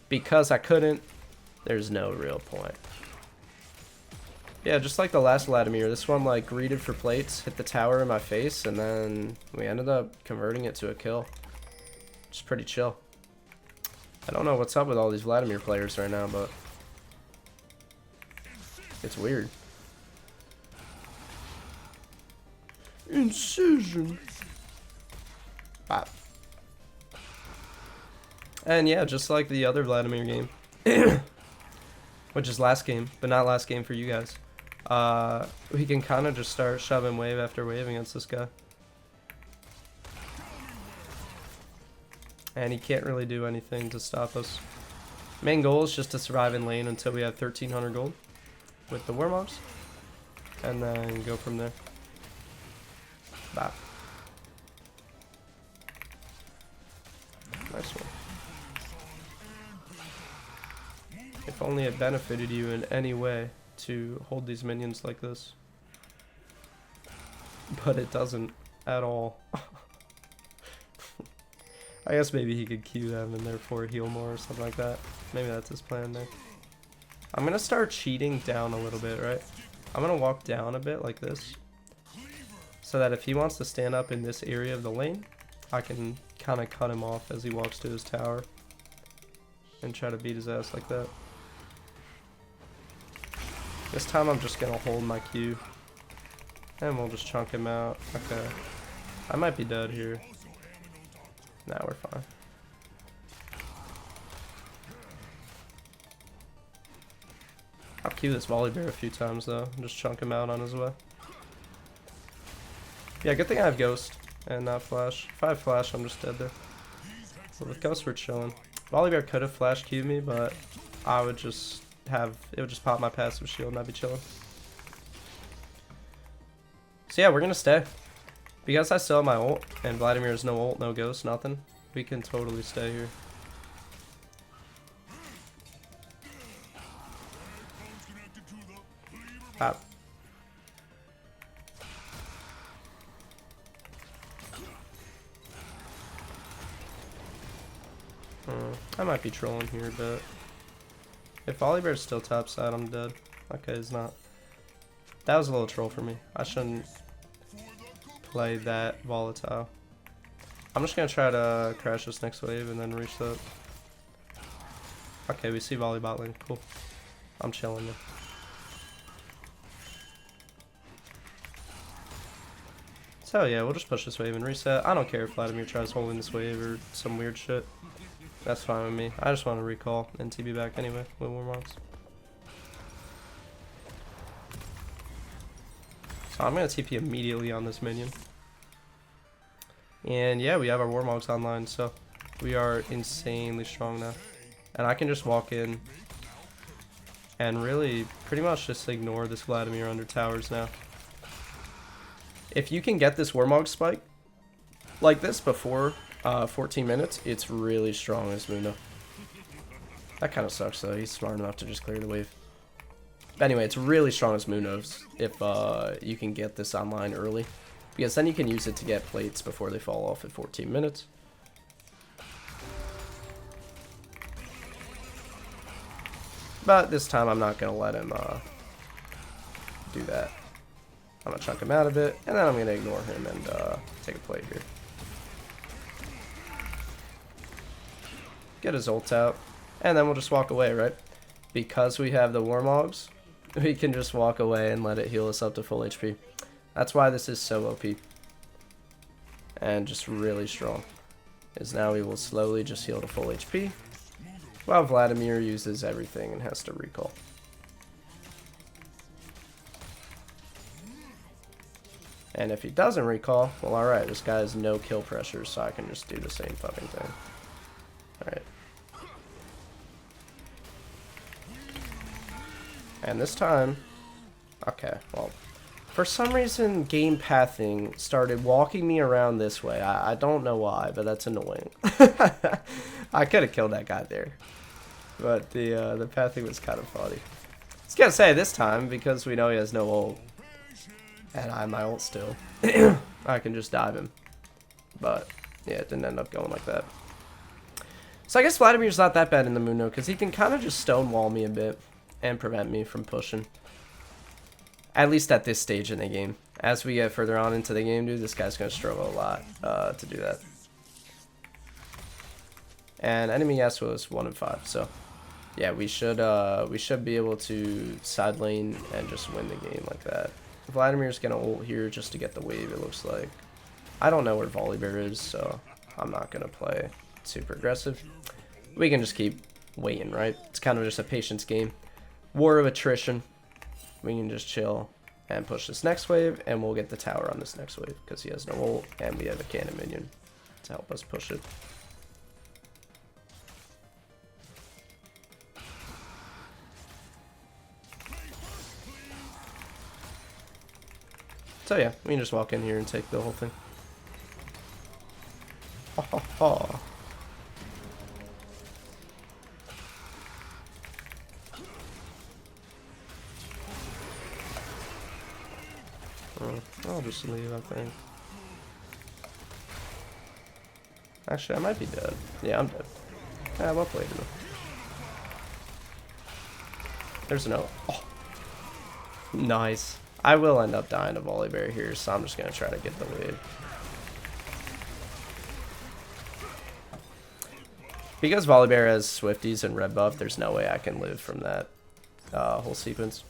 because I couldn't, there's no real point. Yeah, just like the last Vladimir, this one like greeted for plates, hit the tower in my face, and then we ended up converting it to a kill. Just pretty chill. I don't know what's up with all these Vladimir players right now, but it's weird. Incision. Bop. And yeah, just like the other Vladimir game, which is last game, but not last game for you guys. We can kind of just start shoving wave after wave against this guy. And he can't really do anything to stop us. Main goal is just to survive in lane until we have 1300 gold with the Warmogs. And then go from there. Bop. Nice one. If only it benefited you in any way to hold these minions like this. But it doesn't at all. I guess maybe he could Q them and therefore heal more or something like that. Maybe that's his plan there. I'm gonna start cheating down a little bit, right? I'm gonna walk down a bit like this. So that if he wants to stand up in this area of the lane, I can kind of cut him off as he walks to his tower. And try to beat his ass like that. This time I'm just gonna hold my Q. And we'll just chunk him out. Okay. I might be dead here. Nah, we're fine. I'll Q this Volibear a few times though. And just chunk him out on his way. Yeah, good thing I have Ghost and not Flash. If I have Flash, I'm just dead there. But with Ghost, we're chilling. Volibear could have Flash Q'd me, but I would just have, it would just pop my passive shield and I'd be chilling. So yeah, we're gonna stay. Because I still have my ult, and Vladimir has no ult, no Ghost, nothing, we can totally stay here. Pop. I might be trolling here, but if Volibear's still topside, I'm dead. Okay, he's not. That was a little troll for me. I shouldn't play that volatile. I'm just gonna try to crash this next wave and then reset. Okay, we see volley bot lane. Cool. I'm chilling now. So yeah, we'll just push this wave and reset. I don't care if Vladimir tries holding this wave or some weird shit. That's fine with me. I just want to recall and TB back anyway with Warmogs. So I'm going to TP immediately on this minion. And yeah, we have our Warmogs online, so we are insanely strong now. And I can just walk in and really pretty much just ignore this Vladimir under towers now. If you can get this Warmog spike like this before 14 minutes, it's really strong as Mundo. That kind of sucks though, he's smart enough to just clear the wave. But anyway, it's really strong as Mundo's if you can get this online early. Because then you can use it to get plates before they fall off at 14 minutes. But this time I'm not going to let him do that. I'm going to chunk him out of it, and then I'm going to ignore him and take a plate here. Get his ult out, and then we'll just walk away, right? Because we have the Warmogs, we can just walk away and let it heal us up to full HP. That's why this is so OP. And just really strong. Is now we will slowly just heal to full HP, while Vladimir uses everything and has to recall. And if he doesn't recall, well alright, this guy has no kill pressure, so I can just do the same fucking thing. Alright. And this time, okay, well, for some reason game pathing started walking me around this way. I don't know why, but that's annoying. I could have killed that guy there. But the pathing was kind of funny. was gonna say this time, because we know he has no ult, and I have my ult still, I can just dive him. But yeah, it didn't end up going like that. So I guess Vladimir's not that bad in the Mundo, because he can kind of just stonewall me a bit and prevent me from pushing. At least at this stage in the game. As we get further on into the game, dude, this guy's going to struggle a lot to do that. And enemy Yasuo is 1-5, so yeah, we should be able to side lane and just win the game like that. Vladimir's going to ult here just to get the wave, it looks like. I don't know where Volibear is, so I'm not going to play super aggressive. We can just keep waiting, right? It's kind of just a patience game. War of attrition. We can just chill and push this next wave, and we'll get the tower on this next wave because he has no ult, and we have a cannon minion to help us push it. So yeah, we can just walk in here and take the whole thing. Ha ha ha. I'll just leave, I think. Actually, I might be dead. Yeah, I'm dead. Yeah, well played. There's no. Oh. Nice. I will end up dying to Volibear here, so I'm just going to try to get the wave. Because Volibear has Swifties and red buff, there's no way I can live from that whole sequence.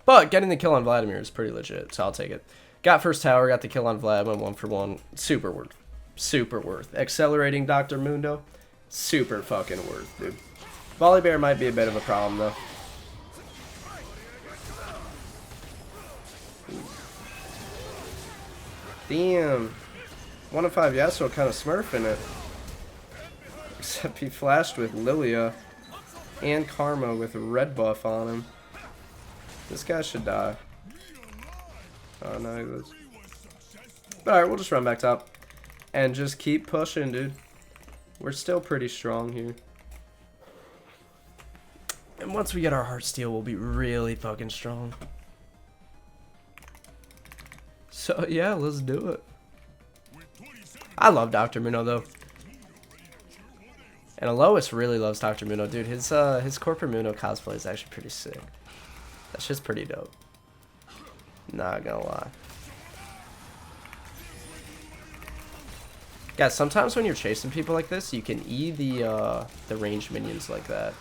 But getting the kill on Vladimir is pretty legit, so I'll take it. Got first tower, got the kill on Vlad, went 1 for 1. Super worth. Super worth. Accelerating Dr. Mundo, super fucking worth, dude. Volibear might be a bit of a problem, though. Damn. 1-5 Yasuo kind of smurfing it. Except he flashed with Lilia and Karma with a red buff on him. This guy should die. Oh no, he was. Alright, we'll just run back top. And just keep pushing, dude. We're still pretty strong here. And once we get our heart steal, we'll be really fucking strong. So yeah, let's do it. I love Dr. Mundo though. And Alois really loves Dr. Mundo, dude. His corporate Mundo cosplay is actually pretty sick. That's just pretty dope. Not gonna lie. Guys, sometimes when you're chasing people like this, you can E the ranged minions like that.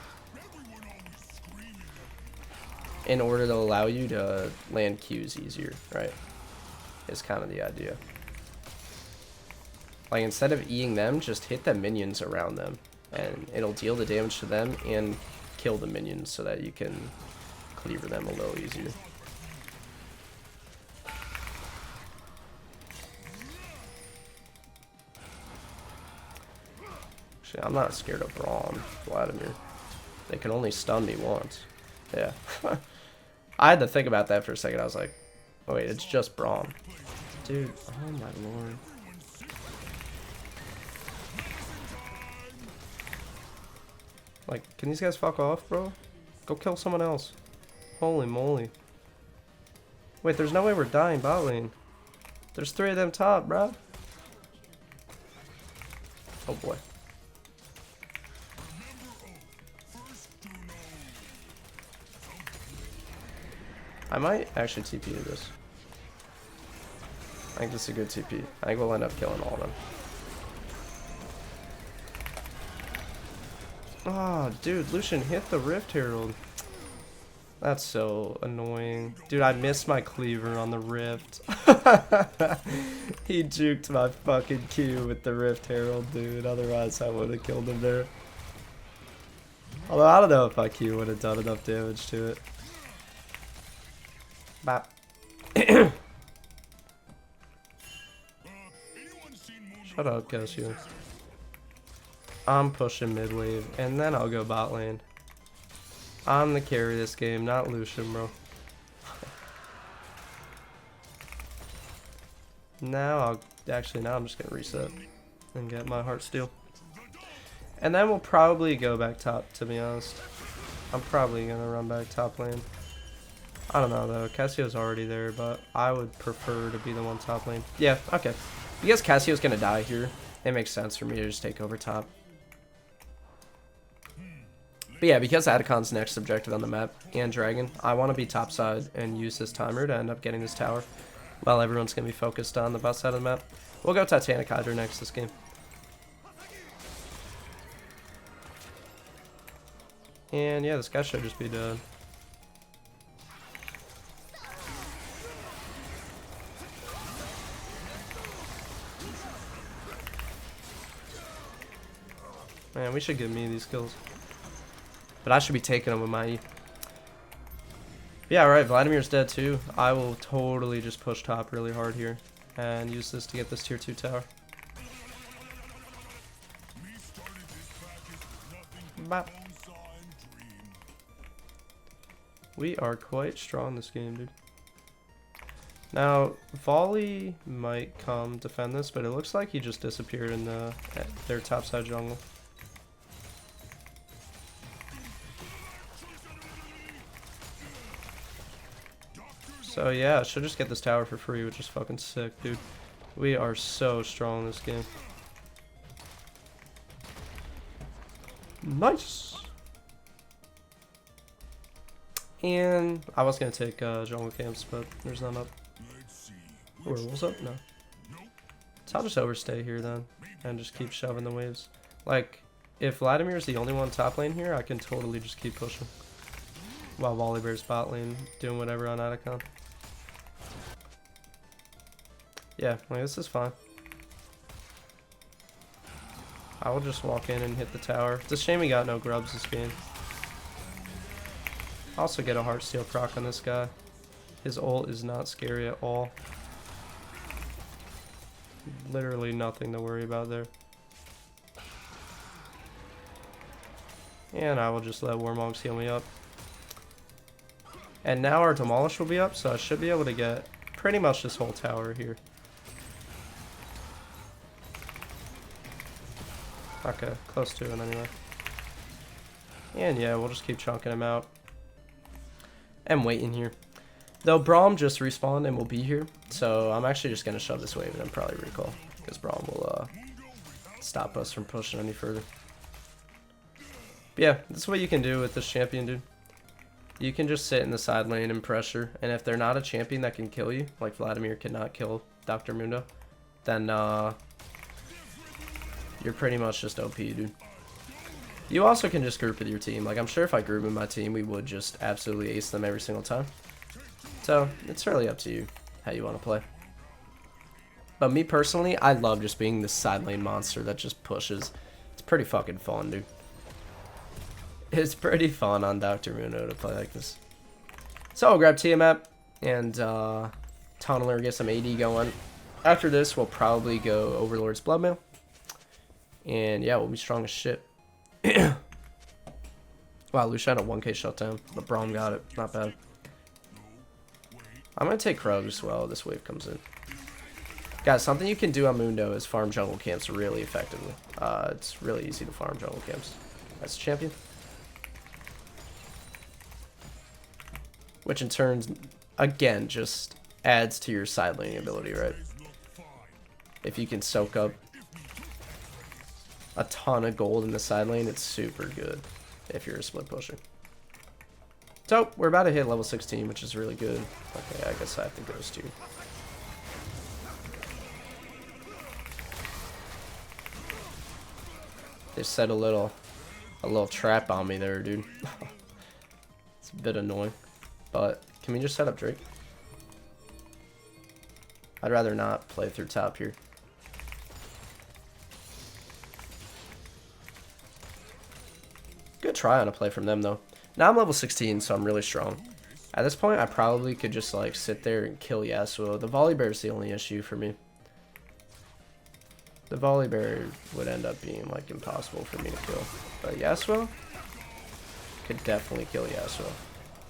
In order to allow you to land Qs easier, right? Is kind of the idea. Like, instead of E-ing them, just hit the minions around them. And it'll deal the damage to them and kill the minions so that you can cleaver them a little easier. Actually, I'm not scared of Braum, Vladimir. They can only stun me once. Yeah. I had to think about that for a second. I was like, oh wait, it's just Braum. Dude, oh my lord. Like, can these guys fuck off, bro? Go kill someone else. Holy moly. Wait, there's no way we're dying bot lane. There's 3 of them top, bro. Oh boy. I might actually TP to this. I think this is a good TP. I think we'll end up killing all of them. Oh, dude, Lucian hit the Rift Herald. That's so annoying. Dude, I missed my cleaver on the Rift. He juked my fucking Q with the Rift Herald, dude. Otherwise, I would have killed him there. Although, I don't know if my Q would have done enough damage to it. Bop. Shut up, Cashew. I'm pushing mid wave, and then I'll go bot lane. I'm the carry this game, not Lucian, bro. Now I'm just gonna reset and get my heart steal. And then we'll probably go back top, to be honest. I'm probably gonna run back top lane. I don't know though. Cassio's already there, but I would prefer to be the one top lane. Yeah, okay. Because Cassio's gonna die here, it makes sense for me to just take over top. But yeah, because Atacon's next objective on the map, and Dragon, I want to be top side and use this timer to end up getting this tower, while everyone's going to be focused on the bot side of the map. We'll go Titanic Hydra next this game. And yeah, this guy should just be dead. Man, we should give me these kills. But I should be taking them with my E. Yeah, right, Vladimir's dead too. I will totally just push top really hard here and use this to get this tier 2 tower. Bop. We are quite strong this game, dude. Now, Volley might come defend this, but it looks like he just disappeared in their topside jungle. So yeah, I should just get this tower for free, which is fucking sick, dude. We are so strong in this game. Nice! And I was gonna take jungle camps, but there's none up. Werewolves up? No. So I'll just overstay here then, and just keep shoving the waves. Like, if Vladimir is the only one top lane here, I can totally just keep pushing. While Volibear's bot lane doing whatever on Akali. Yeah, like this is fine. I will just walk in and hit the tower. It's a shame we got no grubs this game. Also get a Heartsteel proc on this guy. His ult is not scary at all. Literally nothing to worry about there. And I will just let Warmogs heal me up. And now our Demolish will be up, so I should be able to get pretty much this whole tower here. Okay, close to it anyway. And yeah, we'll just keep chunking him out. And waiting here. Though Braum just respawned and will be here, so I'm actually just going to shove this wave and then probably recall. Because Braum will stop us from pushing any further. But yeah, this is what you can do with this champion, dude. You can just sit in the side lane and pressure, and if they're not a champion that can kill you, like Vladimir cannot kill Dr. Mundo, then you're pretty much just OP, dude. You also can just group with your team. Like, I'm sure if I group with my team, we would just absolutely ace them every single time. So, it's really up to you how you want to play. But me personally, I love just being this side lane monster that just pushes. It's pretty fucking fun, dude. It's pretty fun on Dr. Mundo to play like this. So I'll grab Tiamat and Tunneler, get some AD going. After this, we'll probably go Overlord's Bloodmail. And yeah, we'll be strong as shit. Wow, Lucian a 1k shutdown. But Braum got it. Not bad. I'm going to take Krugs while this wave comes in. Guys, something you can do on Mundo is farm jungle camps really effectively. It's really easy to farm jungle camps. That's a champion. Which in turn, again, just adds to your side laning ability, right? If you can soak up a ton of gold in the side lane, it's super good if you're a split pusher. So, we're about to hit level 16, which is really good. Okay, I guess I have to ghost you. They set a little trap on me there, dude. It's a bit annoying. But, can we just set up Drake? I'd rather not play through top here. Good try on a play from them, though. Now I'm level 16, so I'm really strong. At this point, I probably could just, like, sit there and kill Yasuo. The Volibear is the only issue for me. The Volibear would end up being, like, impossible for me to kill. But Yasuo could definitely kill Yasuo.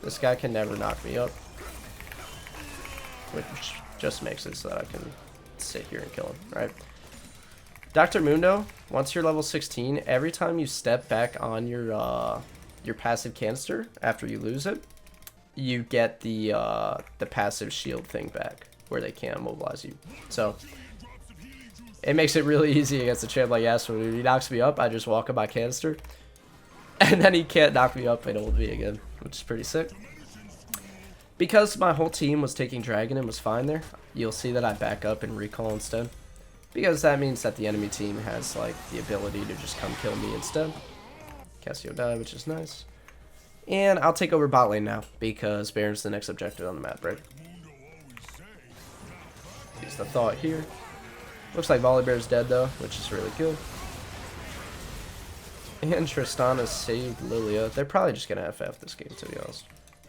This guy can never knock me up. Which just makes it so that I can sit here and kill him, right? Dr. Mundo, once you're level 16, every time you step back on your your passive canister after you lose it, you get the passive shield thing back where they can't immobilize you. So it makes it really easy against a champ like Yasuo. When he knocks me up, I just walk in my canister, and then he can't knock me up and ult me again, which is pretty sick. Because my whole team was taking Dragon and was fine there, you'll see that I back up and recall instead. Because that means that the enemy team has like the ability to just come kill me instead. Cassio died, which is nice. And I'll take over bot lane now, because Baron's the next objective on the map, right? Use the thought here. Looks like Volibear's dead though, which is really good. And Tristana saved Lilia. They're probably just gonna FF this game, to be honest.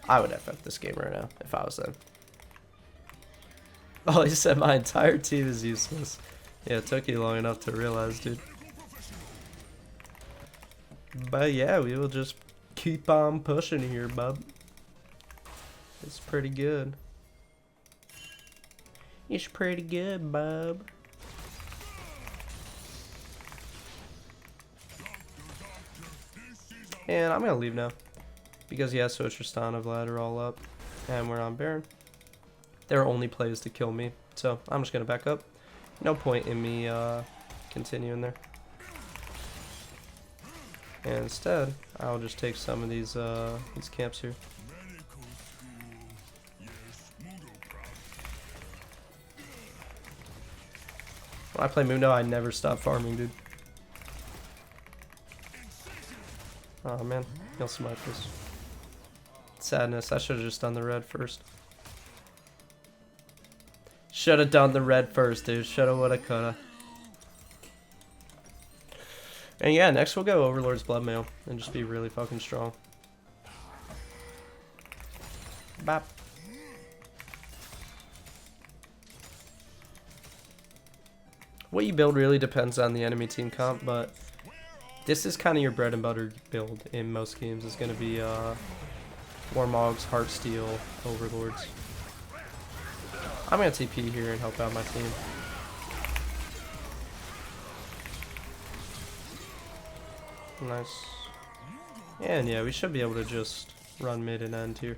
I would FF this game right now, if I was them. Oh, he said my entire team is useless. Yeah, it took you long enough to realize, dude. But yeah, we will just keep on pushing here, bub. It's pretty good. It's pretty good, bub. And I'm gonna leave now. Because yeah, so Tristana, Vlad are all up. And we're on Baron. Their only play is to kill me. So I'm just gonna back up. No point in me continuing there. And instead, I'll just take some of these camps here. When I play Mundo, I never stop farming, dude. Oh man, he'll smoke this. Sadness, I should have just done the red first. Should have done the red first, dude. Shoulda, woulda, coulda. And yeah, next we'll go Overlord's Bloodmail and just be really fucking strong. Bop. What you build really depends on the enemy team comp, but this is kind of your bread and butter build in most games. It's going to be Warmogs, Heartsteel, Overlords. I'm going to TP here and help out my team. Nice. And yeah, we should be able to just run mid and end here.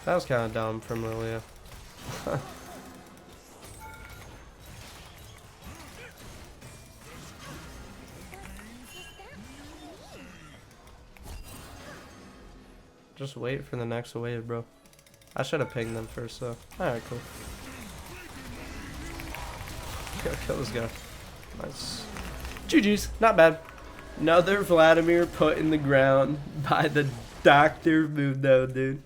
That was kind of dumb from Lilia. Just wait for the next wave, bro. I should have pinged them first, though. Alright, cool. Gotta kill this guy. Nice. GG's. Not bad. Another Vladimir put in the ground by the Dr. Mundo, dude.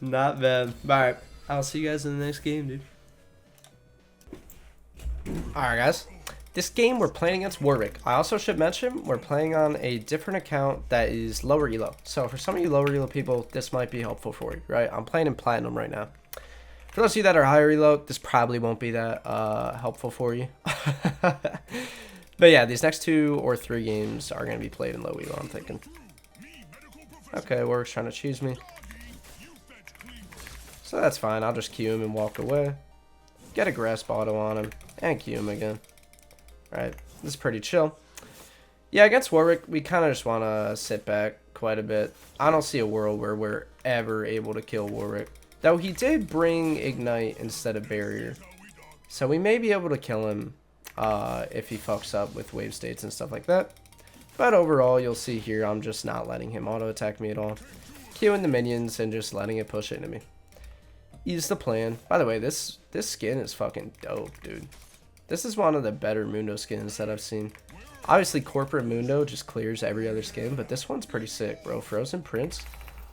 Not bad. Alright. I'll see you guys in the next game, dude. Alright, guys. This game, we're playing against Warwick. I also should mention, we're playing on a different account that is lower elo. So for some of you lower elo people, this might be helpful for you, right? I'm playing in Platinum right now. For those of you that are higher elo, this probably won't be that helpful for you. But yeah, these next 2 or 3 games are going to be played in low elo, I'm thinking. Okay, Warwick's trying to cheese me. So that's fine. I'll just Q him and walk away. Get a grasp auto on him and Q him again. Alright, this is pretty chill. Yeah, against Warwick, we kind of just want to sit back quite a bit. I don't see a world where we're ever able to kill Warwick. Though he did bring Ignite instead of Barrier. So we may be able to kill him if he fucks up with wave states and stuff like that. But overall, you'll see here, I'm just not letting him auto-attack me at all. Queuing the minions and just letting it push into me. Is the plan. By the way, this skin is fucking dope, dude. This is one of the better Mundo skins that I've seen. Obviously, Corporate Mundo just clears every other skin, but this one's pretty sick, bro. Frozen Prince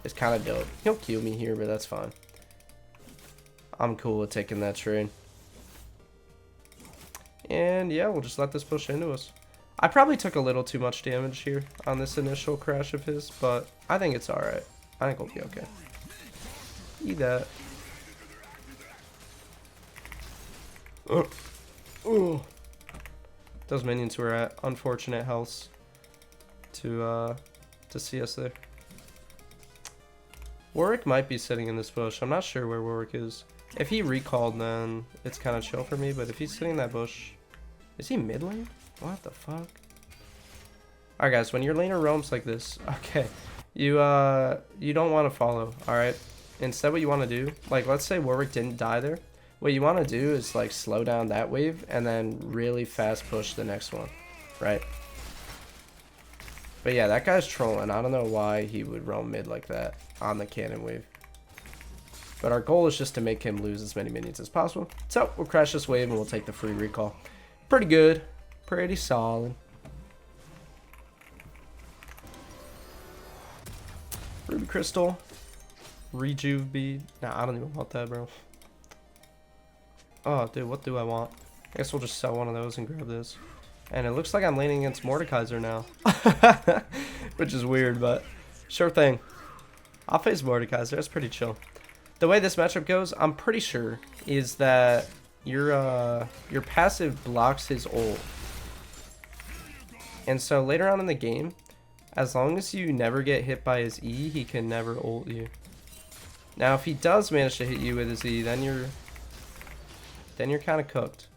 is kind of dope. He'll kill me here, but that's fine. I'm cool with taking that trade. And yeah, we'll just let this push into us. I probably took a little too much damage here on this initial crash of his, but I think it's alright. I think we'll be okay. Eat that. Those minions were at unfortunate healths to see us there. Warwick might be sitting in this bush. I'm not sure where Warwick is. If he recalled, then it's kind of chill for me. But if he's sitting in that bush, is he mid lane? What the fuck? All right, guys. When your laner roams like this, okay, you don't want to follow. All right. Instead, what you want to do, like, let's say Warwick didn't die there. What you want to do is like slow down that wave and then really fast push the next one, right? But yeah, that guy's trolling. I don't know why he would roam mid like that on the cannon wave. But our goal is just to make him lose as many minions as possible. So we'll crash this wave and we'll take the free recall. Pretty good. Pretty solid. Ruby Crystal. Rejuve bead. Nah, I don't even want that, bro. Oh, dude, what do I want? I guess we'll just sell one of those and grab this. And it looks like I'm laning against Mordekaiser now. Which is weird, but sure thing. I'll face Mordekaiser. That's pretty chill. The way this matchup goes, I'm pretty sure, is that your passive blocks his ult. And so later on in the game, as long as you never get hit by his E, he can never ult you. Now, if he does manage to hit you with his E, then you're kind of cooked.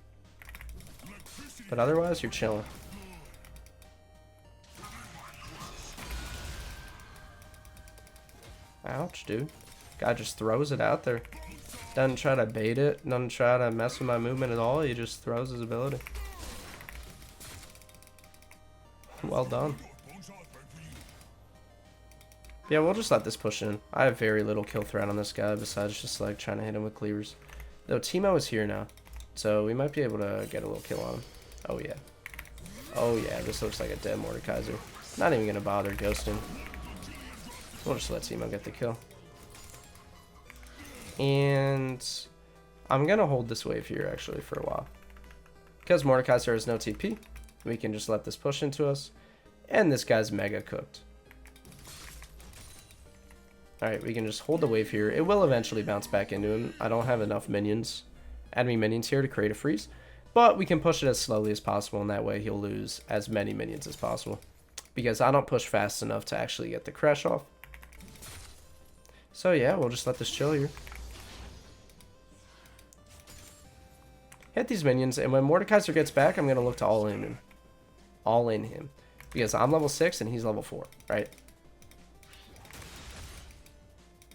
But otherwise, you're chilling. Ouch, dude. Guy just throws it out there. Doesn't try to bait it. Doesn't try to mess with my movement at all. He just throws his ability. Well done. Yeah, we'll just let this push in. I have very little kill threat on this guy besides just like trying to hit him with cleavers. Though Teemo is here now. So we might be able to get a little kill on him. Oh yeah. Oh yeah, this looks like a dead Mordekaiser. Not even gonna bother ghosting. We'll just let Teemo get the kill. And I'm gonna hold this wave here actually for a while. Because Mordekaiser has no TP, we can just let this push into us. And this guy's mega cooked. Alright, we can just hold the wave here. It will eventually bounce back into him. I don't have enough minions, enemy minions here to create a freeze. But we can push it as slowly as possible, and that way he'll lose as many minions as possible. Because I don't push fast enough to actually get the crash off. So yeah, we'll just let this chill here. Hit these minions, and when Mordekaiser gets back, I'm going to look to all in him. All in him. Because I'm level 6 and he's level 4, right?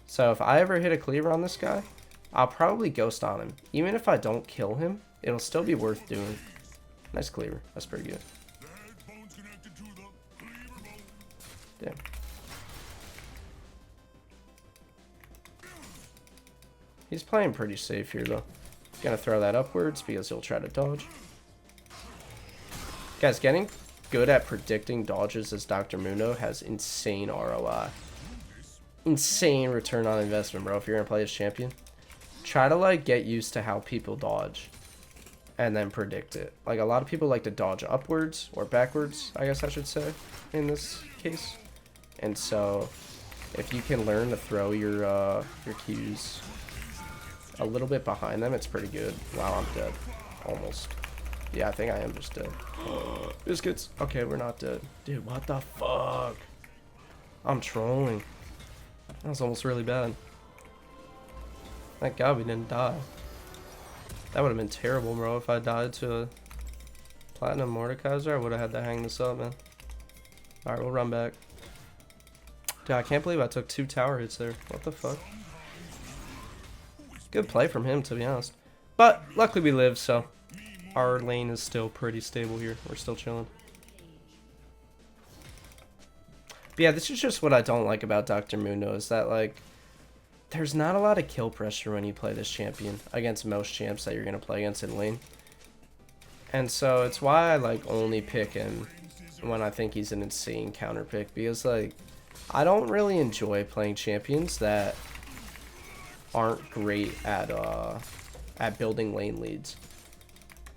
So if I ever hit a cleaver on this guy, I'll probably ghost on him. Even if I don't kill him, it'll still be worth doing. Nice cleaver. That's pretty good. Damn. He's playing pretty safe here, though. Gonna throw that upwards because he'll try to dodge. Guys, getting good at predicting dodges as Dr. Mundo has insane ROI. Insane return on investment, bro. If you're gonna play as champion, try to like get used to how people dodge and then predict it. Like a lot of people like to dodge upwards or backwards, I guess I should say in this case. And so if you can learn to throw your Qs a little bit behind them, it's pretty good. Wow, I'm dead. Almost. Yeah, I think I am just dead. Biscuits. Okay, we're not dead. Dude, what the fuck? I'm trolling. That was almost really bad. Thank God we didn't die. That would have been terrible, bro. If I died to a Platinum Mordekaiser, I would have had to hang this up, man. Alright, we'll run back. Dude, I can't believe I took 2 tower hits there. What the fuck? Good play from him, to be honest. But luckily we live, so our lane is still pretty stable here. We're still chilling. But yeah, this is just what I don't like about Dr. Mundo, is that like there's not a lot of kill pressure when you play this champion against most champs that you're gonna play against in lane. And so it's why I like only pick him when I think he's an insane counter pick, because like I don't really enjoy playing champions that aren't great at building lane leads.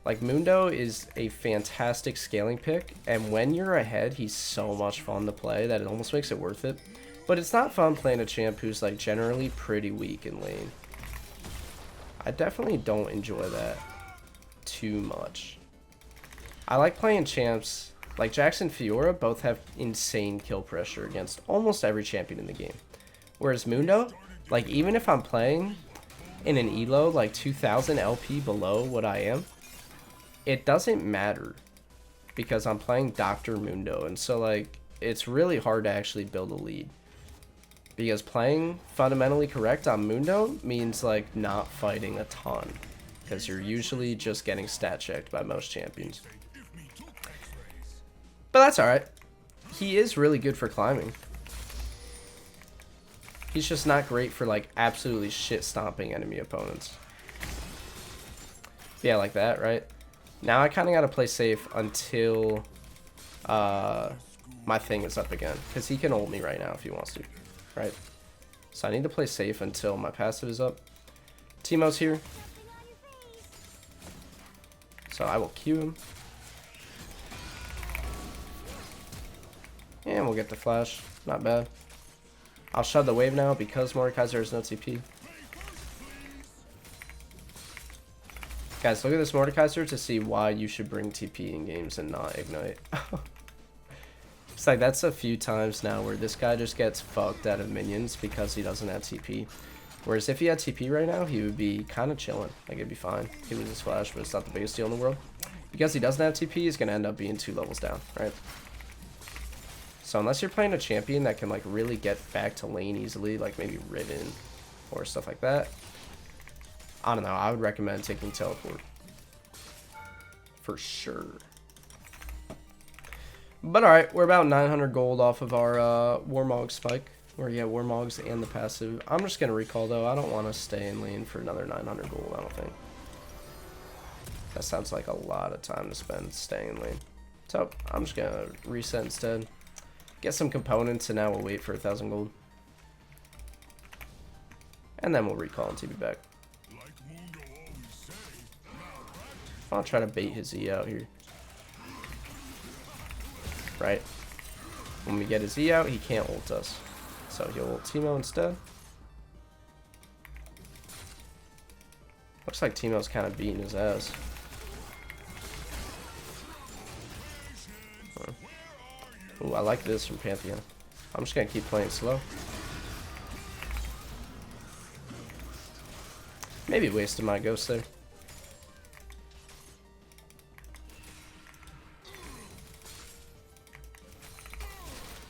Like Mundo is a fantastic scaling pick, and when you're ahead, he's so much fun to play that it almost makes it worth it. But it's not fun playing a champ who's like generally pretty weak in lane. I definitely don't enjoy that too much. I like playing champs like Jax and Fiora, both have insane kill pressure against almost every champion in the game. Whereas Mundo, like even if I'm playing in an elo like 2000 LP below what I am, it doesn't matter because I'm playing Dr. Mundo, and so like it's really hard to actually build a lead because playing fundamentally correct on Mundo means like not fighting a ton because you're usually just getting stat checked by most champions. But that's alright. He is really good for climbing. He's just not great for like absolutely shit stomping enemy opponents. Yeah, like that, right? Now I kind of got to play safe until my thing is up again. Because he can ult me right now if he wants to, right? So I need to play safe until my passive is up. Teemo's here. So I will Q him. And we'll get the flash. Not bad. I'll shove the wave now because Mordekaiser has no TP. Guys, look at this Mordekaiser to see why you should bring TP in games and not Ignite. It's like that's a few times now where this guy just gets fucked out of minions because he doesn't have TP. Whereas if he had TP right now, he would be kind of chilling. Like, it'd be fine. He loses flash, but it's not the biggest deal in the world. Because he doesn't have TP, he's going to end up being 2 levels down, right? So unless you're playing a champion that can like really get back to lane easily, like maybe Riven or stuff like that, I don't know, I would recommend taking teleport. For sure. But alright, we're about 900 gold off of our Warmog spike. Or yeah, Warmogs and the passive. I'm just going to recall though, I don't want to stay in lane for another 900 gold, I don't think. That sounds like a lot of time to spend staying in lane. So I'm just going to reset instead. Get some components, and now we'll wait for 1,000 gold. And then we'll recall and TP back. I'll try to bait his E out here. Right? When we get his E out, he can't ult us. So he'll ult Teemo instead. Looks like Teemo's kind of beating his ass. Ooh, I like this from Pantheon. I'm just going to keep playing slow. Maybe wasted my ghost there.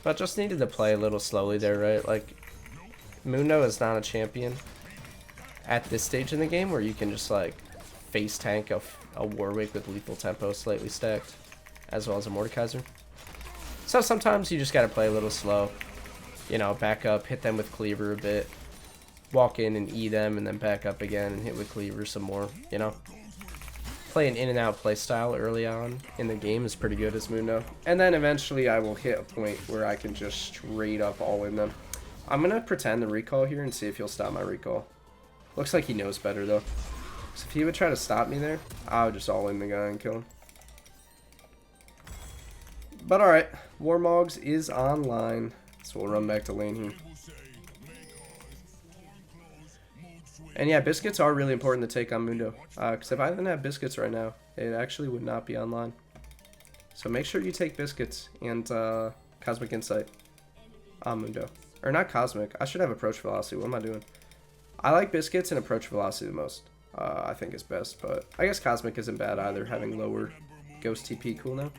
But just needed to play a little slowly there, right? Like, Mundo is not a champion at this stage in the game where you can just, like, face tank a Warwick with lethal tempo slightly stacked, as well as a Mordekaiser. So sometimes you just gotta play a little slow. You know, back up, hit them with cleaver a bit, walk in and E them, and then back up again and hit with cleaver some more, you know? Play an in and out play style early on in the game is pretty good as Mundo. And then eventually I will hit a point where I can just straight up all in them. I'm gonna pretend to recall here and see if he'll stop my recall. Looks like he knows better though. So if he would try to stop me there, I would just all in the guy and kill him. But alright, Warmogs is online, so we'll run back to lane here. And yeah, biscuits are really important to take on Mundo. Because if I didn't have biscuits right now, it actually would not be online. So make sure you take biscuits and Cosmic Insight on Mundo. Or not Cosmic, I should have Approach Velocity, what am I doing? I like biscuits and Approach Velocity the most. I think it's best, but I guess Cosmic isn't bad either, having lower Ghost TP cooldown.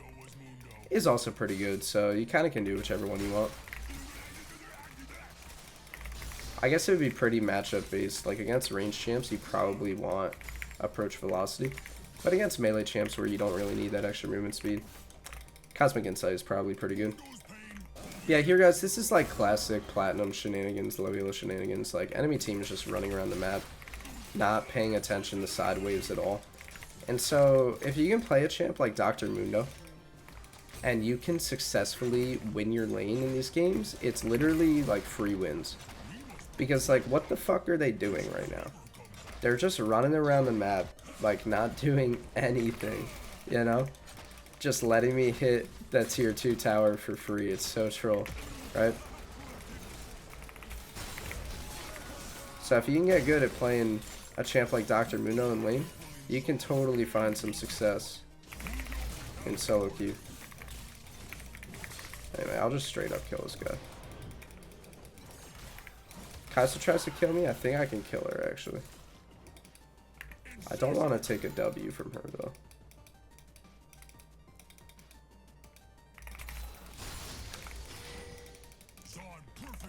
Is also pretty good, so you kind of can do whichever one you want. I guess it would be pretty matchup based. Like against range champs, you probably want Approach Velocity, but against melee champs where you don't really need that extra movement speed, Cosmic Insight is probably pretty good. Yeah, here guys, this is like classic Platinum shenanigans, low elo shenanigans. Like enemy team is just running around the map, not paying attention to side waves at all. And so if you can play a champ like Dr. Mundo, and you can successfully win your lane in these games, it's literally like free wins. Because like, what the fuck are they doing right now? They're just running around the map, like not doing anything, you know? Just letting me hit that tier 2 tower for free. It's so troll, right? So if you can get good at playing a champ like Dr. Mundo in lane, you can totally find some success in solo queue. Anyway, I'll just straight up kill this guy. Kai'Sa tries to kill me. I think I can kill her, actually. I don't want to take a W from her, though.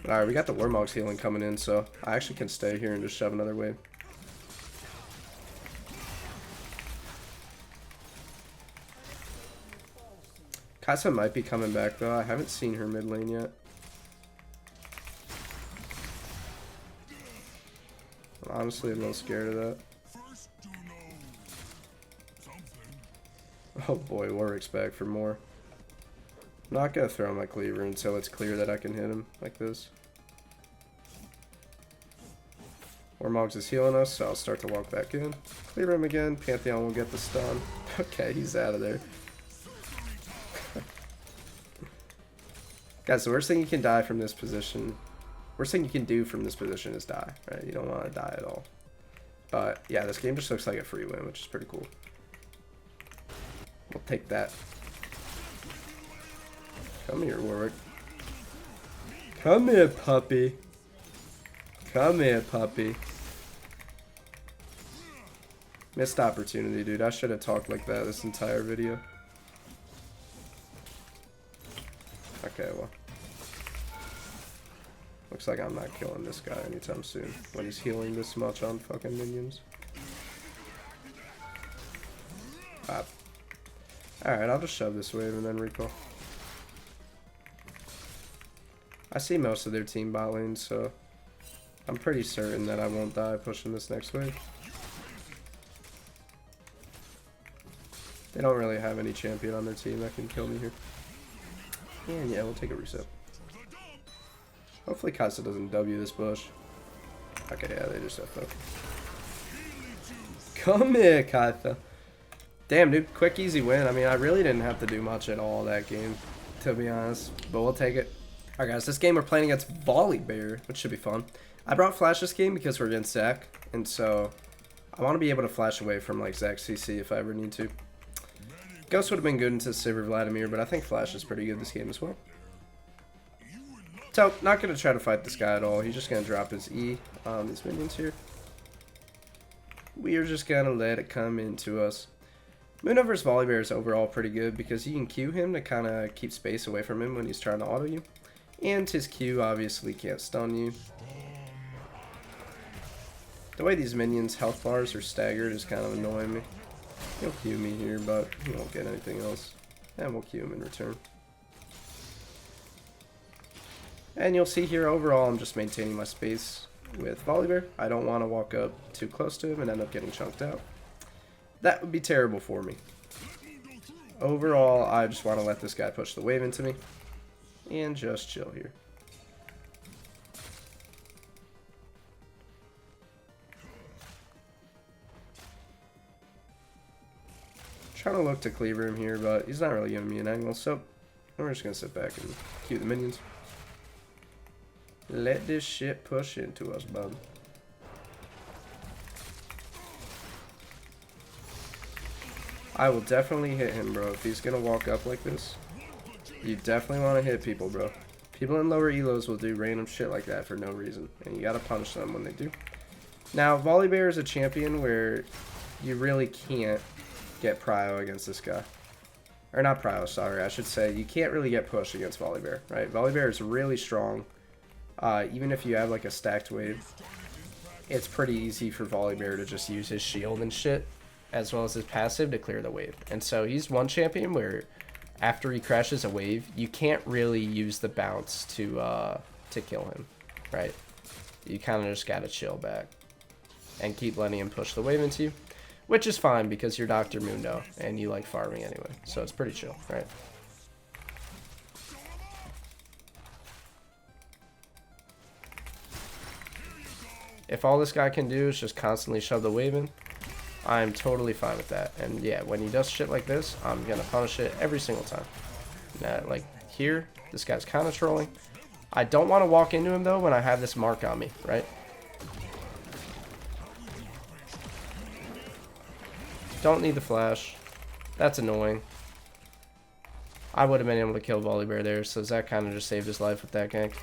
Alright, we got the Warmogs healing coming in, so I actually can stay here and just shove another wave. Kai'Sa might be coming back, though. I haven't seen her mid lane yet. I'm honestly a little scared of that. Oh boy, Warwick's back for more. I'm not gonna throw my cleaver until it's clear that I can hit him like this. Warmogs is healing us, so I'll start to walk back in. Cleaver him again. Pantheon will get the stun. Okay, he's out of there. Guys, the worst thing you can die from this position, worst thing you can do from this position is die, right? You don't want to die at all. But yeah, this game just looks like a free win, which is pretty cool. We'll take that. Come here, Warwick. Come here, puppy. Come here, puppy. Missed opportunity, dude. I should have talked like that this entire video. Okay, well. Looks like I'm not killing this guy anytime soon when he's healing this much on fucking minions. Alright, I'll just shove this wave and then recall. I see most of their team bot lane, so I'm pretty certain that I won't die pushing this next wave. They don't really have any champion on their team that can kill me here. And yeah, we'll take a reset. Hopefully Kai'Sa doesn't W this bush. Okay, yeah, they just have focus. Come here, Kai'Sa. Damn, dude, quick, easy win. I mean, I really didn't have to do much at all that game, to be honest. But we'll take it. Alright, guys, this game we're playing against Volibear, which should be fun. I brought Flash this game because we're against Zac, and so I want to be able to flash away from, like, Zac's CC if I ever need to. Ghost would have been good into Silver Vladimir, but I think Flash is pretty good this game as well. So, not going to try to fight this guy at all. He's just going to drop his E on these minions here. We are just going to let it come into us. Mundo vs Volibear is overall pretty good because you can Q him to kind of keep space away from him when he's trying to auto you. And his Q obviously can't stun you. The way these minions' health bars are staggered is kind of annoying me. He'll Q me here, but he won't get anything else. And we'll Q him in return. And you'll see here overall I'm just maintaining my space with Volibear. I don't want to walk up too close to him and end up getting chunked out. That would be terrible for me. Overall, I just want to let this guy push the wave into me. And just chill here. Trying to look to cleaver him here, but he's not really giving me an angle, so we're just going to sit back and Q the minions. Let this shit push into us, bud. I will definitely hit him, bro. If he's going to walk up like this, you definitely want to hit people, bro. People in lower elos will do random shit like that for no reason, and you got to punish them when they do. Now, Volibear is a champion where you really can't get prio against this guy. Or not prio, sorry, I should say. You can't really get pushed against Volibear, right? Volibear is really strong. Even if you have like a stacked wave, it's pretty easy for Volibear to just use his shield and shit, as well as his passive to clear the wave. And so he's one champion where after he crashes a wave, you can't really use the bounce to kill him, right? You kind of just gotta chill back and keep letting him push the wave into you, which is fine because you're Dr. Mundo and you like farming anyway, so it's pretty chill, right? If all this guy can do is just constantly shove the wave in, I'm totally fine with that. And yeah, when he does shit like this, I'm gonna punish it every single time. Now, like here, this guy's kind of trolling. I don't want to walk into him though when I have this mark on me, right? Don't need the flash. That's annoying. I would have been able to kill Volibear there, so Zac kind of just saved his life with that gank.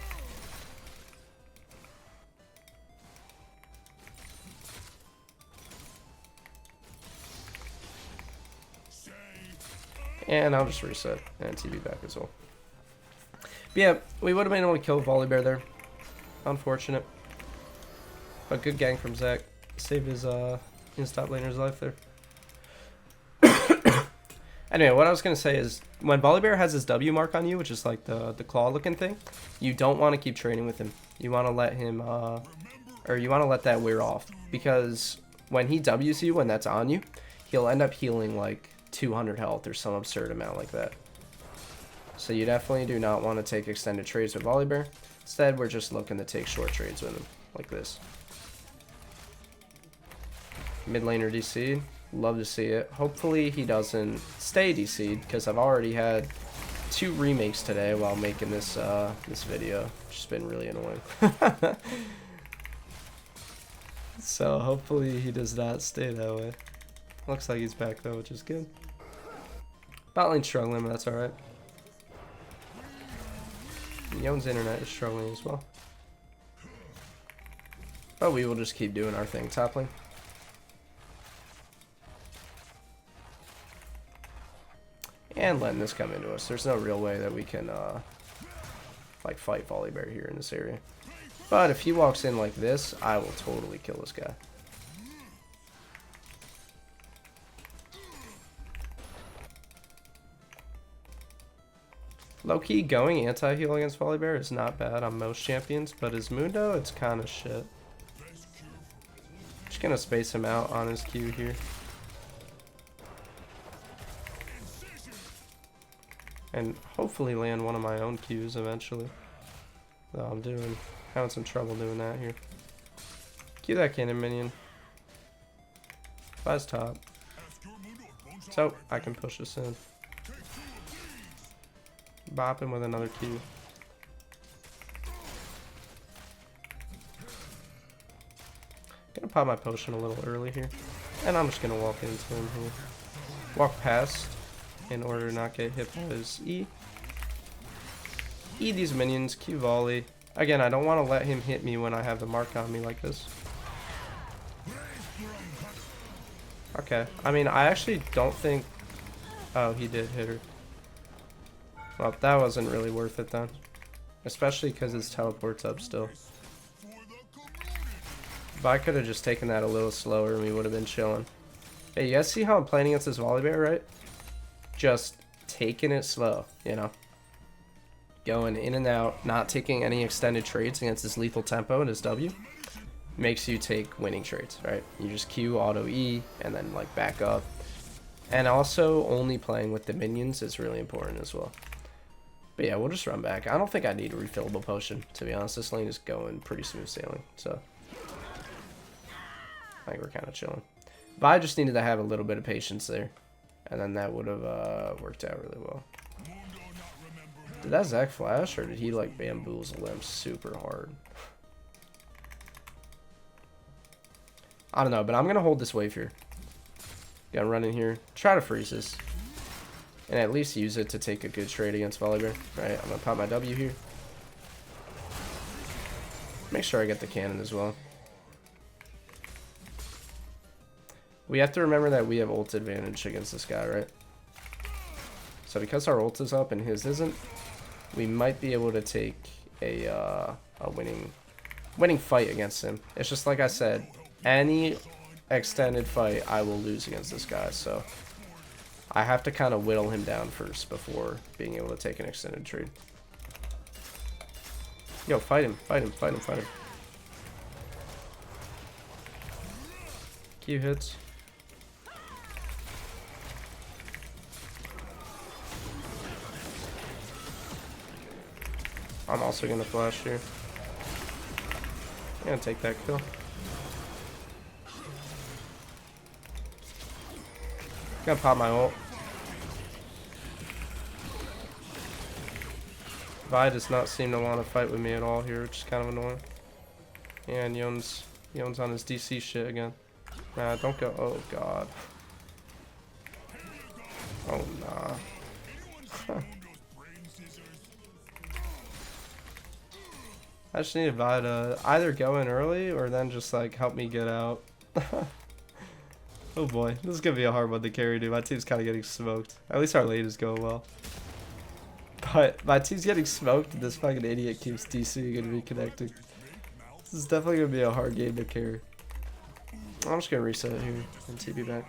And I'll just reset and TV back as well. But yeah, we would have been able to kill Volibear there. Unfortunate. But good gang from Zach. Saved his top laner's life there. Anyway, what I was going to say is, when Volibear has his W mark on you, which is like the claw looking thing, you don't want to keep trading with him. You want to let him, or you want to let that wear off. Because when he Ws you, when that's on you, he'll end up healing like 200 health or some absurd amount like that. So you definitely do not want to take extended trades with Volibear. Instead, we're just looking to take short trades with him, like this. Mid laner DC'd. Love to see it. Hopefully he doesn't stay DC'd, because I've already had 2 remakes today while making this this video, which has been really annoying. So hopefully he does not stay that way. Looks like he's back though, which is good. Bot lane's struggling, but that's alright. Yone's internet is struggling as well. But we will just keep doing our thing top lane. And letting this come into us. There's no real way that we can like fight Volibear here in this area. But if he walks in like this, I will totally kill this guy. Low-key, going anti-heal against Volibear is not bad on most champions, but his Mundo, it's kind of shit. Just gonna space him out on his Q here. And hopefully land one of my own Qs eventually. Though I'm having some trouble doing that here. Q that cannon minion. Buys top. So I can push this in. Bop him with another Q. Gonna pop my potion a little early here. And I'm just gonna walk into him here. Walk past in order to not get hit by his E. E these minions, Q volley. Again, I don't want to let him hit me when I have the mark on me like this. Okay, I mean, I actually don't think... Oh, he did hit her. Well, that wasn't really worth it then. Especially because his teleport's up still. But I could have just taken that a little slower and we would have been chilling. Hey, you guys see how I'm playing against this Volibear, right? Just taking it slow, you know? Going in and out, not taking any extended trades against his lethal tempo and his W. Makes you take winning trades, right? You just Q, auto E, and then like back up. And also, only playing with the minions is really important as well. But yeah, we'll just run back. I don't think I need a refillable potion, to be honest. This lane is going pretty smooth sailing, so I think we're kind of chilling. But I just needed to have a little bit of patience there, and then that would have worked out really well. Did that Zac flash, or did he like bamboozle them super hard? I don't know, but I'm going to hold this wave here. Gonna run in here, try to freeze this, and at least use it to take a good trade against Volibear. Right, I'm going to pop my W here. Make sure I get the cannon as well. We have to remember that we have ult advantage against this guy, right? So because our ult is up and his isn't, we might be able to take a winning fight against him. It's just like I said, any extended fight I will lose against this guy, so I have to kind of whittle him down first before being able to take an extended trade. Yo, fight him, fight him, fight him, fight him. Q hits. I'm also gonna flash here. I'm gonna take that kill. Gonna pop my ult. Vi does not seem to want to fight with me at all here, which is kind of annoying. And Yone's on his DC shit again. Nah, don't go. Oh god. Oh nah. Huh. I just need Vi to either go in early or then just like help me get out. Oh boy, this is gonna be a hard one to carry, dude. My team's kind of getting smoked. At least our lane is going well. But my team's getting smoked, and this fucking idiot keeps DCing and reconnecting. This is definitely gonna be a hard game to carry. I'm just gonna reset it here and TP back.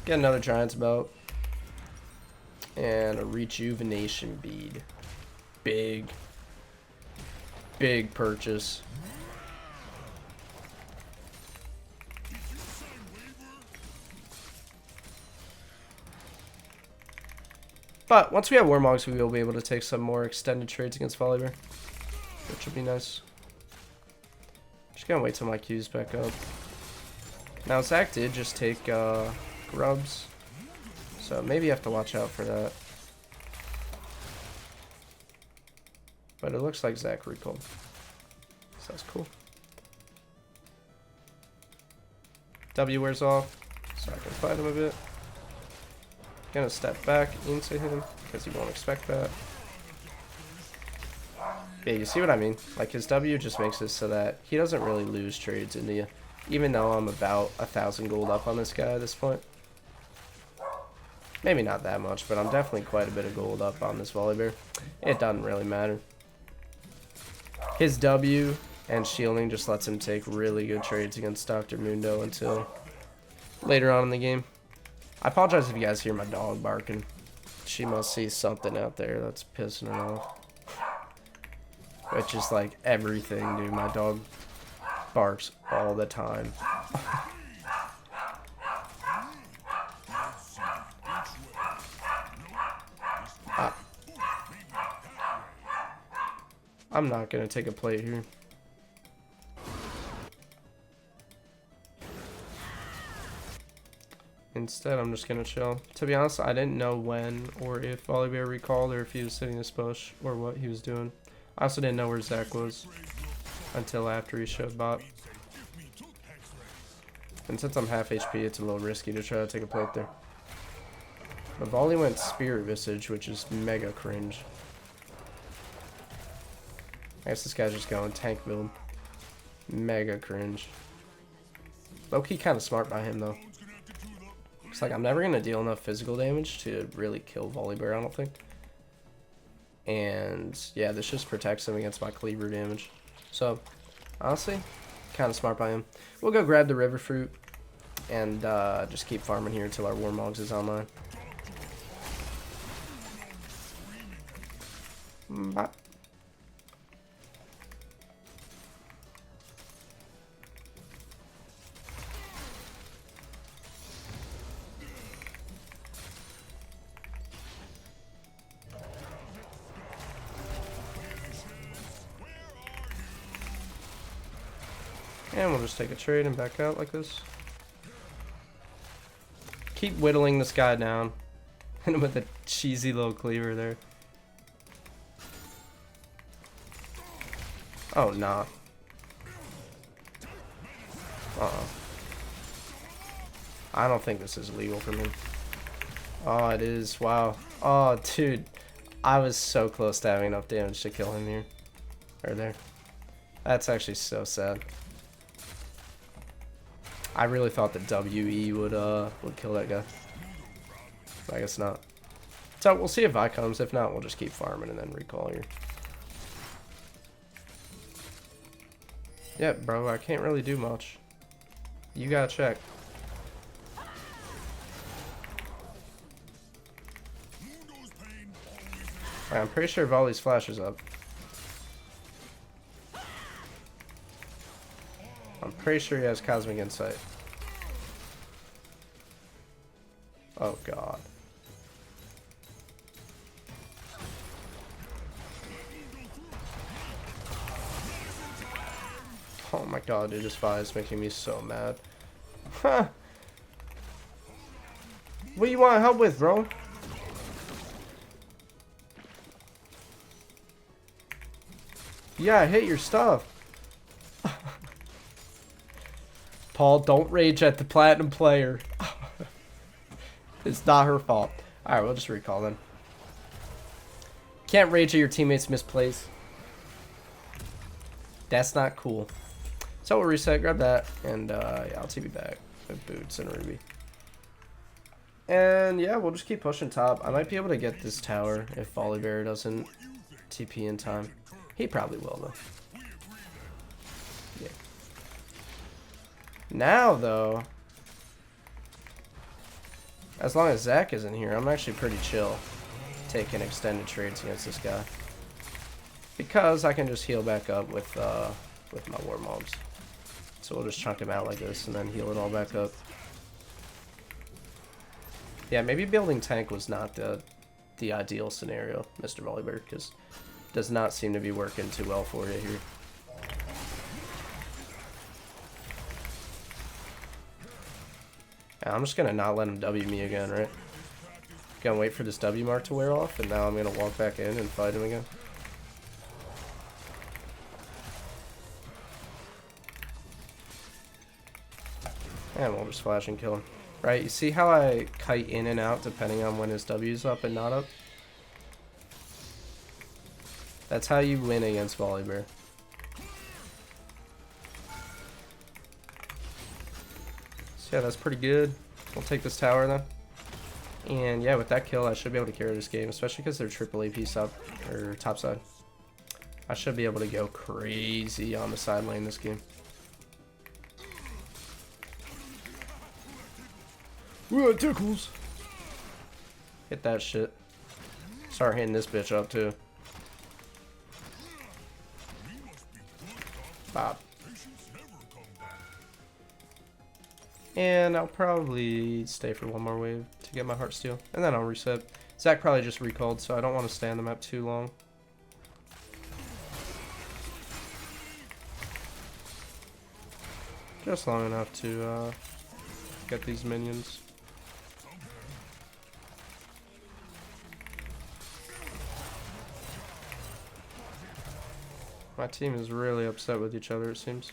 Get another Giant's Belt. And a Rejuvenation Bead. Big purchase. But once we have Warmogs, we will be able to take some more extended trades against Volibear, which would be nice. Just gonna wait till my Q's back up. Now Zach did just take grubs, so maybe you have to watch out for that. But it looks like Zach recalled, so that's cool. W wears off, so I can fight him a bit. Gonna step back into him because he won't expect that. Yeah, you see what I mean? Like, his W just makes it so that he doesn't really lose trades into you, even though I'm about 1,000 gold up on this guy at this point. Maybe not that much, but I'm definitely quite a bit of gold up on this Volibear. It doesn't really matter. His W and shielding just lets him take really good trades against Dr. Mundo until later on in the game. I apologize if you guys hear my dog barking. She must see something out there that's pissing her off. Which is like everything, dude. My dog barks all the time. I'm not gonna take a plate here. Instead, I'm just gonna chill. To be honest, I didn't know when or if Volibear recalled or if he was sitting this bush or what he was doing. I also didn't know where Zach was until after he showed bot. And since I'm half HP, it's a little risky to try to take a plate there. But Volley went Spirit Visage, which is mega cringe. I guess this guy's just going tank build. Mega cringe. Low-key kind of smart by him, though. It's like, I'm never going to deal enough physical damage to really kill Volibear, I don't think. And, yeah, this just protects him against my cleaver damage. So, honestly, kind of smart by him. We'll go grab the River Fruit and just keep farming here until our Warmogs is online. Bye. And we'll just take a trade and back out like this. Keep whittling this guy down. And with a cheesy little cleaver there. Oh, nah. Uh-oh. I don't think this is legal for me. Oh, it is. Wow. Oh, dude. I was so close to having enough damage to kill him here. Right there. That's actually so sad. I really thought that WE would kill that guy. But I guess not. So we'll see if Vi comes. If not, we'll just keep farming and then recall here. Yeah, bro, I can't really do much. You gotta check. Right, I'm pretty sure Volley's flash is up. I'm pretty sure he has Cosmic Insight. Oh god. Oh my god, dude, this Vi is making me so mad. Huh. What do you want help with, bro? Yeah, hit your stuff. Paul, don't rage at the platinum player. It's not her fault. Alright, we'll just recall then. Can't rage at your teammates' misplays. That's not cool. So we'll reset, grab that, and yeah, I'll TP back with boots and Ruby. And yeah, we'll just keep pushing top. I might be able to get this tower if Volibear doesn't TP in time. He probably will though. Yeah. Now though, as long as Zach isn't here, I'm actually pretty chill taking extended trades against this guy. Because I can just heal back up with my war mobs. So we'll just chunk him out like this and then heal it all back up. Yeah, maybe building tank was not the ideal scenario, Mr. Volibear, because it does not seem to be working too well for you here. Yeah, I'm just gonna not let him W me again, right? Gonna wait for this W mark to wear off, and now I'm gonna walk back in and fight him again. And we'll just flash and kill him. Right, you see how I kite in and out depending on when his W's up and not up? That's how you win against Volibear. So yeah, that's pretty good. We'll take this tower then. And yeah, with that kill, I should be able to carry this game, especially because they're triple AP sub, or top side. I should be able to go crazy on the side lane this game. Ooh, tickles. Hit that shit. Start hitting this bitch up too. Bop. And I'll probably stay for one more wave to get my heart steal, and then I'll reset. Zach probably just recalled, so I don't want to stay on the map too long. Just long enough to get these minions. My team is really upset with each other, it seems.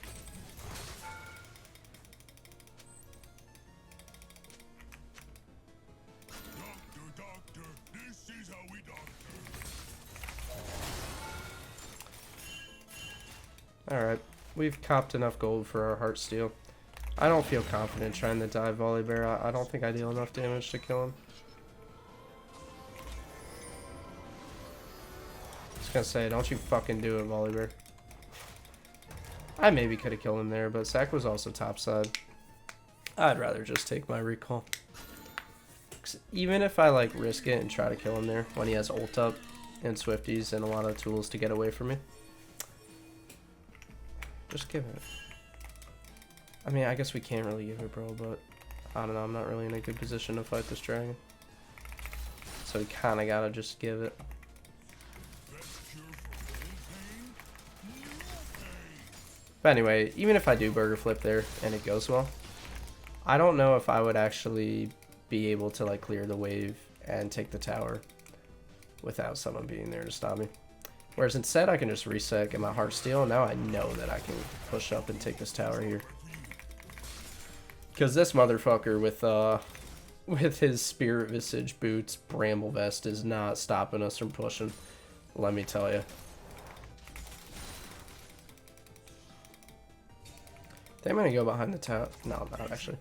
Alright, we've copped enough gold for our heart steal. I don't feel confident trying to dive Volibear. I don't think I deal enough damage to kill him. Gonna say, don't you fucking do it, Volibear. I maybe could have killed him there, but Zach was also topside. I'd rather just take my recall. 'Cause even if I like risk it and try to kill him there when he has ult up and Swifties and a lot of tools to get away from me, just give it. I mean, I guess we can't really give it, bro, but I don't know, I'm not really in a good position to fight this dragon. So we kinda gotta just give it. But anyway, even if I do burger flip there and it goes well, I don't know if I would actually be able to like clear the wave and take the tower without someone being there to stop me. Whereas instead I can just reset, get my heart steal, and now I know that I can push up and take this tower here. Because this motherfucker with his Spirit Visage boots, Bramble Vest is not stopping us from pushing, let me tell you. I think I'm gonna go behind the tower. No, I'm not actually.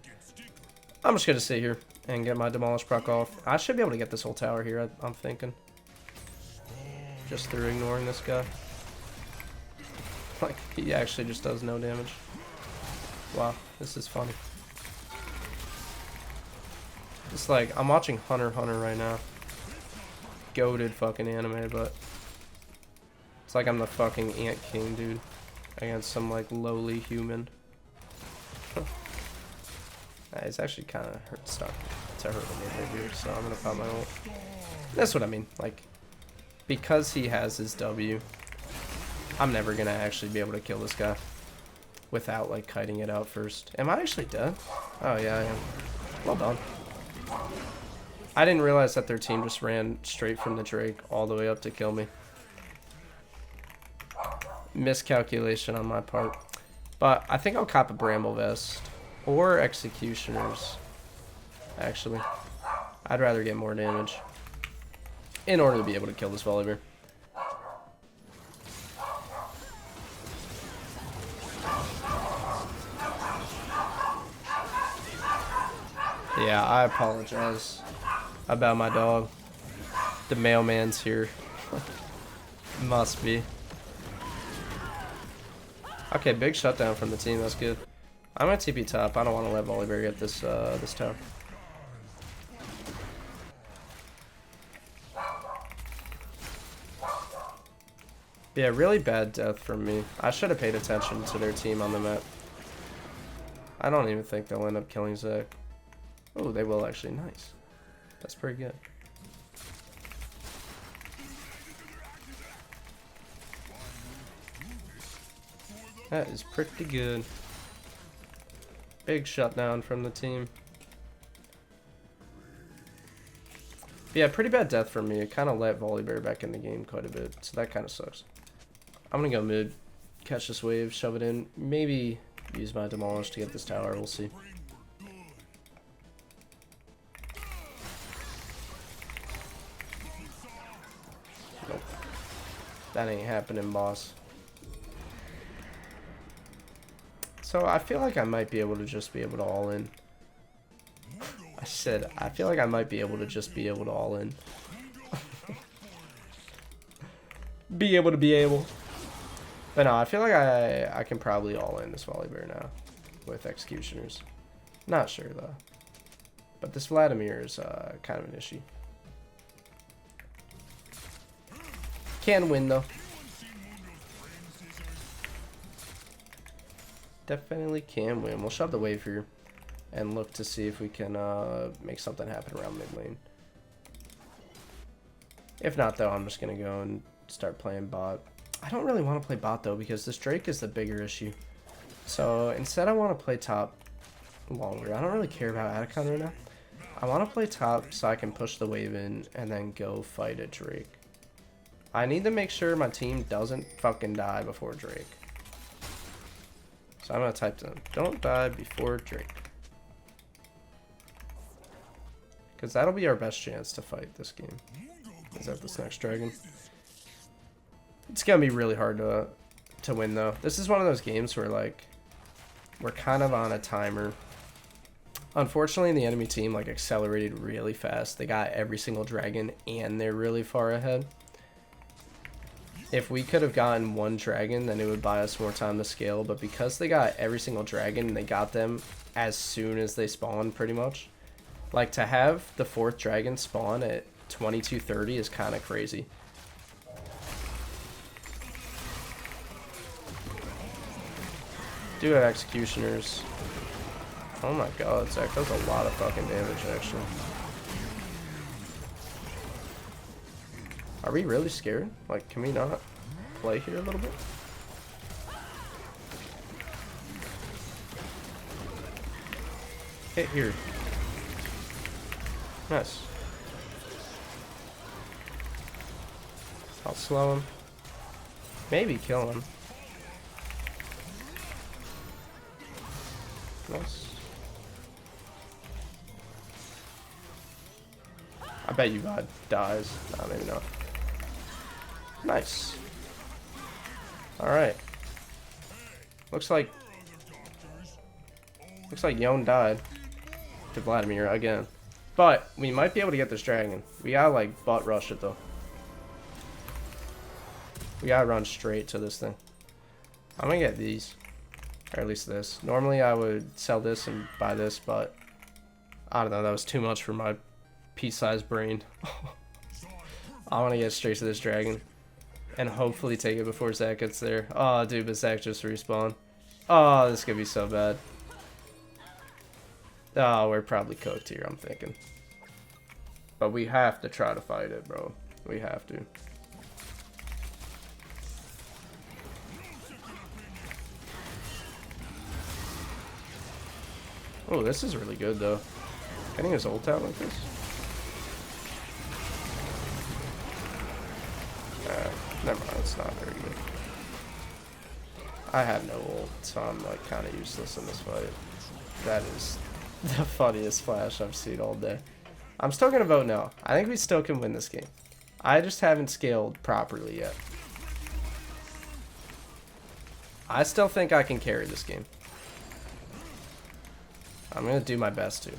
I'm just gonna sit here and get my Demolish proc off. I should be able to get this whole tower here, I'm thinking. Just through ignoring this guy. Like, he actually just does no damage. Wow, this is funny. It's like, I'm watching Hunter x Hunter right now. Goated fucking anime, but it's like I'm the fucking Ant King, dude. Against some, like, lowly human. It's actually kind of stuck to hurt a little bit here, so I'm gonna pop my ult. That's what I mean. Like, because he has his W, I'm never gonna actually be able to kill this guy without like kiting it out first. Am I actually dead? Oh yeah, I am. Well done. I didn't realize that their team just ran straight from the Drake all the way up to kill me. Miscalculation on my part. But I think I'll cop a Bramble Vest. Or Executioners. Actually. I'd rather get more damage. In order to be able to kill this Volibear. Yeah, I apologize about my dog. The mailman's here. Must be. Okay, big shutdown from the team. That's good. I'm gonna TP top. I don't want to let Volibear get this this tower. Yeah, really bad death from me. I should have paid attention to their team on the map. I don't even think they'll end up killing Zach. Oh, they will actually. Nice. That's pretty good. That is pretty good. Big shutdown from the team. But yeah, pretty bad death for me. It kind of let Volibear back in the game quite a bit, so that kind of sucks. I'm gonna go mid, catch this wave, shove it in, maybe use my demolish to get this tower. We'll see. Nope. That ain't happening, boss. So I feel like I might be able to just be able to all in. I said, I feel like I might be able to just be able to all in. Be able to be able. But no, I feel like I can probably all in this Volibear now with executioners. Not sure though. But this Vladimir is kind of an issue. Can win though. Definitely can win. We'll shove the wave here and look to see if we can make something happen around mid lane. If not though, I'm just gonna go and start playing bot. I don't really want to play bot though because this Drake is the bigger issue. So instead I want to play top longer. I don't really care about Akali right now. I want to play top so I can push the wave in and then go fight a Drake. I need to make sure my team doesn't fucking die before Drake. So I'm going to type to them, don't die before Drake. Because that'll be our best chance to fight this game. Is that this next dragon? It's going to be really hard to win though. This is one of those games where like, we're kind of on a timer. Unfortunately, the enemy team like accelerated really fast. They got every single dragon and they're really far ahead. If we could have gotten one dragon, then it would buy us more time to scale. But because they got every single dragon, they got them as soon as they spawned, pretty much. Like, to have the 4th dragon spawn at 22:30 is kind of crazy. Do have executioners. Oh my god, Zach does a lot of fucking damage, actually. Are we really scared? Like, can we not play here a little bit? Hit here. Nice. I'll slow him. Maybe kill him. Nice. I bet you God dies. No, maybe not. Nice. Alright. Looks like Yon died to Vladimir again. But we might be able to get this dragon. We gotta like butt rush it though. We gotta run straight to this thing. I'm gonna get these. Or at least this. Normally I would sell this and buy this, but I don't know, that was too much for my pea-sized brain. I want to get straight to this dragon and hopefully take it before Zach gets there. Oh, dude, but Zach just respawned. Oh, this could be so bad. Oh, we're probably cooked here, I'm thinking. But we have to try to fight it, bro. We have to. Oh, this is really good, though. Getting his ult out like this. Never mind, it's not very good. I have no ult, so I'm like kind of useless in this fight. That is the funniest flash I've seen all day. I'm still gonna vote no. I think we still can win this game. I just haven't scaled properly yet. I still think I can carry this game. I'm gonna do my best to.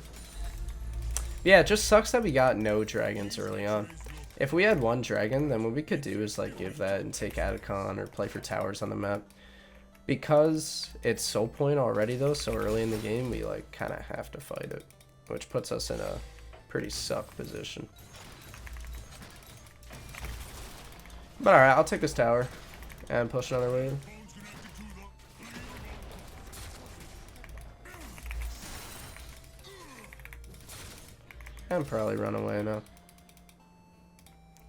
Yeah, it just sucks that we got no dragons early on. If we had one dragon, then what we could do is like give that and take Akali or play for towers on the map. Because it's soul point already though, so early in the game we like kind of have to fight it, which puts us in a pretty suck position. But alright, I'll take this tower and push another wave. And probably run away now.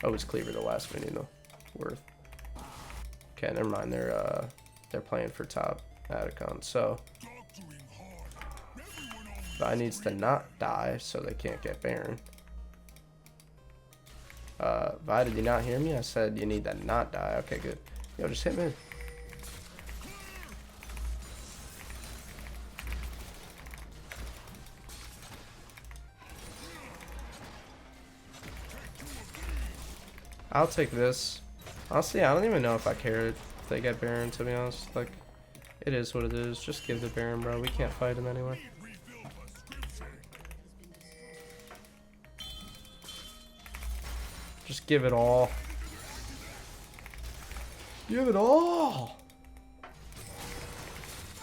Oh, it's Cleaver the last minion though. Worth. Okay, never mind. They're playing for top Akali, so Vi needs to not die so they can't get Baron. Vi, did you not hear me? I said you need to not die. Okay, good. Yo, just hit me. I'll take this. Honestly, I don't even know if I care if they get Baron, to be honest. Like, it is what it is. Just give the Baron, bro. We can't fight him anyway. Just give it all. Give it all!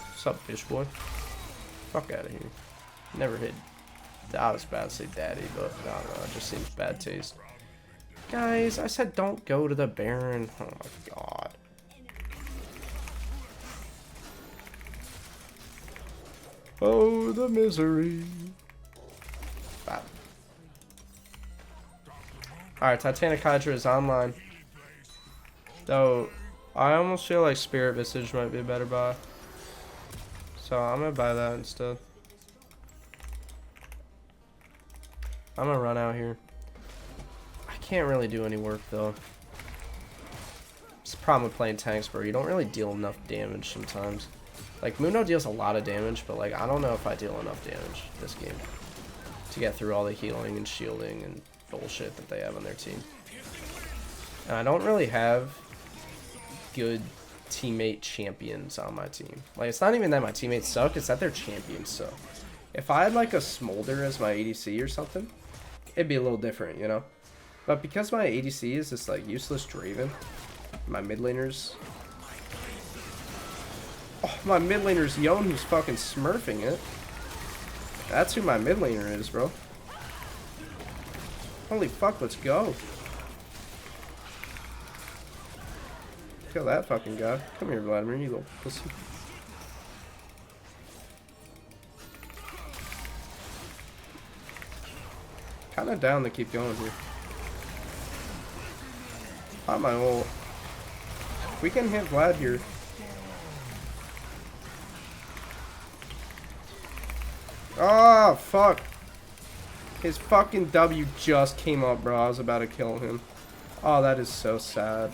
What's up, fish boy? Fuck out of here. Never hit. I was about to say daddy, but I don't know. It just seems bad taste. Guys, I said don't go to the Baron. Oh my god. Oh, the misery. Wow. Alright, Titanic Hydra is online. Though, I almost feel like Spirit Visage might be a better buy. So, I'm gonna buy that instead. I'm gonna run out here. I can't really do any work though. It's the problem with playing tanks, bro. You don't really deal enough damage sometimes. Like, Mundo deals a lot of damage, but like, I don't know if I deal enough damage this game to get through all the healing and shielding and bullshit that they have on their team. And I don't really have good teammate champions on my team. Like, it's not even that my teammates suck, it's that their champions suck. If I had like a Smolder as my ADC or something, it'd be a little different, you know? But because my ADC is this like useless Draven, my mid laner's... Oh, my mid laner's Yon who's fucking smurfing it. That's who my mid laner is, bro. Holy fuck, let's go. Kill that fucking guy. Come here, Vladimir, you little pussy. Kinda down to keep going here. Pop my ult. We can hit Vlad here. Oh, fuck. His fucking W just came up, bro. I was about to kill him. Oh, that is so sad.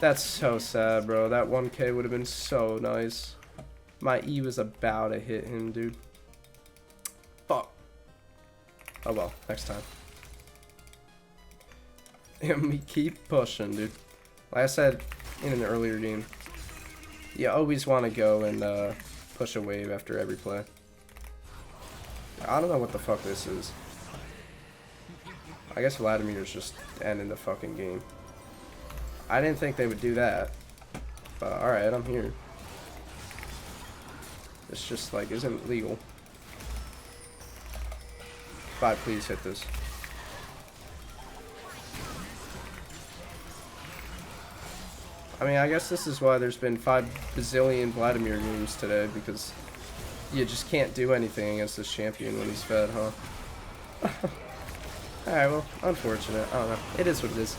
That's so sad, bro. That 1k would have been so nice. My E was about to hit him, dude. Fuck. Oh well, next time. And we keep pushing, dude. Like I said in an earlier game, you always want to go and push a wave after every play. I don't know what the fuck this is. I guess Vladimir's just ending the fucking game. I didn't think they would do that. But alright, I'm here. This just like isn't legal. God, please hit this. I mean, I guess this is why there's been 5 bazillion Vladimir games today, because you just can't do anything against this champion when he's fed, huh? Alright, well, unfortunate. I don't know. It is what it is.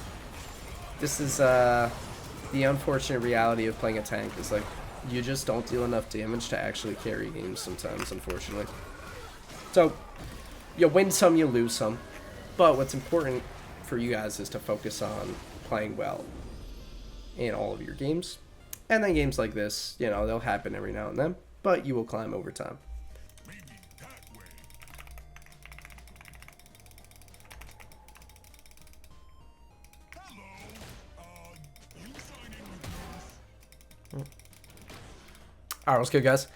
This is, the unfortunate reality of playing a tank, is like, you just don't deal enough damage to actually carry games sometimes, unfortunately. So, you win some, you lose some. But what's important for you guys is to focus on playing well in all of your games. And then games like this, you know, they'll happen every now and then, but you will climb over time. Alright, what's good, guys?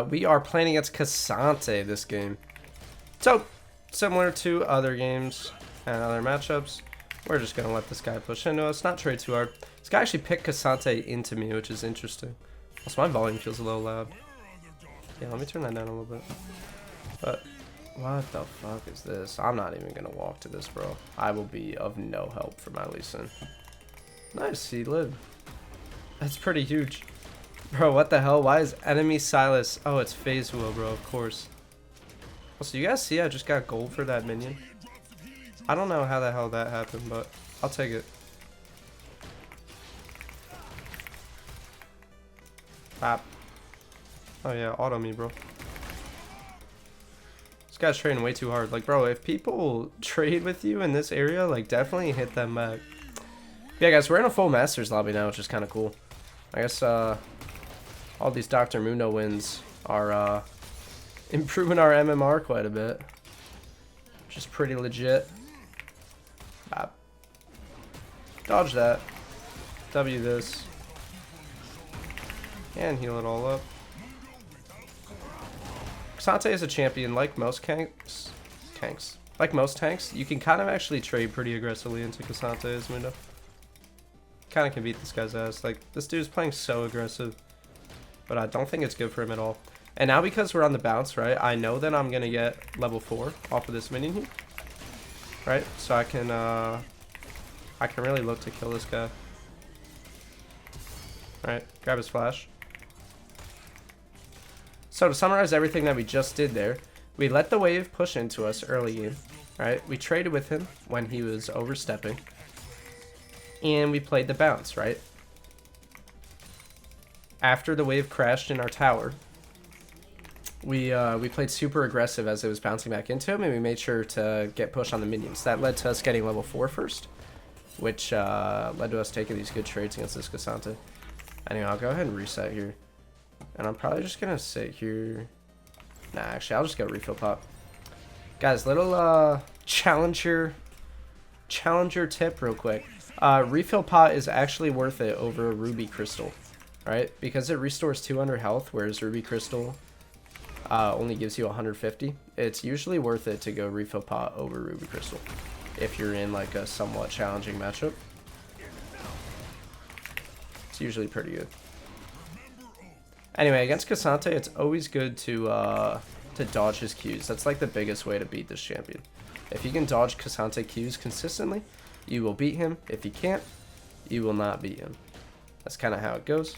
We are playing against Cassante this game. So, similar to other games and other matchups, we're just going to let this guy push into us, not trade too hard. This guy actually picked Cassante into me, which is interesting. Also, my volume feels a little loud. Yeah, let me turn that down a little bit. But what the fuck is this? I'm not even going to walk to this, bro. I will be of no help for my Lee Sin. Nice, he lived. That's pretty huge. Bro, what the hell? Why is enemy Silas? Oh, it's phase wheel, bro, of course. Also, you guys see I just got gold for that minion? I don't know how the hell that happened, but I'll take it. Bop. Oh yeah, auto me, bro. This guy's trading way too hard. Like, bro, if people trade with you in this area, like, definitely hit them back. Yeah, guys, we're in a full Masters lobby now, which is kind of cool. I guess, all these Dr. Mundo wins are, improving our MMR quite a bit. Which is pretty legit. Bop. Dodge that. W this. And heal it all up. Cassante is a champion, like most like most tanks, you can kind of actually trade pretty aggressively into Cassante as Mundo. Kind of can beat this guy's ass. Like, this dude's playing so aggressive, but I don't think it's good for him at all. And now because we're on the bounce, right, I know that I'm gonna get level 4 off of this minion here, right? So I can really look to kill this guy. All right, grab his flash. So to summarize everything that we just did there, we let the wave push into us early game, right? We traded with him when he was overstepping, and we played the bounce, right? After the wave crashed in our tower, we played super aggressive as it was bouncing back into him, and we made sure to get push on the minions. That led to us getting level 4 first, which led to us taking these good trades against this Cassante. Anyway, I'll go ahead and reset here. And I'm probably just going to sit here. Nah, actually, I'll just go refill pot. Guys, little challenger tip real quick. Refill pot is actually worth it over Ruby Crystal, right? Because it restores 200 health, whereas Ruby Crystal only gives you 150. It's usually worth it to go refill pot over Ruby Crystal if you're in like a somewhat challenging matchup. It's usually pretty good. Anyway, against Cassante, it's always good to dodge his Qs. That's like the biggest way to beat this champion. If you can dodge Cassante Qs consistently, you will beat him. If you can't, you will not beat him. That's kind of how it goes.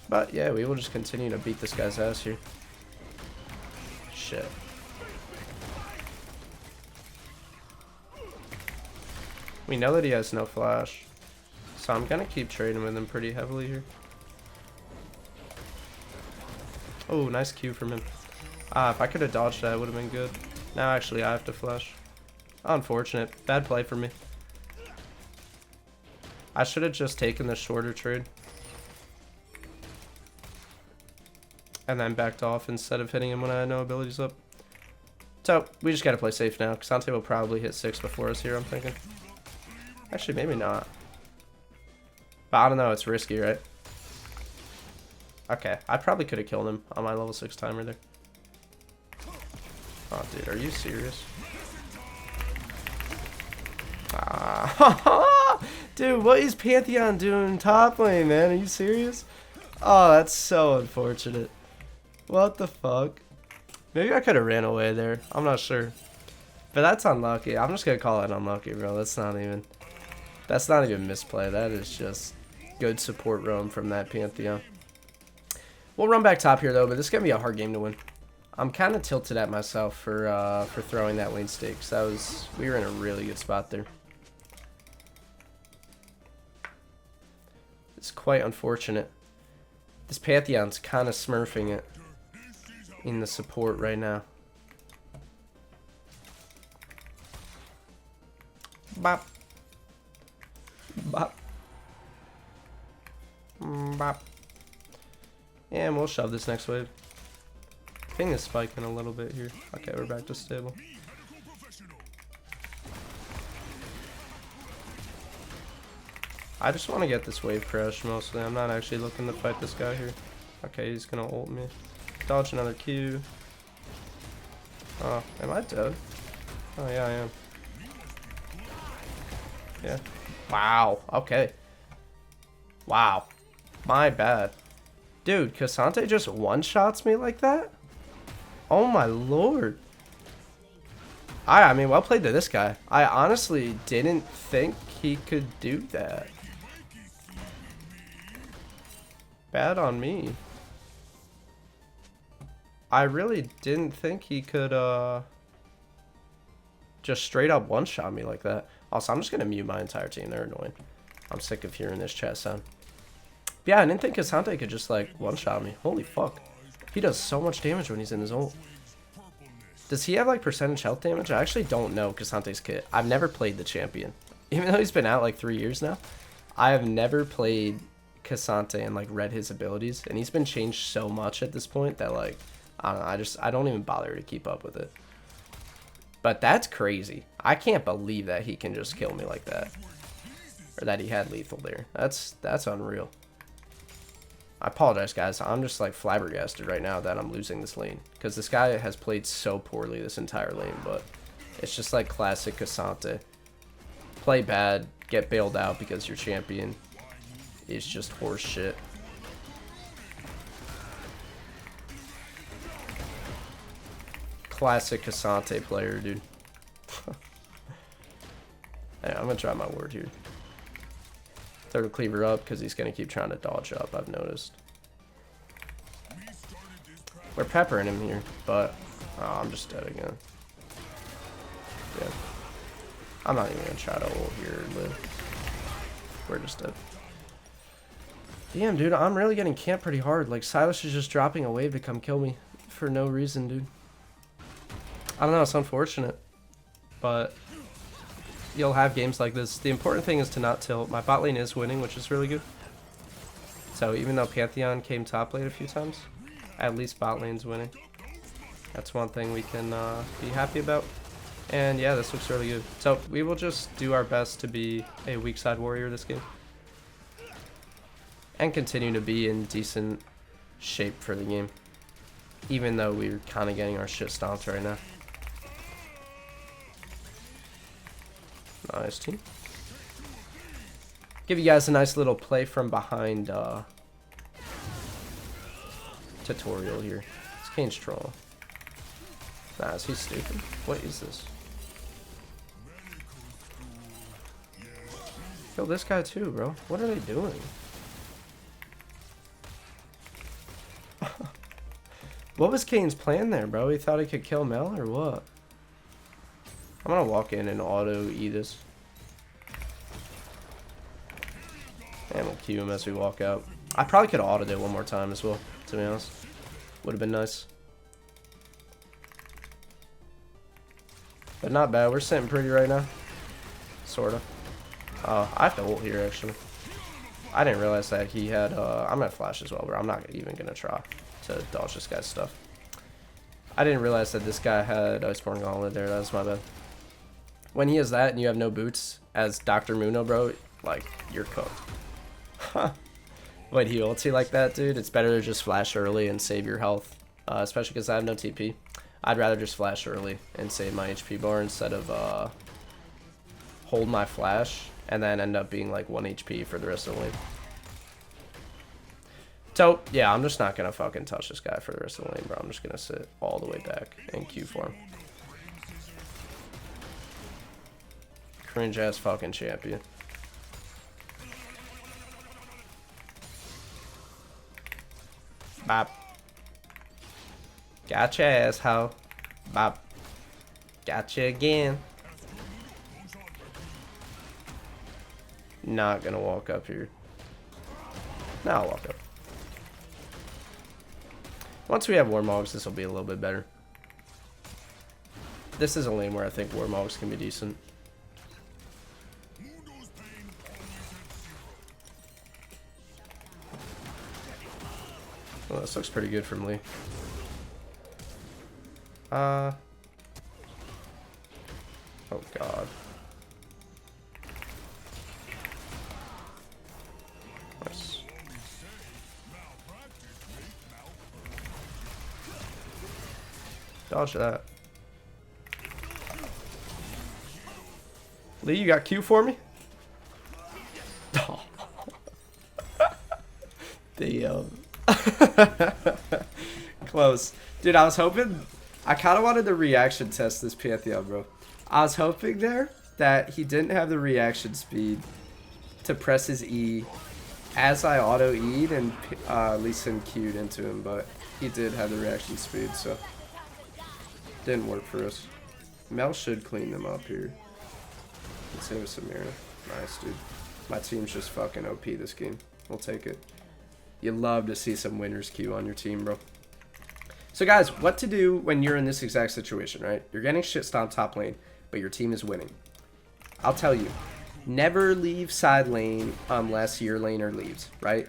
But yeah, we will just continue to beat this guy's ass here. Shit. We know that he has no flash. So I'm gonna keep trading with him pretty heavily here. Oh, nice Q from him. If I could have dodged that, it would have been good. Now actually I have to flash. Unfortunate. Bad play for me. I should have just taken the shorter trade. And then backed off instead of hitting him when I had no abilities up. So, we just gotta play safe now. Cassante will probably hit 6 before us here, I'm thinking. Actually, maybe not. But I don't know, it's risky, right? Okay, I probably could have killed him on my level 6 timer there. Oh, dude, are you serious? Dude, what is Pantheon doing top lane, man? Are you serious? Oh, that's so unfortunate. What the fuck? Maybe I could have ran away there. I'm not sure. But that's unlucky. I'm just gonna call it unlucky, bro. That's not even misplay. That is just good support roam from that Pantheon. We'll run back top here though, but this is gonna be a hard game to win. I'm kind of tilted at myself for throwing that lane stakes. We were in a really good spot there. It's quite unfortunate. This Pantheon's kind of smurfing it in the support right now. Bop. Bop. Bop. And we'll shove this next wave. Ping is spiking a little bit here. Okay, we're back to stable. I just want to get this wave crash mostly. I'm not actually looking to fight this guy here. Okay, he's gonna ult me. Dodge another Q. Oh, am I dead? Oh yeah, I am. Yeah. Wow. Okay. Wow. My bad. Dude, Cassante just one-shots me like that? Oh my lord. I mean, well played to this guy. I honestly didn't think he could do that. Bad on me. I really didn't think he could, just straight up one-shot me like that. Also, I'm just gonna mute my entire team. They're annoying. I'm sick of hearing this chat sound. But yeah, I didn't think Cassante could just, like, one-shot me. Holy fuck. He does so much damage when he's in his ult. Does he have, like, percentage health damage? I actually don't know Cassante's kit. I've never played the champion. Even though he's been out, like, 3 years now, I have never played Cassante and, like, read his abilities. And he's been changed so much at this point that, like, I don't know. I don't even bother to keep up with it. But that's crazy. I can't believe that he can just kill me like that. Or that he had lethal there. That's unreal. I apologize, guys. I'm just like flabbergasted right now that I'm losing this lane. Because this guy has played so poorly this entire lane. But it's just like classic Cassante. Play bad, get bailed out because your champion is just horse shit. Classic Cassante player, dude. Yeah, I'm gonna try my word here. Throw the cleaver up because he's gonna keep trying to dodge up, I've noticed. We're peppering him here, but oh, I'm just dead again. Yeah. I'm not even gonna try to ult here or live. We're just dead. Damn, dude, I'm really getting camped pretty hard. Like, Silas is just dropping a wave to come kill me for no reason, dude. I don't know, it's unfortunate, but you'll have games like this. The important thing is to not tilt. My bot lane is winning, which is really good. So even though Pantheon came top lane a few times, at least bot lane's winning. That's one thing we can be happy about. And yeah, this looks really good. So we will just do our best to be a weak side warrior this game. And continue to be in decent shape for the game. Even though we're kind of getting our shit stomped right now. Nice team. Give you guys a nice little play from behind tutorial here. It's Kane's troll. Nah, is he stupid? What is this? Kill this guy too, bro. What are they doing? What was Kane's plan there, bro? He thought he could kill Mel or what? I'm gonna walk in and auto E this. And we'll Q him as we walk out. I probably could have autoed it one more time as well, to be honest. Would have been nice. But not bad. We're sitting pretty right now. Sorta. I have to ult here, actually. I didn't realize that he had... I'm gonna flash as well, but I'm not even gonna try to dodge this guy's stuff. I didn't realize that this guy had Iceborne Gauntlet there. That was my bad. When he has that and you have no boots as Dr. Mundo, bro, like, you're cooked. When he ults you like that, dude, it's better to just flash early and save your health. Especially because I have no TP. I'd rather just flash early and save my HP bar instead of hold my flash and then end up being like 1 HP for the rest of the lane. So, yeah, I'm just not going to fucking touch this guy for the rest of the lane, bro. I'm just going to sit all the way back and Q for him. Cringe ass fucking champion. Bop. Gotcha, asshole. Bop. Gotcha again. Not gonna walk up here. Now I'll walk up. Once we have Warmogs, this will be a little bit better. This is a lane where I think Warmogs can be decent. Well, this looks pretty good from Lee. Oh god. Nice. Dodge that. Lee, you got Q for me? Oh. Damn. Close. Dude, I was hoping... I kind of wanted to reaction test this Pantheon, bro. I was hoping there that he didn't have the reaction speed to press his E as I auto-E'd and Lee Sin Q'd into him, but he did have the reaction speed, so... Didn't work for us. Mel should clean them up here. Same with Samira. Nice, dude. My team's just fucking OP this game. We'll take it. You love to see some winners queue on your team, bro. So, guys, what to do when you're in this exact situation, right? You're getting shit stomped top lane, but your team is winning. I'll tell you, never leave side lane unless your laner leaves, right?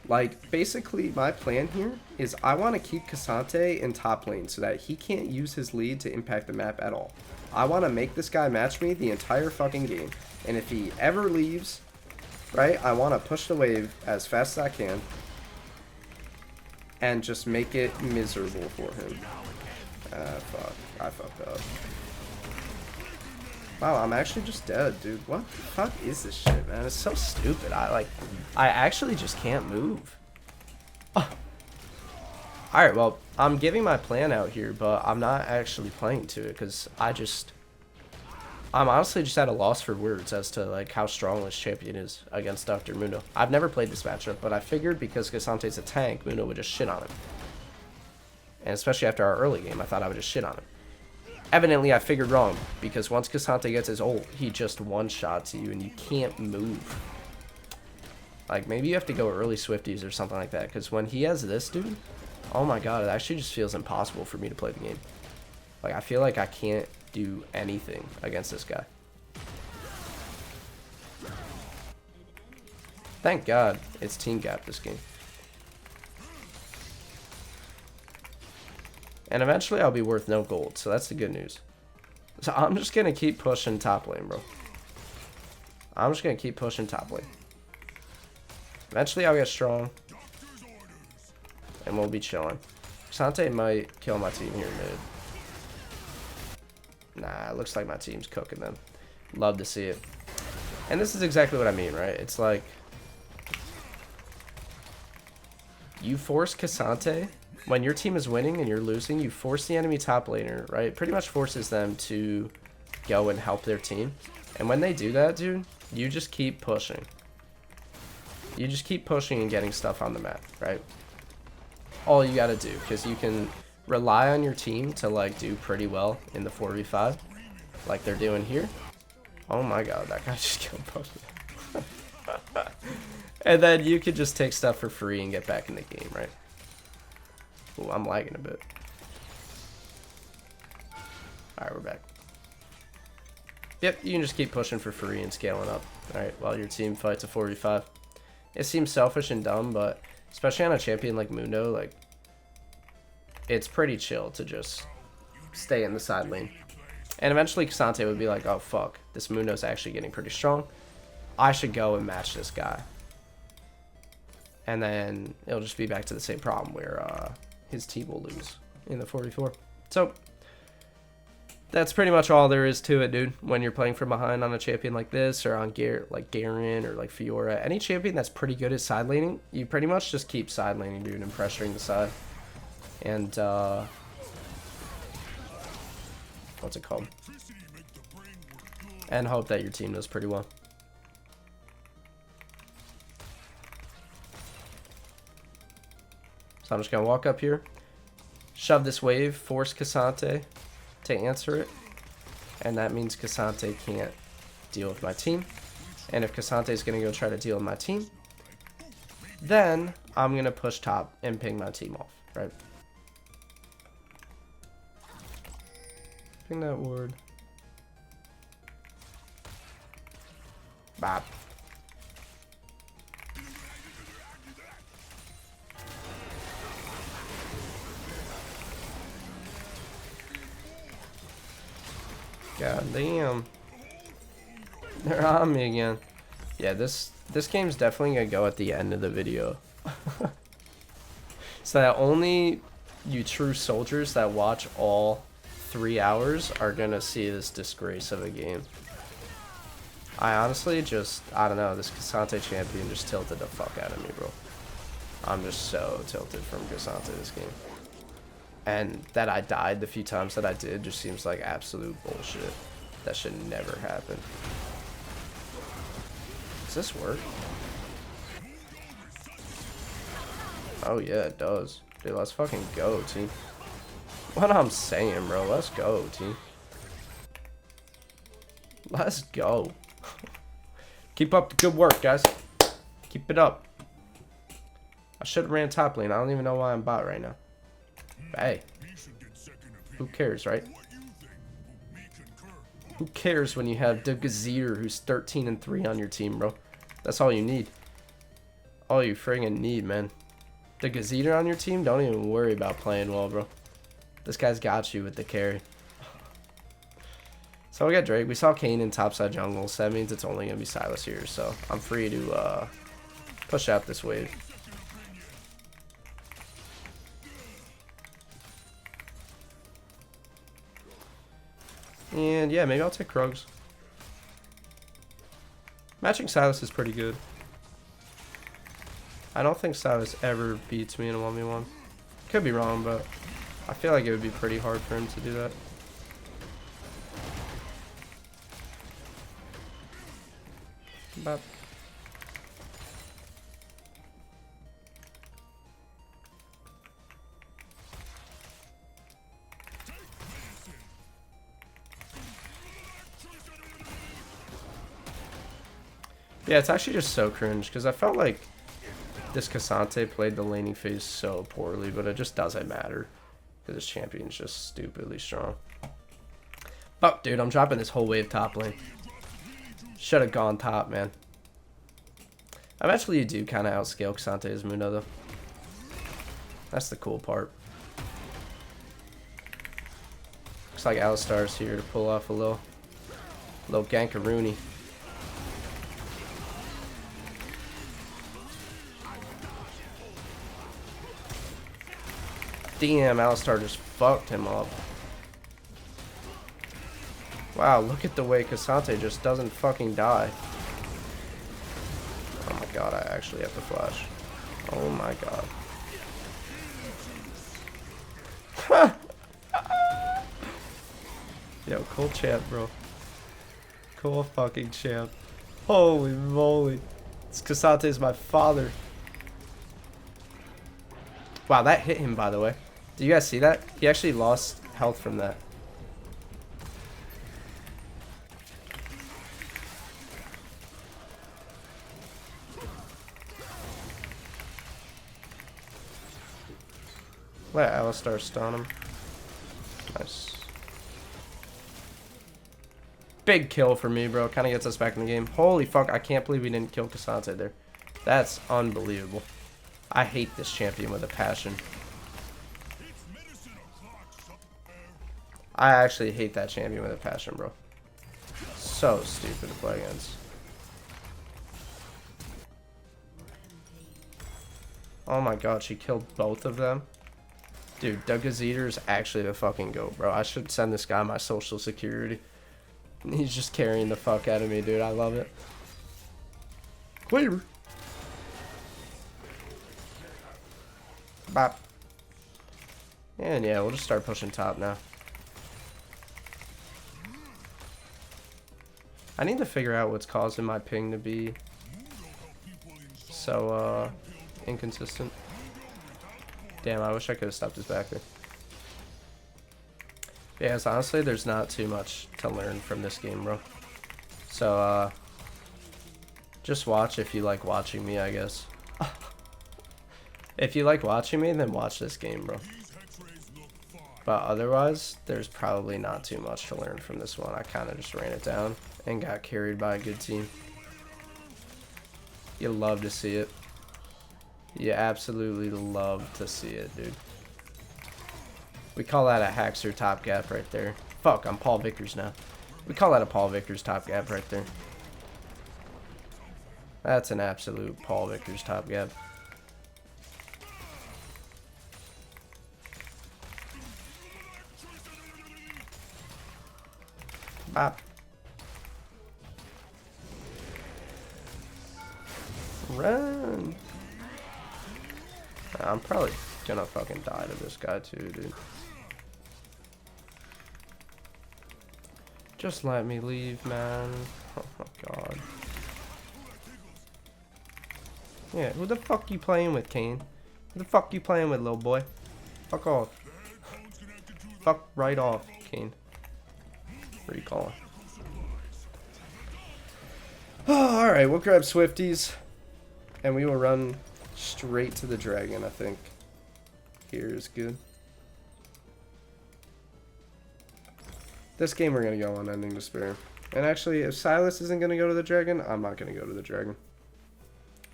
Like, basically, my plan here is I want to keep Cassante in top lane so that he can't use his lead to impact the map at all. I want to make this guy match me the entire fucking game. And if he ever leaves, right, I want to push the wave as fast as I can and just make it miserable for him. Fuck. I fucked up. Wow, I'm actually just dead, dude. What the fuck is this shit, man? It's so stupid. I actually just can't move. Oh. Alright, well, I'm giving my plan out here, but I'm not actually playing to it, because I'm honestly just at a loss for words as to, like, how strong this champion is against Dr. Mundo. I've never played this matchup, but I figured because Cassante's a tank, Mundo would just shit on him. And especially after our early game, I thought I would just shit on him. Evidently, I figured wrong, because once Cassante gets his ult, he just one-shots you, and you can't move. Like, maybe you have to go early Swifties or something like that, because when he has this, dude, oh my god, it actually just feels impossible for me to play the game. Like, I feel like I can't do anything against this guy. Thank god it's team gap this game. And eventually I'll be worth no gold, so that's the good news. So I'm just going to keep pushing top lane, bro. I'm just going to keep pushing top lane. Eventually I'll get strong. And we'll be chilling. Sante might kill my team here mid. Nah, it looks like my team's cooking them. Love to see it. And this is exactly what I mean, right? It's like... You force Cassante... When your team is winning and you're losing, you force the enemy top laner, right? It pretty much forces them to go and help their team. And when they do that, dude, you just keep pushing. You just keep pushing and getting stuff on the map, right? All you gotta do, because you can rely on your team to, like, do pretty well in the 4v5, like they're doing here. Oh my god, that guy just killed both of them. And then you can just take stuff for free and get back in the game, right? Ooh, I'm lagging a bit. Alright, we're back. Yep, you can just keep pushing for free and scaling up. Alright, while your team fights a 4v5. It seems selfish and dumb, but especially on a champion like Mundo, like, it's pretty chill to just stay in the side lane. And eventually Cassante would be like, oh fuck, this Mundo's actually getting pretty strong. I should go and match this guy. And then it'll just be back to the same problem where his team will lose in the 4v4. So that's pretty much all there is to it, dude. When you're playing from behind on a champion like this, or on like Garen or like Fiora, any champion that's pretty good at side laning, you pretty much just keep side laning, dude, and pressuring the side. And what's it called? And hope that your team does pretty well. So I'm just going to walk up here, shove this wave, force Cassante to answer it. And that means Cassante can't deal with my team. And if Cassante is going to go try to deal with my team, then I'm going to push top and ping my team off, right? Ping that ward. Bop. God damn. They're on me again. Yeah, this game's definitely gonna go at the end of the video. So that only you true soldiers that watch all 3 hours are gonna see this disgrace of a game. I honestly just, I don't know, this Cassante champion just tilted the fuck out of me, bro. I'm just so tilted from Cassante this game. And that I died the few times that I did just seems like absolute bullshit. That should never happen. Does this work? Oh yeah, it does. Dude, let's fucking go, team. What I'm saying, bro. Let's go, team. Let's go. Keep up the good work, guys. Keep it up. I should have ran top lane. I don't even know why I'm bot right now. But hey. Who cares, right? Who cares when you have the Gazeer who's 13-3 on your team, bro? That's all you need. All you friggin' need, man. The Gazeer on your team, don't even worry about playing well, bro. This guy's got you with the carry. So we got Drake. We saw Kane in topside jungle, so that means it's only going to be Silas here. So I'm free to push out this wave. And yeah, maybe I'll take Krugs. Matching Silas is pretty good. I don't think Silas ever beats me in a 1v1. Could be wrong, but I feel like it would be pretty hard for him to do that. Bop. Yeah, it's actually just so cringe because I felt like this Cassante played the laning phase so poorly, but it just doesn't matter because this champion's just stupidly strong. Oh, dude, I'm dropping this whole wave top lane. Should have gone top, man. Eventually, you do kind of outscale Cassante's Mundo, though. That's the cool part. Looks like Alistar's here to pull off a little gankaroonie. Damn, Alistar just fucked him up. Wow, look at the way Cassante just doesn't fucking die. Oh my god, I actually have to flash. Oh my god. Yo, cool champ, bro. Cool fucking champ. Holy moly. This Cassante is my father. Wow, that hit him, by the way. Did you guys see that? He actually lost health from that. Let Alistar stun him. Nice. Big kill for me, bro. Kind of gets us back in the game. Holy fuck, I can't believe we didn't kill Cassante there. That's unbelievable. I hate this champion with a passion. I actually hate that champion with a passion, bro. So stupid to play against. Oh my god, she killed both of them. Dude, Douglas Eater is actually the fucking GOAT, bro. I should send this guy my social security. He's just carrying the fuck out of me, dude. I love it. Clear. Bop. And yeah, we'll just start pushing top now. I need to figure out what's causing my ping to be so inconsistent. Damn, I wish I could have stopped his backer. Yeah, so honestly, there's not too much to learn from this game, bro. So, just watch if you like watching me, I guess. If you like watching me, then watch this game, bro. But otherwise, there's probably not too much to learn from this one. I kind of just ran it down and got carried by a good team. You love to see it. You absolutely love to see it, dude. We call that a Haxer top gap right there. Fuck, I'm Paul Vickers now. We call that a Paul Vickers top gap right there. That's an absolute Paul Vickers top gap. Pop. Run. I'm probably gonna fucking die to this guy too, dude. Just let me leave, man. Oh my god. Yeah, who the fuck you playing with, Kane? Who the fuck you playing with, little boy? Fuck off. Fuck right off, Kane. What are you calling? Oh, alright, we'll grab Swifties. And we will run straight to the dragon, I think. Here is good. This game we're going to go on Ending Despair. And actually, if Silas isn't going to go to the dragon, I'm not going to go to the dragon.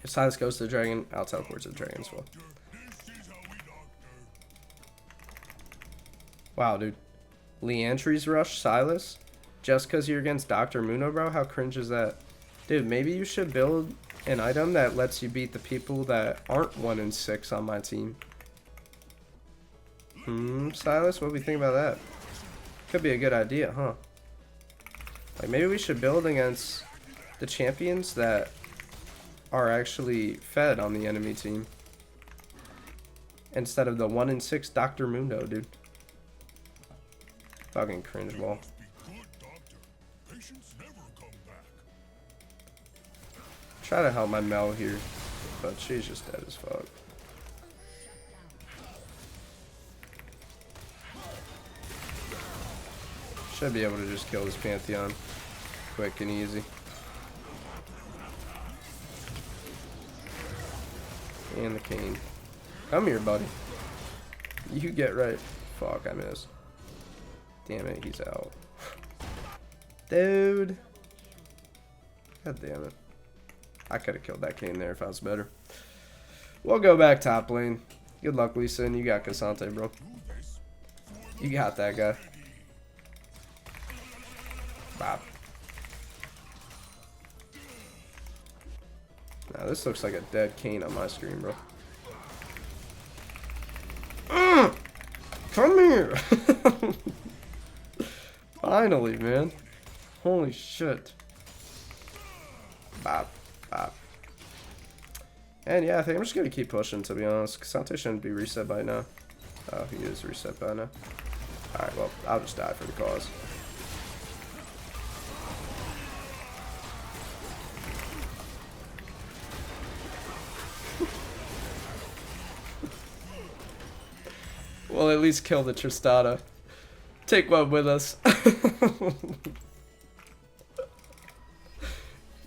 If Silas goes to the dragon, I'll teleport to the dragon as well. Wow, dude. Leantry's rush Silas? Just because you're against Dr. Mundo, bro? How cringe is that? Dude, maybe you should build an item that lets you beat the people that aren't 1 in 6 on my team. Silas, what do we think about that? Could be a good idea, huh? Like, maybe we should build against the champions that are actually fed on the enemy team. Instead of the 1 in 6 Dr. Mundo, dude. Fucking cringe ball. Try to help my Mel here, but she's just dead as fuck. Should be able to just kill this Pantheon quick and easy. And the Cane. Come here, buddy. You get right. Fuck, I missed. Damn it, he's out. Dude. God damn it. I could have killed that Cane there if I was better. We'll go back top lane. Good luck, Lisa, and you got Cassante, bro. You got that guy. Bop. Now this looks like a dead Cane on my screen, bro. Come here! Finally, man. Holy shit. Bop. Bop. And yeah, I think I'm just gonna keep pushing, to be honest. Cassante shouldn't be reset by now. Oh, he is reset by now. Alright, well, I'll just die for the cause. We'll at least kill the Tristana. Take one with us.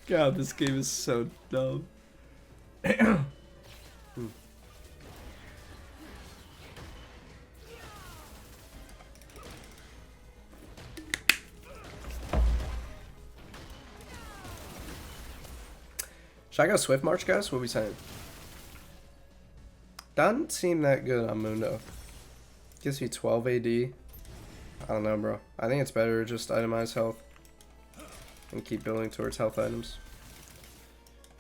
God, this game is so dumb. Should I go Swift March, guys? What are we saying? Doesn't seem that good on Mundo. Gives me 12 AD. I don't know, bro. I think it's better to just itemize health and keep building towards health items.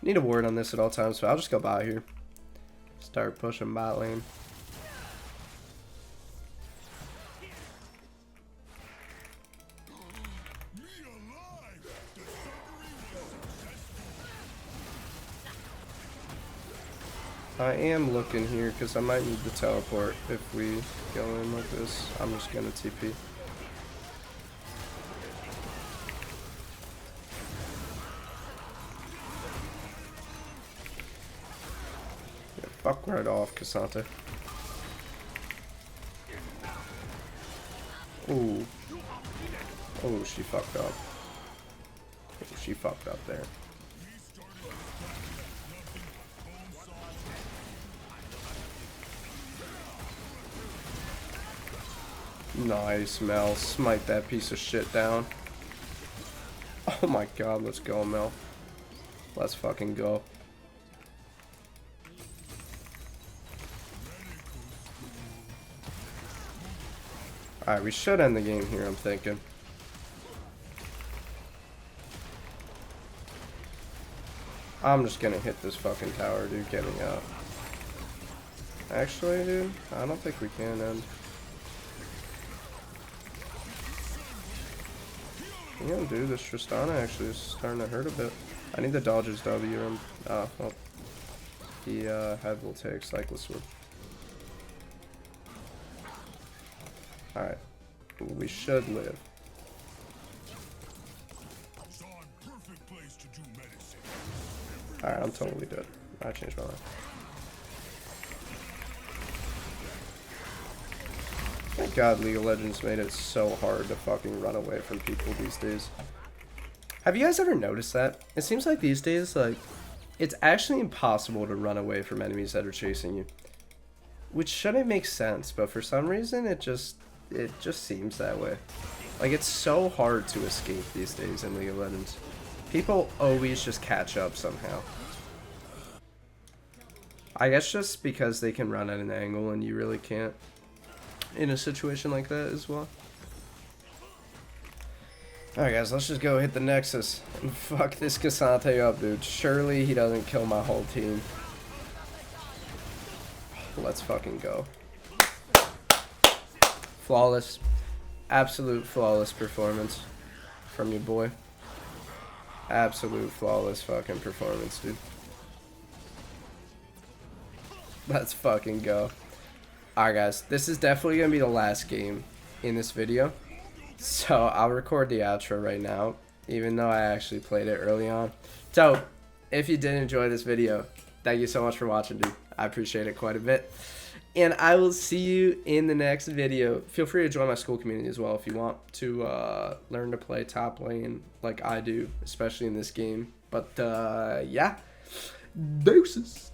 Need a ward on this at all times, so I'll just go bot here. Start pushing bot lane. I am looking here because I might need to teleport if we go in like this. I'm just gonna TP. Yeah, fuck right off, Cassante. Ooh. Oh, she fucked up. Oh, she fucked up there. Nice, Mel. Smite that piece of shit down. Oh my god, let's go, Mel. Let's fucking go. Alright, we should end the game here, I'm thinking. I'm just gonna hit this fucking tower, dude, getting out. Actually, dude, I don't think we can end. Yeah, dude, this Tristana actually is starting to hurt a bit. I need the dodges W. Well, the head will take Cycle Sword. Alright. We should live. Alright, I'm totally dead. I changed my mind. Thank God League of Legends made it so hard to fucking run away from people these days. Have you guys ever noticed that? It seems like these days, like, it's actually impossible to run away from enemies that are chasing you. Which shouldn't make sense, but for some reason it just seems that way. Like, it's so hard to escape these days in League of Legends. People always just catch up somehow. I guess just because they can run at an angle and you really can't in a situation like that as well. Alright guys, let's just go hit the Nexus and fuck this Cassante up, dude. Surely he doesn't kill my whole team. Let's fucking go. Flawless. Absolute flawless performance from your boy. Absolute flawless fucking performance, dude. Let's fucking go. Alright guys, this is definitely going to be the last game in this video. So I'll record the outro right now, even though I actually played it early on. So, if you did enjoy this video, thank you so much for watching, dude. I appreciate it quite a bit. And I will see you in the next video. Feel free to join my school community as well if you want to learn to play top lane like I do, especially in this game. But, yeah. Deuces.